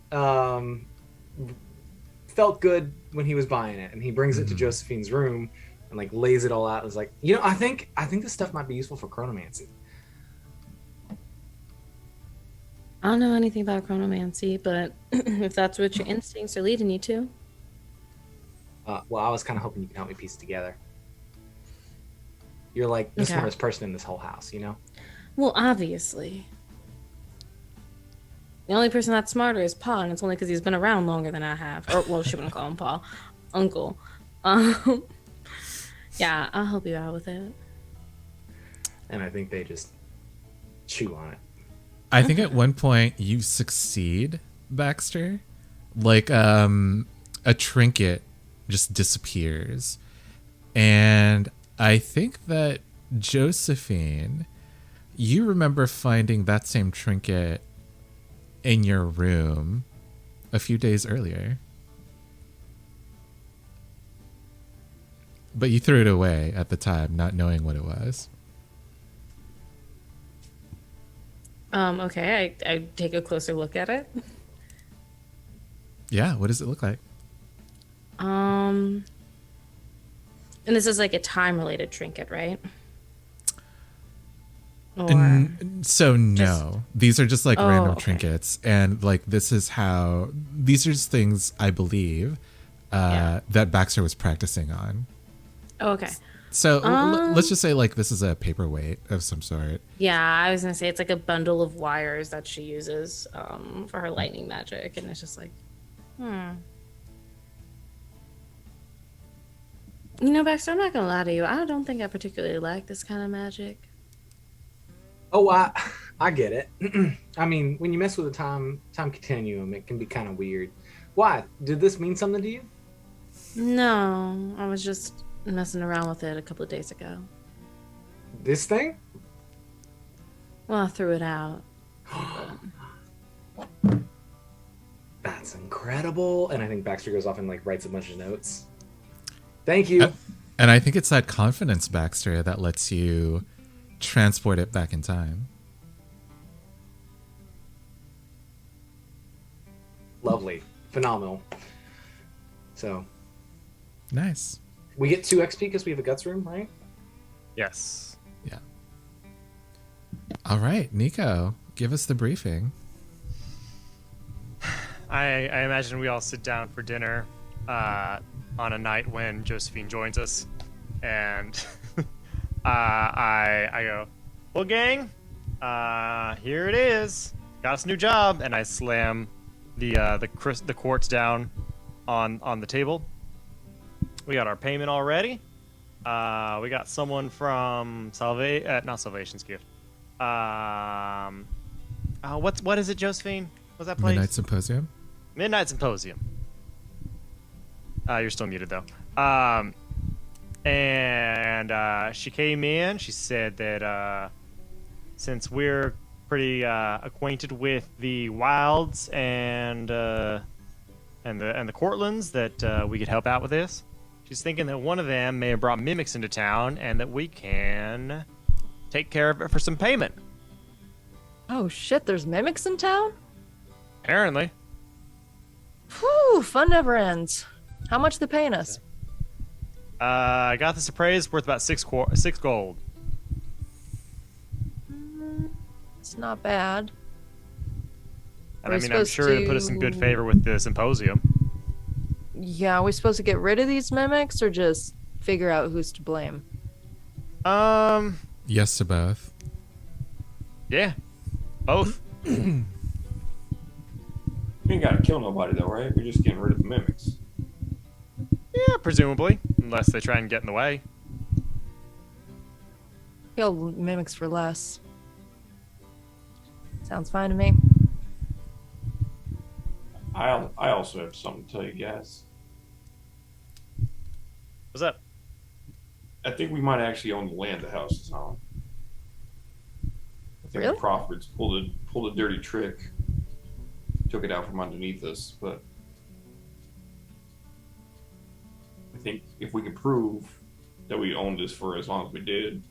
Felt good when he was buying it, and he brings it to Josephine's room and like lays it all out. And was like, I think this stuff might be useful for chronomancy. I don't know anything about chronomancy, but if that's what your instincts are leading you to. Well, I was kind of hoping you could help me piece it together. You're like the smartest person in this whole house, Well, obviously. The only person that's smarter is Pa, and it's only because he's been around longer than I have. Or, well, she wouldn't call him Pa. Uncle. Yeah, I'll help you out with it. And I think they just chew on it. I think at one point you succeed, Baxter. Like a trinket just disappears. And I think that Josephine, you remember finding that same trinket in your room a few days earlier. But you threw it away at the time, not knowing what it was. Okay, I take a closer look at it. Yeah, what does it look like? And this is like a time-related trinket, right? Or So no, these are just like random okay. trinkets, and like these are just things I believe that Baxter was practicing on. okay. So let's just say like this is a paperweight of some sort. Yeah, I was gonna say it's like a bundle of wires that she uses for her lightning magic, and it's just like, Baxter, I'm not gonna lie to you. I don't think I particularly like this kind of magic. Oh, I get it. I mean, when you mess with a time continuum, it can be kind of weird. Why? Did this mean something to you? No, I was just messing around with it a couple of days ago. This thing? Well, I threw it out. That's incredible. And I think Baxter goes off and like writes a bunch of notes. Thank you. And I think it's that confidence, Baxter, that lets you transport it back in time. Lovely. Phenomenal. So. Nice. We get 2 XP because we have a guts room, right? yes. Yeah. All right, Nico, give us the briefing. I imagine we all sit down for dinner. on a night when Josephine joins us, and I go, well, gang, here it is. Got us a new job, and I slam the quartz down on the table. We got our payment already. We got someone from not Salvation's Gift. What is it, Josephine? What's that place? Midnight Symposium. Midnight Symposium. You're still muted though. And she came in. She said that since we're pretty acquainted with the Wilds and the Cortlands, that we could help out with this. She's thinking that one of them may have brought mimics into town, and that we can take care of it for some payment. Oh shit, there's mimics in town? Apparently. Whew, fun never ends. How much they paying us? I got this appraised worth about 6 gold. It's not bad. And Are I we mean, I'm supposed sure it'll put us in good to- favor with the symposium. Yeah, are we supposed to get rid of these mimics or just figure out who's to blame? Yes to both. Yeah. Both. We ain't gotta kill nobody though, right? We're just getting rid of the mimics. Yeah, presumably. Unless they try and get in the way. Kill mimics for less. Sounds fine to me. I also have something to tell you guys. What's up? I think we might actually own the land the house is on. I think Really? the Crawfords pulled a dirty trick, took it out from underneath us. But I think if we can prove that we owned this for as long as we did,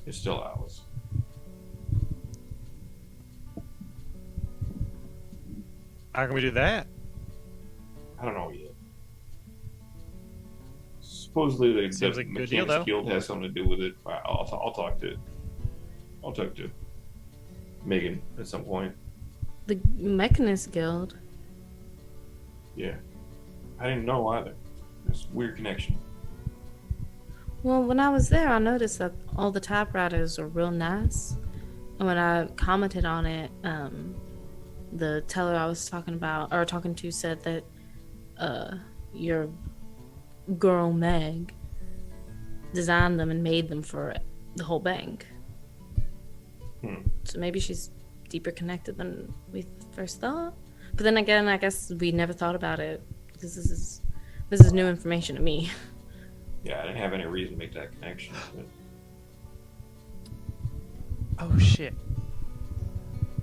it's still ours. How can we do that? I don't know yet. Supposedly, the Seems like a good deal, Mechanics though. Guild has something to do with it. I'll talk to Megan at some point. The Mechanist Guild. Yeah, I didn't know either. It's a weird connection. Well, when I was there, I noticed that all the typewriters are real nice. And when I commented on it, the teller I was talking to said that your girl Meg designed them and made them for the whole bank. So maybe she's deeper connected than we first thought. But then again, I guess we never thought about it because this is new information to me. Yeah, I didn't have any reason to make that connection. But Oh, shit.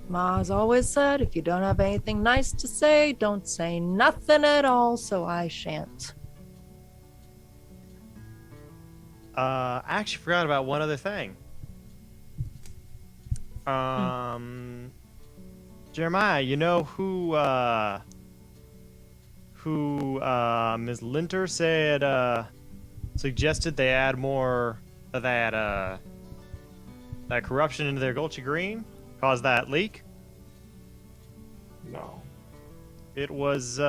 Ma's always said, if you don't have anything nice to say, don't say nothing at all, so I shan't. I actually forgot about one other thing. Jeremiah, you know who Ms. Linter said suggested they add more of that corruption into their Gulchy Green? Caused that leak? no, It was what's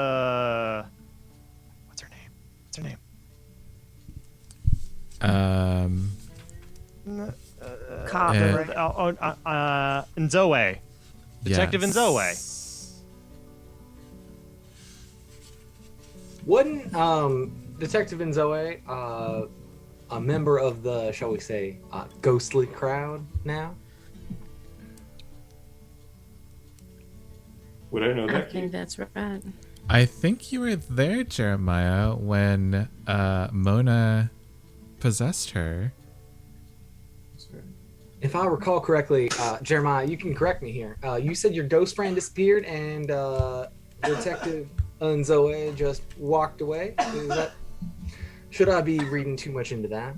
her name? What's her name? Cop. Nzoe. Detective Yes. Nzoe. Wouldn't Detective Nzoe a member of the, shall we say, ghostly crowd now? would I know I that? think that's right. I think you were there, Jeremiah, when Mona possessed her. If I recall correctly, Jeremiah, you can correct me here. You said your ghost friend disappeared and Detective Nzoe just walked away. Should I be reading too much into that?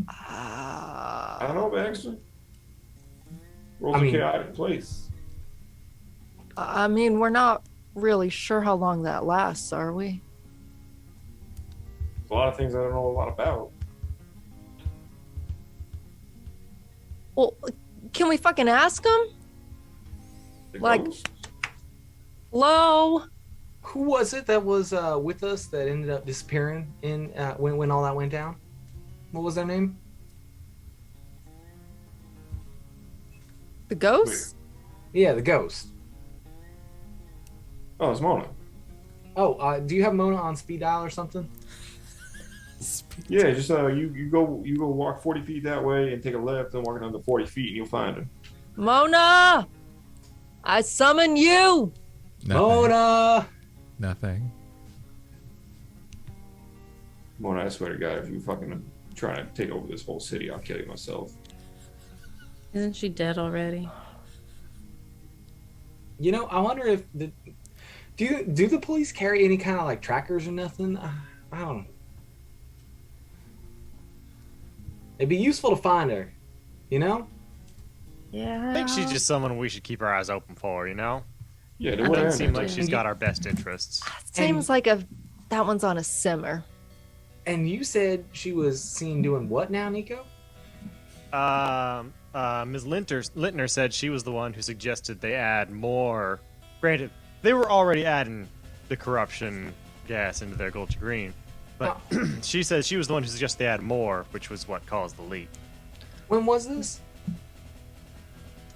I don't know, Baxter. World's I mean- a chaotic place. I mean, we're not really sure how long that lasts, are we? There's a lot of things I don't know a lot about. Well, can we fucking ask him? The Like- ghost? Hello? Who was it that was with us that ended up disappearing in when all that went down? What was their name? The Wait. ghosts? Yeah, the ghost. Oh, it's Mona. Oh, do you have Mona on speed dial or something? Yeah, just you go walk 40 feet that way and take a left and walk another 40 feet and you'll find her. Mona! I summon you! Nothing. Mona! Nothing. Mona, I swear to God, if you fucking try to take over this whole city, I'll kill you myself. Isn't she dead already? You know, I wonder if do the police carry any kind of like trackers or nothing? I don't know. It'd be useful to find her, you know? Yeah. I think she's just someone we should keep our eyes open for, you know? Yeah, do I whatever. Doesn't seem like too. she's got our best interests. Seems like that one's on a simmer. And you said she was seen doing what now, Nico? Ms. Lintner said she was the one who suggested they add more. Granted, they were already adding the corruption gas into their Gulch Green, but she said she was the one who suggested they add more, which was what caused the leak. When was this?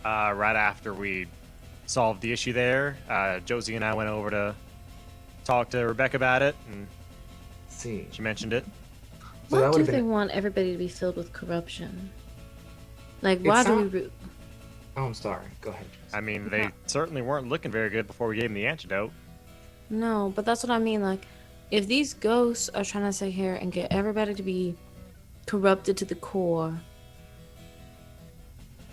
Right after we solved the issue there, Josie and I went over to talk to Rebecca about it, and Let's see. she mentioned it. So that Why do would've they been- want everybody to be filled with corruption? Like, It's why do we... not- Oh, I'm sorry. Go ahead. I mean, they certainly weren't looking very good before we gave them the antidote. No, but that's what I mean. Like, if these ghosts are trying to sit here and get everybody to be corrupted to the core,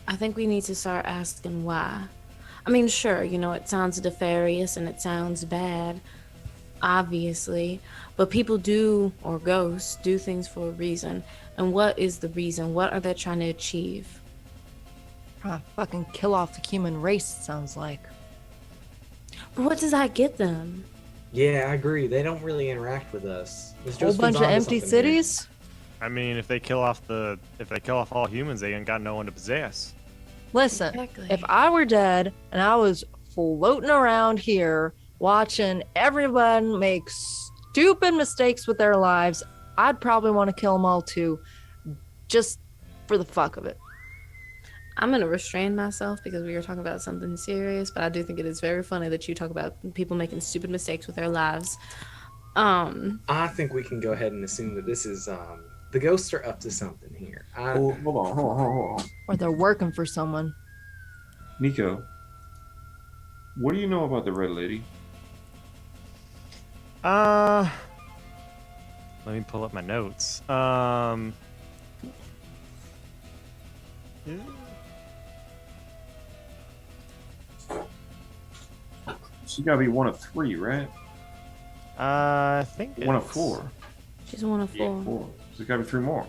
I think we need to start asking why. I mean, sure, you know, it sounds nefarious and it sounds bad, obviously, but people do, or ghosts, do things for a reason. And what is the reason? What are they trying to achieve? Fucking kill off the human race, it sounds like. But what does that get them? Yeah, I agree. They don't really interact with us. This Whole Josephine's bunch of onto empty something here. cities? I mean, if they kill off all humans, they ain't got no one to possess. Listen, Exactly. if I were dead and I was floating around here watching everyone make stupid mistakes with their lives, I'd probably want to kill them all too, just for the fuck of it. I'm going to restrain myself because we were talking about something serious, but I do think it is very funny that you talk about people making stupid mistakes with their lives. I think we can go ahead and assume that this is the ghosts are up to something here. Oh, hold on. Or they're working for someone. Nico, what do you know about the Red Lady? Let me pull up my notes. She's got to be one of three, right? I think One of it's- four. She's one of four. Four. So there's got to be three more.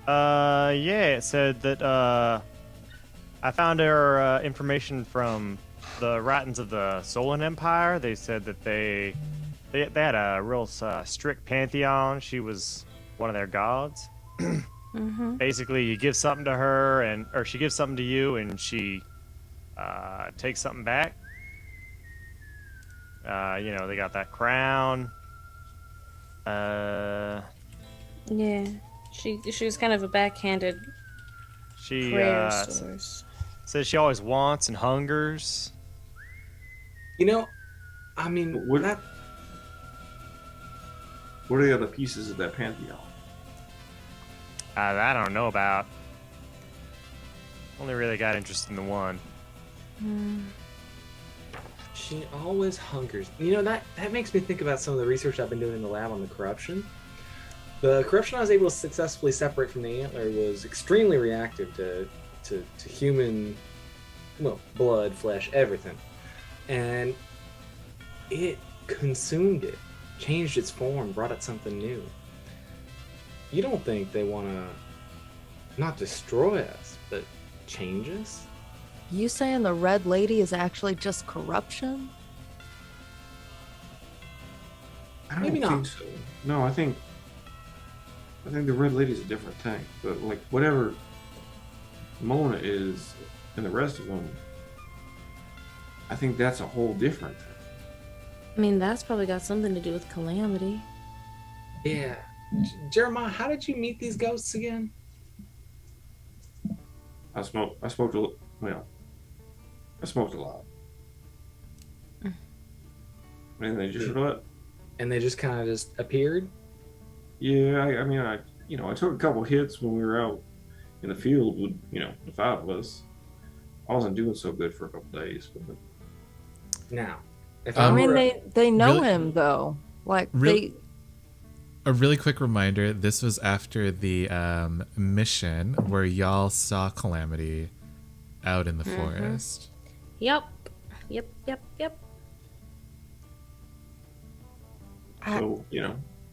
Yeah, it said that, I found her, information from the writings of the Solon Empire. They said that they had a real, strict pantheon. She was one of their gods. Basically, you give something to her, or she gives something to you, and she, takes something back. You know, they got that crown. Yeah. She was kind of a backhanded She prayer source. says she always wants and hungers. You know, I mean, What- that What are the other pieces of that pantheon? I don't know about. Only really got interested in the one. she always hungers. You know, that makes me think about some of the research I've been doing in the lab on the corruption. The corruption I was able to successfully separate from the antler was extremely reactive to human, well, blood, flesh, everything. And it consumed it, changed its form, brought it something new. You don't think they want to not destroy us, but change us? You saying the Red Lady is actually just corruption? I don't Maybe think not. so. No, I think the Red Lady's a different thing. But like whatever Mona is, and the rest of them, I think that's a whole different thing. I mean, that's probably got something to do with Calamity. Yeah. Jeremiah, how did you meet these ghosts again? I smoked a lot. And they just what? And they just kind of just appeared? Yeah, I took a couple hits when we were out in the field with, the five of us. I wasn't doing so good for a couple days, but Now, if I mean, were they know really- him though. Like Real- A really quick reminder, this was after the mission where y'all saw Calamity out in the forest. Yep. so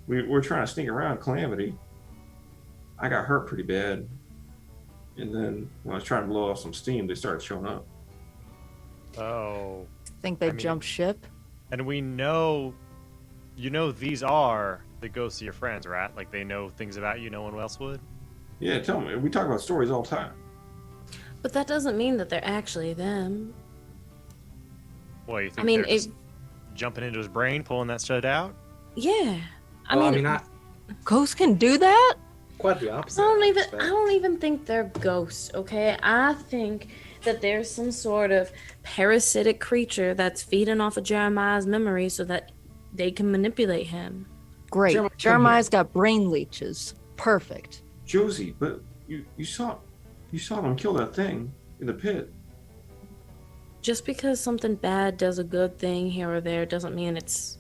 we're trying to sneak around Calamity. I got hurt pretty bad, and then when I was trying to blow off some steam, they started showing up. Oh. think they I mean- jumped ship. And we know, these are the ghosts of your friends, right? Like they know things about you no one else would. Yeah, tell me. We talk about stories all the time. But that doesn't mean that they're actually them. Well, you think I mean, they're just jumping into his brain, pulling that shit out? Yeah. I well, mean, Ghosts can do that? quite the opposite. I don't even think they're ghosts, okay? I think that there's some sort of parasitic creature that's feeding off of Jeremiah's memory so that they can manipulate him. Great. Jeremiah, come Jeremiah's got brain leeches. Perfect. Josie, but you saw them kill that thing in the pit. Just because something bad does a good thing here or there doesn't mean it's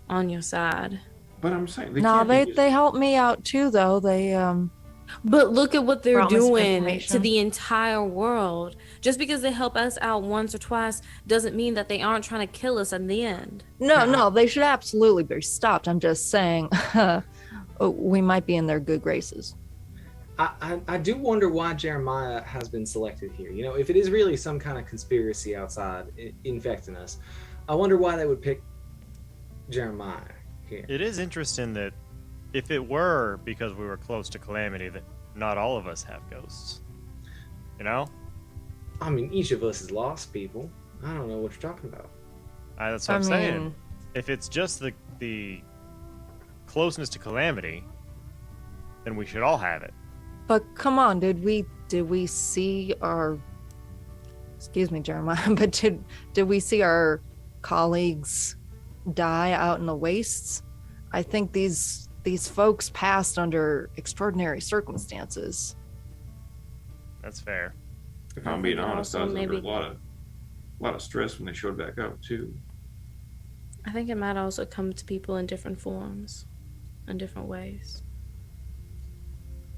on your side. But I'm saying No, can't they helped me out too though. They But look at what they're Brought me some doing to information. the entire world. Just because they help us out once or twice doesn't mean that they aren't trying to kill us in the end. No, they should absolutely be stopped. I'm just saying we might be in their good graces. I do wonder why Jeremiah has been selected here. If it is really some kind of conspiracy outside infecting us, I wonder why they would pick Jeremiah here. It is interesting that if it were because we were close to Calamity, that not all of us have ghosts. I mean, each of us is lost people. I don't know what you're talking about. That's what I'm saying. If it's just the closeness to Calamity, then we should all have it. But come on, did we see our excuse me, Jeremiah, but did we see our colleagues die out in the wastes? I think these folks passed under extraordinary circumstances. That's fair. If I'm being And honest, I also was under maybe- a lot of stress when they showed back up too. I think it might also come to people in different forms, in different ways.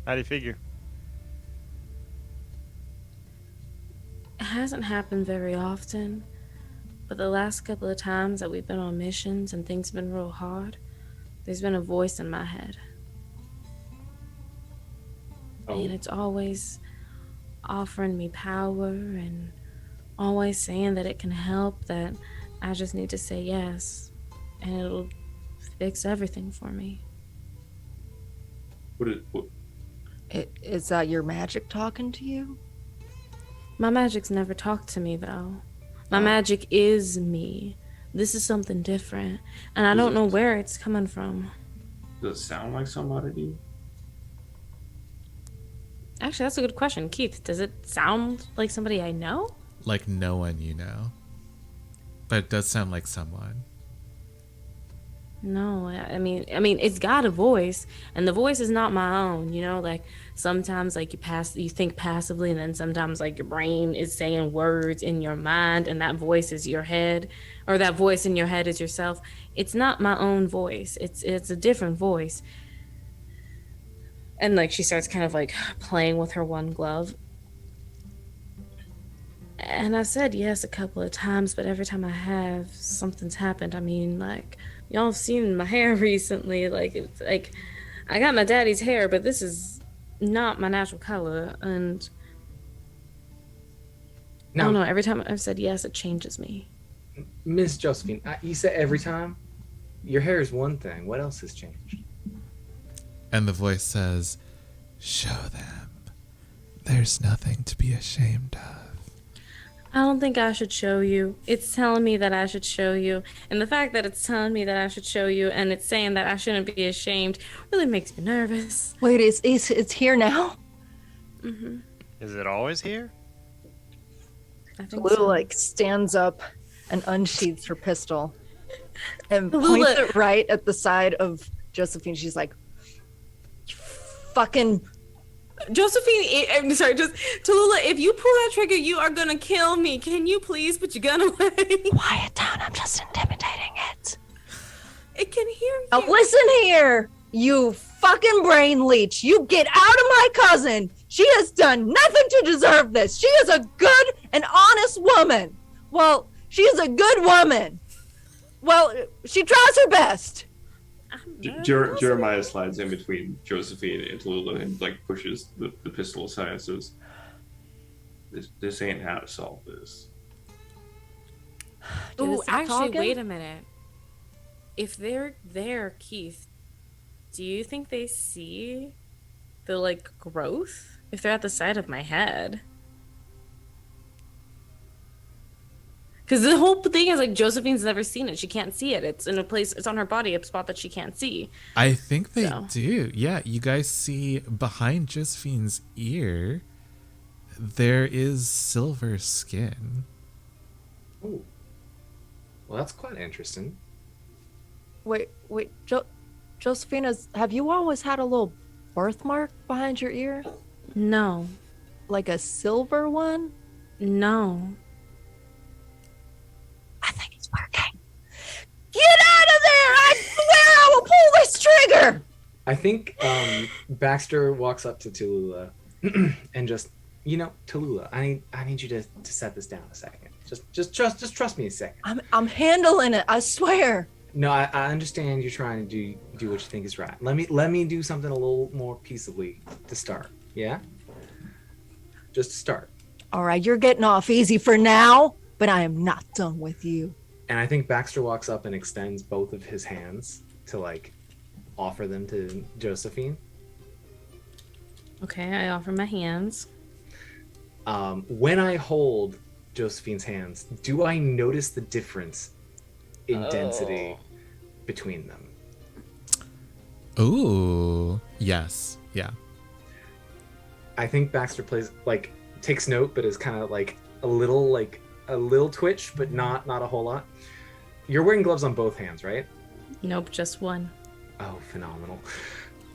How do you figure? It hasn't happened very often, but the last couple of times that we've been on missions and things have been real hard, there's been a voice in my head. Oh, And it's always offering me power and always saying that it can help, that I just need to say yes, and it'll fix everything for me. what Is that your magic talking to you? My magic's never talked to me, though. My magic is me. This is something different, and I Is don't it? know where it's coming from. does it sound like somebody to you? Actually, that's a good question. Keith, does it sound like somebody I know? Like no one you know. But it does sound like someone. No, I mean, it's got a voice, and the voice is not my own. Like sometimes, like you think passively, and then sometimes, like your brain is saying words in your mind, and that voice is your head, or that voice in your head is yourself. It's not my own voice. It's a different voice. And like she starts kind of like playing with her one glove. And I said yes a couple of times, but every time I have, something's happened. I mean, like, y'all have seen my hair recently. Like, it's like, I got my daddy's hair, but this is not my natural color. And I Now, don't know, every time I've said yes, it changes me. Miss Josephine, you said every time? Your hair is one thing. What else has changed? And the voice says, "Show them. There's nothing to be ashamed of." I don't think I should show you. It's telling me that I should show you. And the fact that it's telling me that I should show you and it's saying that I shouldn't be ashamed really makes me nervous. Wait, it's here now? Mm-hmm. Is it always here? I think Lulu so. like stands up and unsheathes her pistol and Lulu- points it right at the side of Josephine. She's like, fucking Josephine, I'm sorry, just Tallulah, if you pull that trigger, you are gonna kill me. Can you please put your gun away? quiet down. I'm just intimidating it. It can hear you. Now listen here, you fucking brain leech. You get out of my cousin. She has done nothing to deserve this. She is a good and honest woman. Well, she is a good woman. Well, she tries her best. Jeremiah slides in between Josephine and Tallulah and like pushes the pistol aside and says, "This ain't how to solve this." Ooh, Stop actually, talking? wait a minute. If they're there, Keith, do you think they see the like growth? If they're at the side of my head? Because the whole thing is like Josephine's never seen it. She can't see it. It's in a place. It's on her body, a spot that she can't see. I think they So. do. Yeah, you guys see behind Josephine's ear, there is silver skin. Ooh. Well, that's quite interesting. Wait, Josephine, have you always had a little birthmark behind your ear? No, Like a silver one? no. I think it's working. Get out of there! I swear I will pull this trigger! I think Baxter walks up to Tallulah and just, Tallulah, I need you to set this down a second. Just trust me a second. I'm handling it, I swear. No, I understand you're trying to do what you think is right. Let me do something a little more peaceably to start. Yeah? Just to start. All right, you're getting off easy for now, but I am not done with you. And I think Baxter walks up and extends both of his hands to like offer them to Josephine. Okay, I offer my hands. When I hold Josephine's hands, do I notice the difference in density between them? Ooh, yes, yeah. I think Baxter takes note, but is kind of like a little twitch, but not a whole lot. You're wearing gloves on both hands, right? Nope, just one. Oh, phenomenal.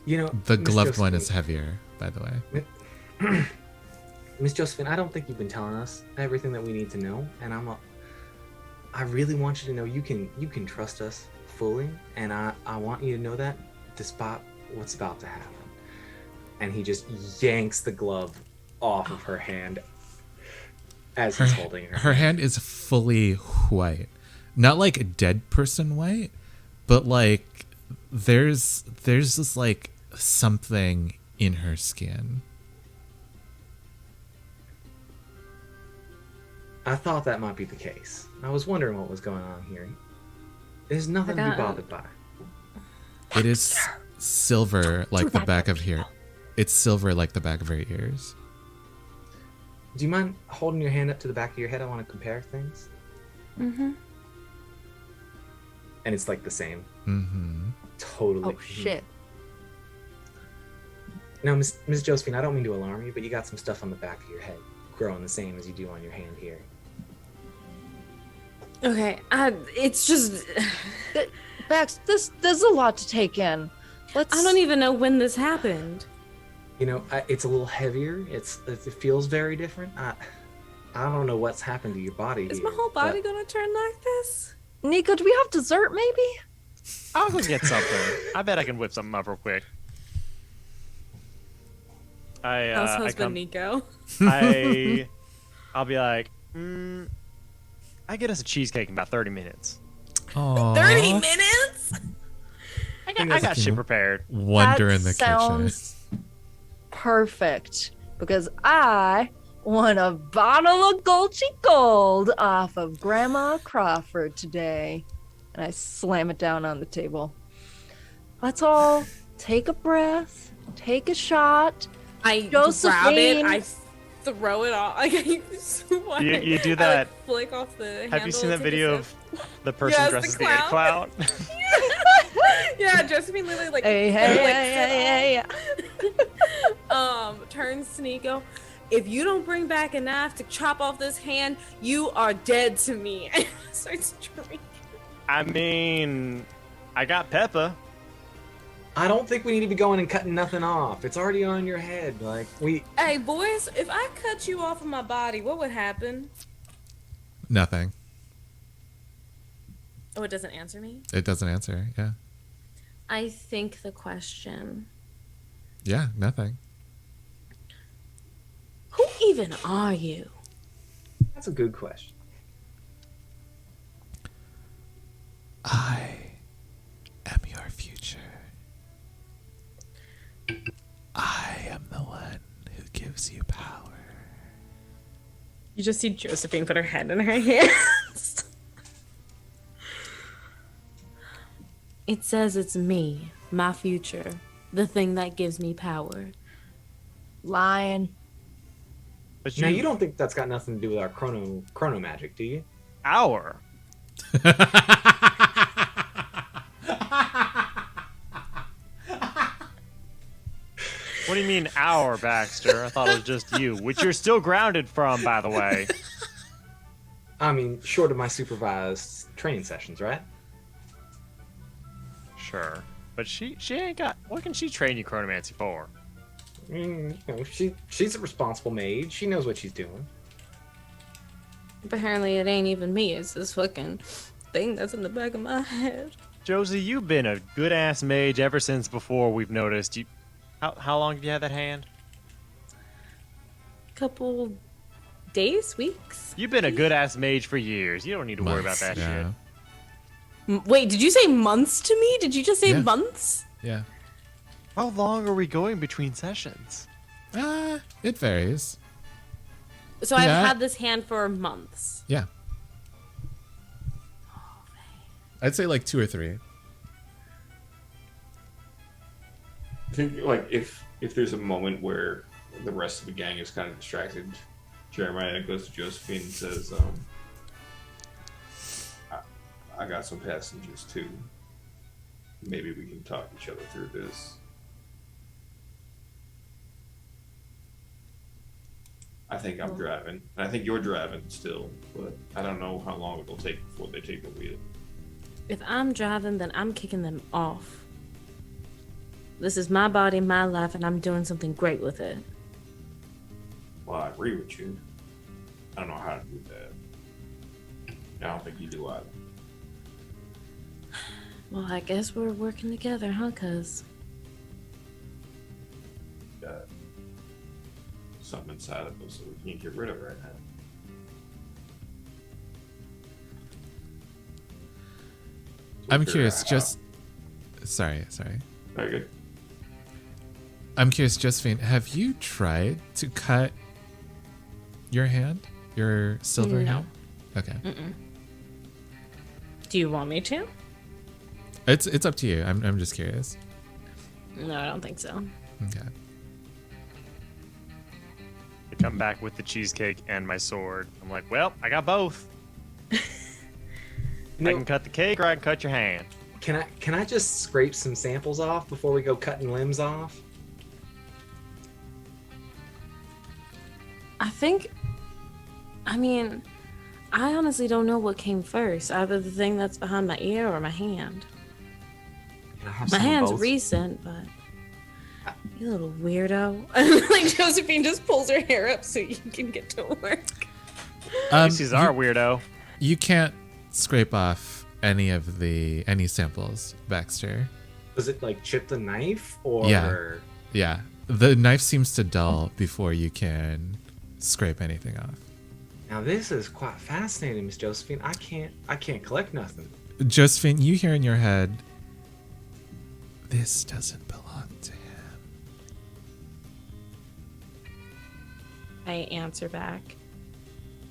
The Miss gloved one is Josephine- heavier, by the way. Miss Josephine, I don't think you've been telling us everything that we need to know, and I really want you to know you can trust us fully, and I want you to know that despite what's about to happen. And he just yanks the glove off of her hand as he's holding her. Her hand is fully white. Not like a dead person white, but like there's this like something in her skin. I thought that might be the case. I was wondering what was going on here. There's nothing to be bothered by. It is silver like the back of here. It's silver like the back of her ears. Do you mind holding your hand up to the back of your head? I want to compare things. Mm-hmm. And it's like the same. Mm-hmm. Totally. Oh, shit. Now, Miss Josephine, I don't mean to alarm you, but you got some stuff on the back of your head growing the same as you do on your hand here. Okay, it's just Bax, there's a lot to take in. I don't even know when this happened. It's a little heavier. It feels very different. I don't know what's happened to your body. Is here, my whole body but gonna turn like this? Nico, do we have dessert maybe? I'll go get something. I bet I can whip something up real quick. House I husband come, Nico. I'll be like, I get us a cheesecake in about 30 minutes. Aww. 30 minutes? I got shit prepared. Wonder That in the kitchen. sounds perfect, because I won a bottle of Gulchy Gold off of Grandma Crawford today. And I slam it down on the table. Let's all take a breath, take a shot. I Josephine. grab it, I throw it off. Like, You do I, that. like, flick off the Have you seen that handle, take a video sip. of the person Yes, the dressed as the egg clown? Yeah, Josephine literally like Hey, hey, flicks it off. Turns to Nico. If you don't bring back a knife to chop off this hand, you are dead to me. And starts drinking. I mean, I got Peppa. I don't think we need to be going and cutting nothing off. It's already on your head. Like Hey, boys, if I cut you off of my body, what would happen? Nothing. Oh, it doesn't answer me? It doesn't answer. Yeah. I think the question. Yeah, nothing. Who even are you? That's a good question. I am your future. I am the one who gives you power. You just see Josephine put her head in her hands. It says it's me, my future, the thing that gives me power. Lying. But Now you don't think that's got nothing to do with our chrono magic, do you? Hour. What do you mean hour, Baxter? I thought it was just you, which you're still grounded from, by the way. I mean, short of my supervised training sessions, right? Sure. But she ain't got... What can she train you chronomancy for? You know, she's a responsible maid. She knows what she's doing. Apparently it ain't even me, it's this fucking thing that's in the back of my head. Josie, you've been a good-ass mage ever since before we've noticed. How long have you had that hand? Couple days, weeks? You've been a good-ass mage for years. You don't need to worry about that yeah. shit. Wait, did you say months to me? Did you just say Yeah. months? Yeah. How long are we going between sessions? It varies. So Yeah. I've had this hand for months. Yeah. I'd say like 2 or 3. I think like if there's a moment where the rest of the gang is kind of distracted, Jeremiah goes to Josephine and says, I got some passengers too. Maybe we can talk each other through this. I think I'm driving. And I think you're driving still, but I don't know how long it'll take before they take the wheel. If I'm driving, then I'm kicking them off. This is my body, my life, and I'm doing something great with it. Well, I agree with you. I don't know how to do that. I don't think you do either. Well, I guess we're working together, huh, cuz? Got something inside of us that we can't get rid of right now. I'm curious, Sorry. Very good. I'm curious, Josephine, have you tried to cut your hand? Your silver No. hand? Okay. Do you want me to? It's up to you. I'm just curious. No, I don't think so. Okay. I come back with the cheesecake and my sword. I'm like, well, I got both. I can cut the cake or I can cut your hand. Can I just scrape some samples off before we go cutting limbs off? I honestly don't know what came first, either the thing that's behind my ear or my hand. Can I have My some of hand's both? recent, but you little weirdo. Like Josephine just pulls her hair up so you can get to work. This is our weirdo. You can't scrape off any samples, Baxter. Does it like chip the knife or? Yeah. The knife seems to dull before you can scrape anything off. Now this is quite fascinating, Miss Josephine. I can't collect nothing. Josephine, you hear in your head, this doesn't belong to him. I answer back.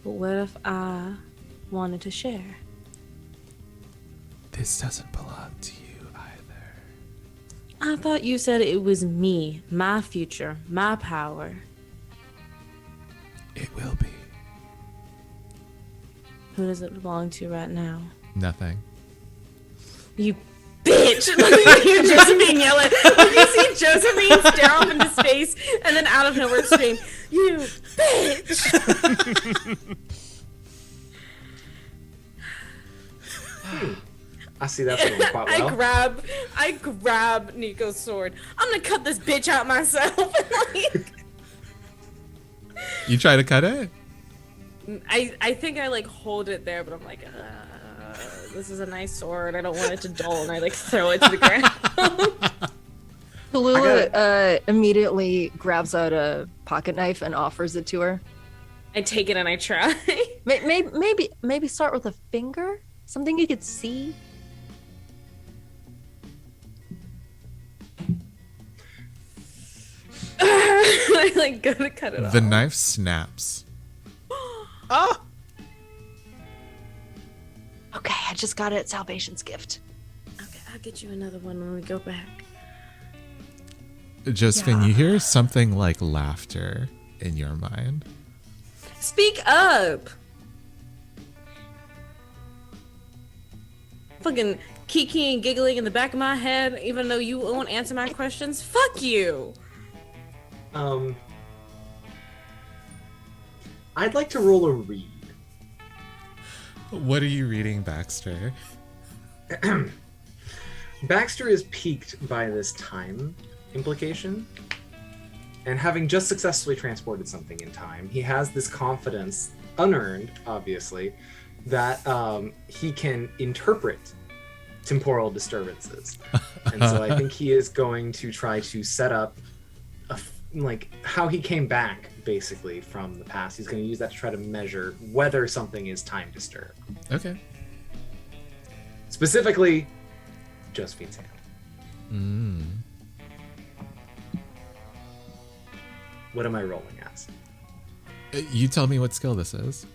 But what if I wanted to share? This doesn't belong to you either. I thought you said it was me, my future, my power. It will be. Who does it belong to right now? Nothing. You bitch! You hear Josephine yell it. You see Josephine stare off into space and then out of nowhere scream, "You bitch!" I see that's going quite well. I grab Nico's sword. I'm gonna cut this bitch out myself. You try to cut it? I think I like hold it there, but I'm like, this is a nice sword. I don't want it to dull, and I like throw it to the ground. Tallulah immediately grabs out a pocket knife and offers it to her. I take it and I try. Maybe start with a finger, something you could see. I like go to cut it off. The knife snaps. Ah! Okay, I just got it at Salvation's Gift. Okay, I'll get you another one when we go back. Josephine, you hear something like laughter in your mind. Speak up! Fucking kiki and giggling in the back of my head, even though you won't answer my questions. Fuck you! I'd like to roll a read. What are you reading, Baxter? Baxter is piqued by this time implication, and having just successfully transported something in time, he has this confidence, unearned, obviously, that he can interpret temporal disturbances. And so I think he is going to try to set up like how he came back basically from the past. He's going to use that to try to measure whether something is time disturbed. Okay. Specifically, Josephine's hand. What am I rolling as? You tell me what skill this is.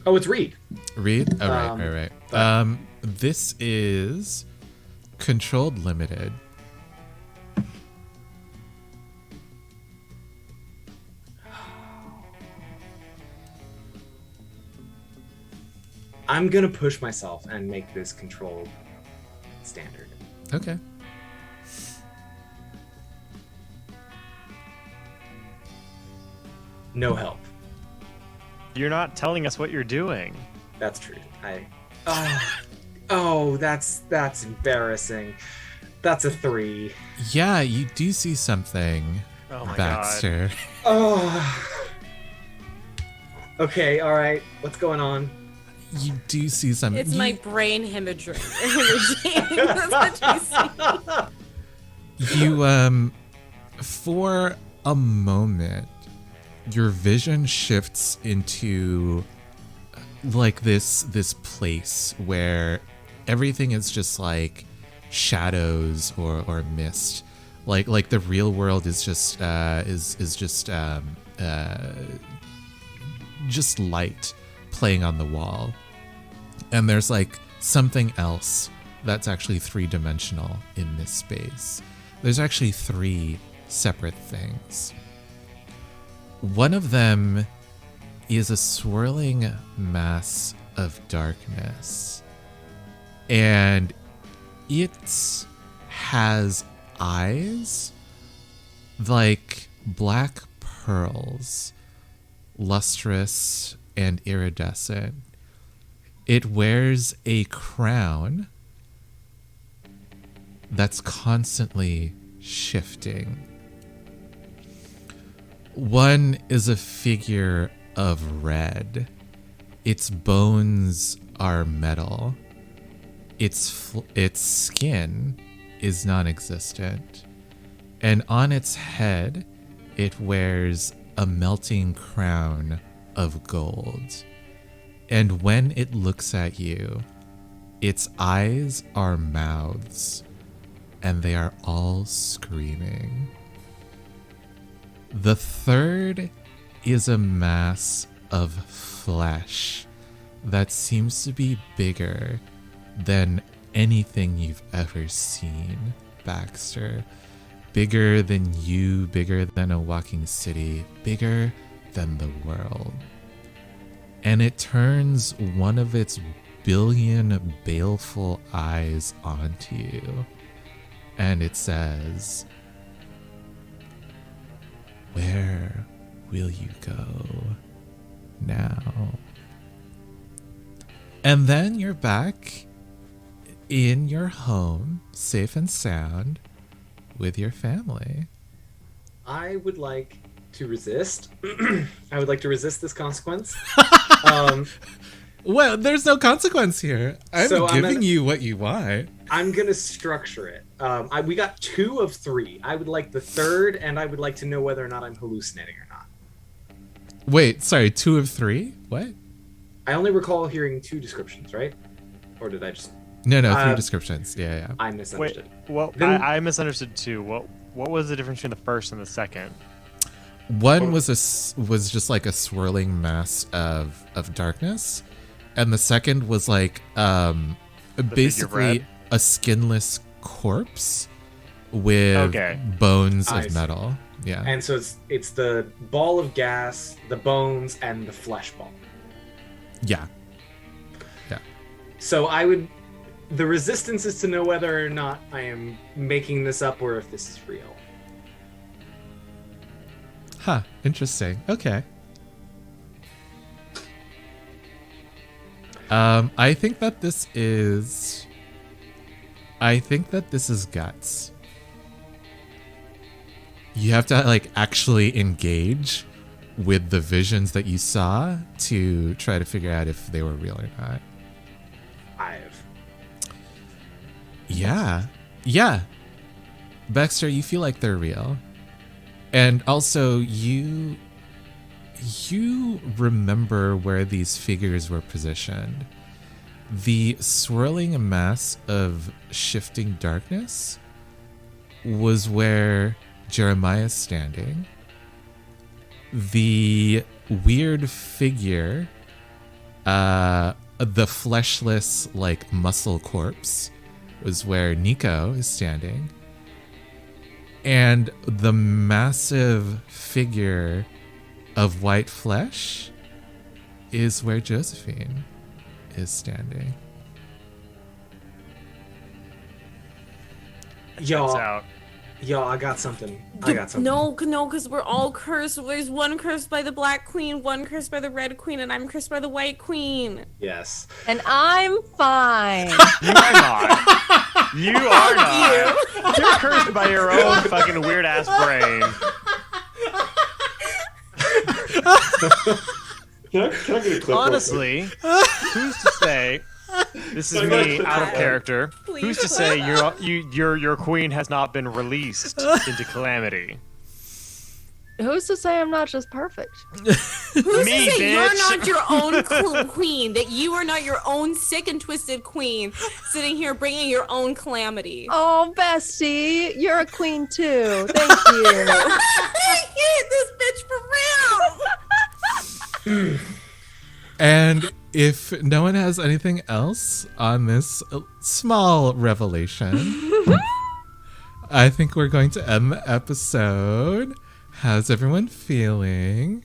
Oh, it's read. Read? Oh, right. but- This is controlled limited. I'm gonna push myself and make this controlled standard. Okay. No help. You're not telling us what you're doing. That's true. Oh, that's embarrassing. That's a 3. Yeah, you do see something, Oh my Baxter. Oh. Okay, all right. What's going on? You do see something. It's my brain hemorrhaging. That's what you see. You for a moment your vision shifts into like this place where everything is just like shadows or mist, like the real world is just just light playing on the wall, and there's like something else that's actually 3-dimensional in this space. There's actually 3 separate things. One of them is a swirling mass of darkness, and it has eyes like black pearls, lustrous and iridescent. It wears a crown that's constantly shifting. One is a figure of red. Its bones are metal. Its skin is non-existent. And on its head, it wears a melting crown of gold. And when it looks at you, its eyes are mouths, and they are all screaming. The third is a mass of flesh that seems to be bigger than anything you've ever seen, Baxter. Bigger than you, bigger than a walking city, bigger than the world. And it turns one of its billion baleful eyes onto you. And it says, "Where will you go now?" And then you're back in your home, safe and sound, with your family. I would like to resist. I would like to resist this consequence. Well, there's no consequence here. I'm So I'm giving gonna- you what you want. I'm gonna structure it. We got 2 of 3. I would like the third, and I would like to know whether or not I'm hallucinating or not. Wait, sorry, 2 of 3? What? I only recall hearing 2 descriptions, right? Or did I just? No, 3 Uh, descriptions. Yeah. I Wait, misunderstood. well, Then- I misunderstood too. What was the difference between the first and the second? One was was just like a swirling mass of darkness, and the second was like basically red? a skinless corpse with Okay. bones I of see. metal. Yeah. And so it's the ball of gas, the bones, and the flesh ball. Yeah. So the resistance is to know whether or not I am making this up or if this is real. Huh. Interesting. Okay. I think that this is guts. You have to like actually engage with the visions that you saw to try to figure out if they were real or not. Yeah. Baxter, you feel like they're real. And also you remember where these figures were positioned. The swirling mass of shifting darkness was where Jeremiah's standing. The weird figure, the fleshless, like, muscle corpse was where Nico is standing. And the massive figure of white flesh is where Josephine is standing. It's Y'all, out. I got something. No, because we're all cursed. There's one cursed by the Black Queen, one cursed by the Red Queen, and I'm cursed by the White Queen. Yes. And I'm fine. You are not. You are not. You're cursed by your own fucking weird ass brain. Can I get a clip? real quick? Honestly, who's to say? This is me out of character. Please Who's to put say that your queen has not been released into calamity? Who's to say I'm not just perfect? Who's Me, to say bitch. you're not your own queen? That you are not your own sick and twisted queen, sitting here bringing your own calamity. Oh, bestie, you're a queen too. Thank you. I hate this bitch for real. And if no one has anything else on this small revelation, I think we're going to end the episode. How's everyone feeling?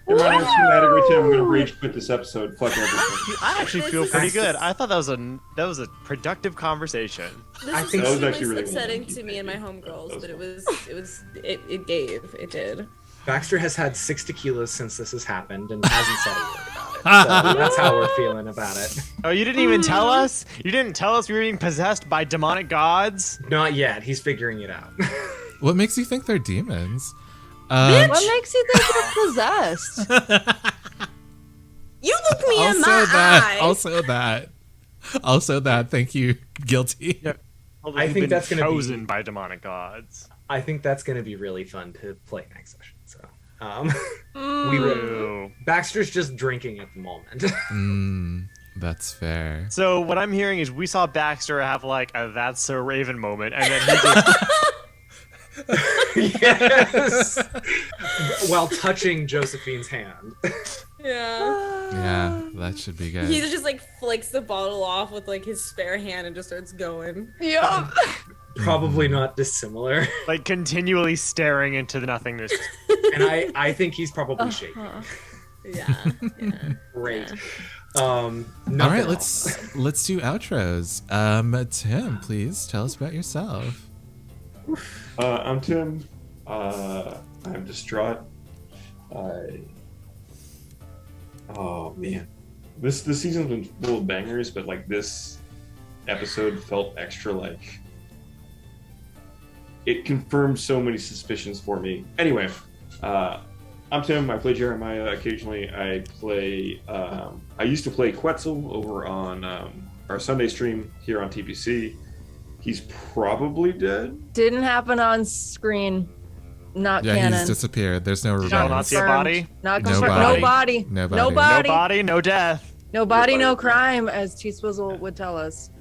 Everyone else who had a great time. I'm gonna rage quit this episode. Fuck everything. I actually This feel is- pretty good. I thought that was a productive conversation. This I was think- That was really actually really upsetting good. to me and my homegirls, but it did. Baxter has had 6 tequilas since this has happened and hasn't said a word about it. So that's how we're feeling about it. Oh, you didn't even tell us? You didn't tell us we were being possessed by demonic gods? Not yet. He's figuring it out. What makes you think they're demons? What makes you think you're possessed? You look me in Also my that. eye. Also that. Thank you. Guilty. Yeah. I You've think been that's gonna be- chosen by demonic gods. I think that's going to be really fun to play next session. So, we will. Ooh. Baxter's just drinking at the moment. That's fair. So what I'm hearing is we saw Baxter have like a "that's so Raven" moment, and then he just Yes. While touching Josephine's hand. Yeah. Yeah, That should be He good. just like flicks the bottle off with like his spare hand and just starts going. Yeah. Probably not dissimilar. Like continually staring into the nothingness. And I think he's probably shaking. Yeah. Great. Yeah. All Nothing right, else. let's do outros. Tim, please tell us about yourself. I'm Tim. I'm distraught. Oh man, this season's been full of bangers, but like this episode felt extra like it confirmed so many suspicions for me. Anyway, I'm Tim. I play Jeremiah. Occasionally, I play. I used to play Quetzal over on our Sunday stream here on TPC. He's probably dead. Didn't happen on screen. Not Yeah, canon. he's disappeared. There's no Shall not see a revenge. body. Not No confirmed. body. No body. No No body. No body. body, no death. No body, no body. crime, as T Swizzle would tell us.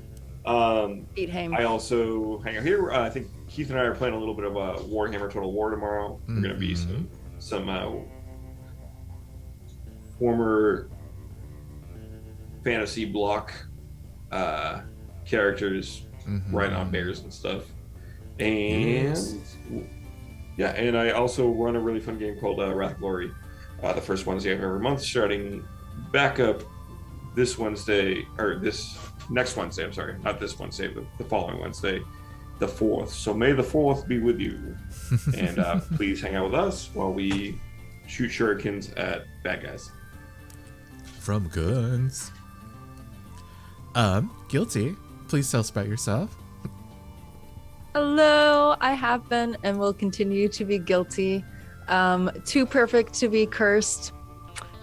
Eat him. I also hang out here. I think Keith and I are playing a little bit of Warhammer Total War tomorrow. We're going to be some former fantasy block characters riding on bears and stuff. And yeah, and I also run a really fun game called Wrath of Glory, the first Wednesday of every month, starting back up this Wednesday, or this next Wednesday, I'm sorry, not this Wednesday, but the following Wednesday, the 4th. So may the 4th be with you. And please hang out with us while we shoot shurikens at bad guys. From guns. Guilty. Please tell us about yourself. Hello, I have been and will continue to be guilty. Too perfect to be cursed.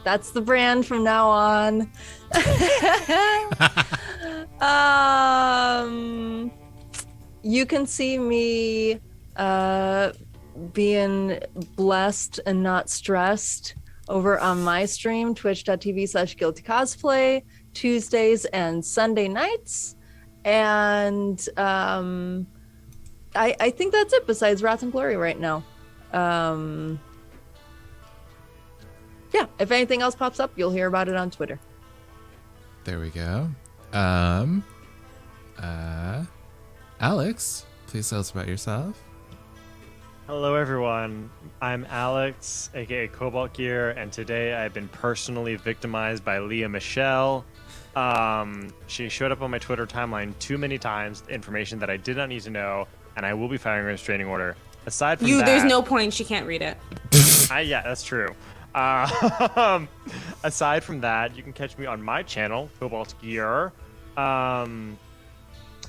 That's the brand from now on. You can see me being blessed and not stressed over on my stream, twitch.tv/guiltycosplay, Tuesdays and Sunday nights. And I think that's it besides Wrath and Glory right now. Yeah, if anything else pops up, you'll hear about it on Twitter. There we go. Alex, please tell us about yourself. Hello, everyone. I'm Alex, aka Cobalt Gear, and today I've been personally victimized by Leah Michelle. She showed up on my Twitter timeline too many times, information that I did not need to know, and I will be filing a restraining order. Aside from that, There's no point. She can't read it. yeah, that's true. Aside from that, you can catch me on my channel, Cobalt Gear,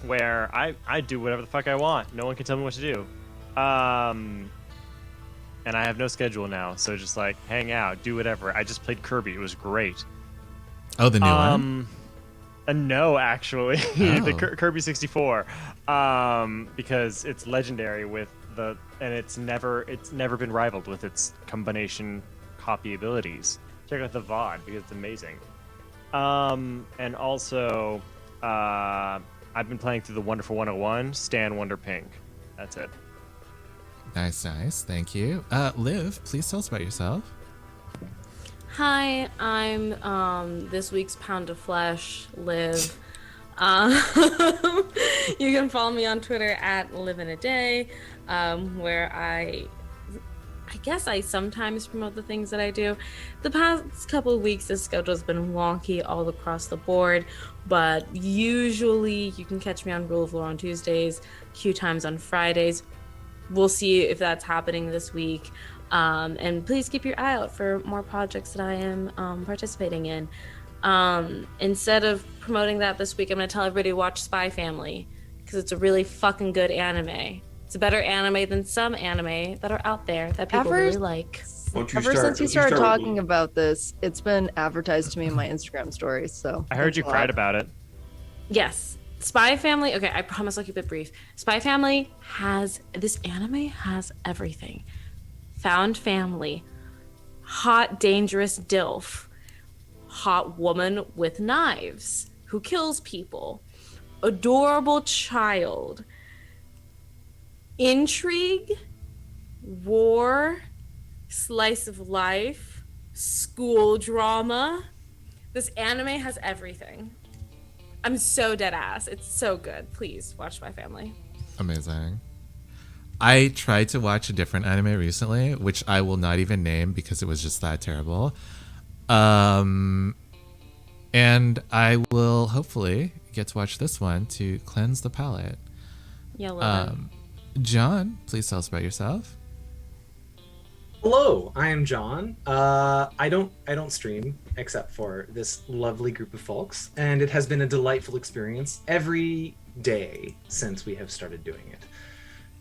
where I do whatever the fuck I want. No one can tell me what to do. And I have no schedule now, so just like hang out, do whatever. I just played Kirby. It was great. Oh, the new one? No, actually, the Oh. Kirby 64, because it's legendary with and it's never been rivaled with its combination copy abilities. Check out the VOD because it's amazing. And also, I've been playing through the Wonderful 101, Stan Wonder Pink. That's it. Nice. Thank you. Liv, please tell us about yourself. Hi, I'm this week's Pound of Flesh, Liv. You can follow me on Twitter at liveinaday, where I guess I sometimes promote the things that I do. The past couple of weeks, the schedule's been wonky all across the board, but usually you can catch me on Rule of Law on Tuesdays, Q Times on Fridays. We'll see if that's happening this week. And please keep your eye out for more projects that I am participating in. Instead of promoting that this week, I'm going to tell everybody to watch Spy Family because it's a really fucking good anime. It's a better anime than some anime that are out there that people really like. Ever since you started talking about this, it's been advertised to me in my Instagram stories. So I heard you thanks a lot. cried about it. Yes. Spy Family. Okay, I promise I'll keep it brief. Spy Family this anime has everything. Found family, hot, dangerous DILF, hot woman with knives who kills people, adorable child, intrigue, war, slice of life, school drama. This anime has everything. I'm so dead ass. It's so good. Please watch My Family. Amazing. I tried to watch a different anime recently, which I will not even name because it was just that terrible. And I will hopefully get to watch this one to cleanse the palate. Yeah, love it. John, please tell us about yourself. Hello, I am John. I don't stream except for this lovely group of folks, and it has been a delightful experience every day since we have started doing it,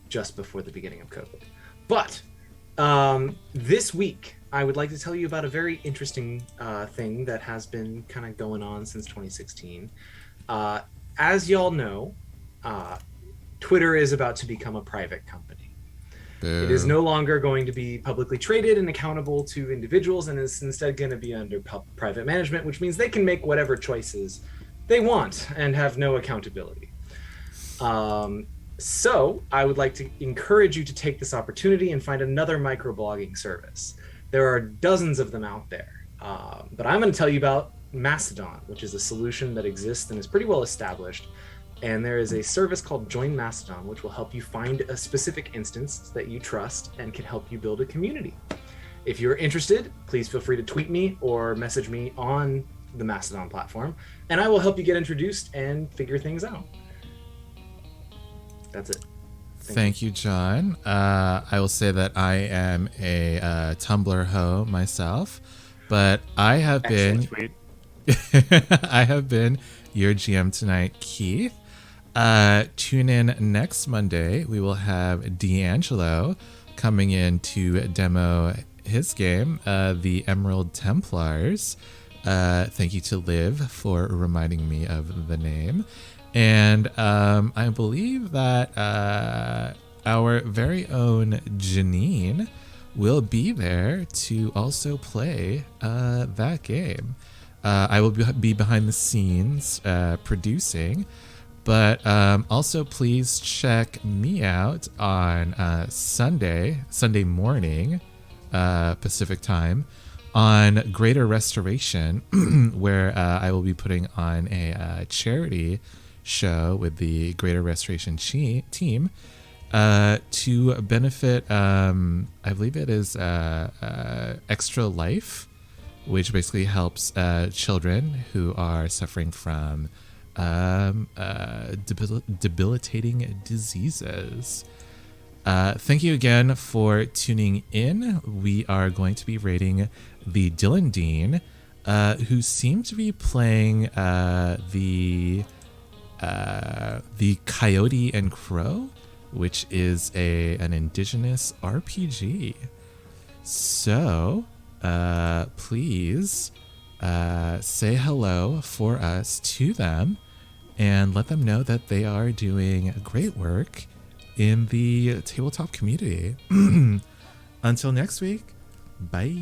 just before the beginning of COVID. But this week, I would like to tell you about a very interesting thing that has been kind of going on since 2016. As y'all know, Twitter is about to become a private company. It is no longer going to be publicly traded and accountable to individuals, and is instead going to be under private management, which means they can make whatever choices they want and have no accountability. So I would like to encourage you to take this opportunity and find another microblogging service. There are dozens of them out there, but I'm going to tell you about Mastodon, which is a solution that exists and is pretty well established. And there is a service called Join Mastodon, which will help you find a specific instance that you trust and can help you build a community. If you're interested, please feel free to tweet me or message me on the Mastodon platform, and I will help you get introduced and figure things out. That's it. Thank you, John. I will say that I am a Tumblr hoe myself, but I have been Tweet. I have been your GM tonight, Keith. Tune in next Monday. We will have D'Angelo coming in to demo his game, the Emerald Templars. Thank you to Liv for reminding me of the name. And I believe that our very own Janine will be there to also play that game. I will be behind the scenes producing, but also please check me out on Sunday morning, Pacific time, on Greater Restoration, where I will be putting on a charity show with the Greater Restoration team to benefit, I believe it is Extra Life, which basically helps children who are suffering from debilitating diseases. Thank you again for tuning in. We are going to be rating the Dylan Dean, who seemed to be playing the Coyote and Crow, which is an indigenous RPG. So please say hello for us to them and let them know that they are doing great work in the tabletop community. Until next week, bye.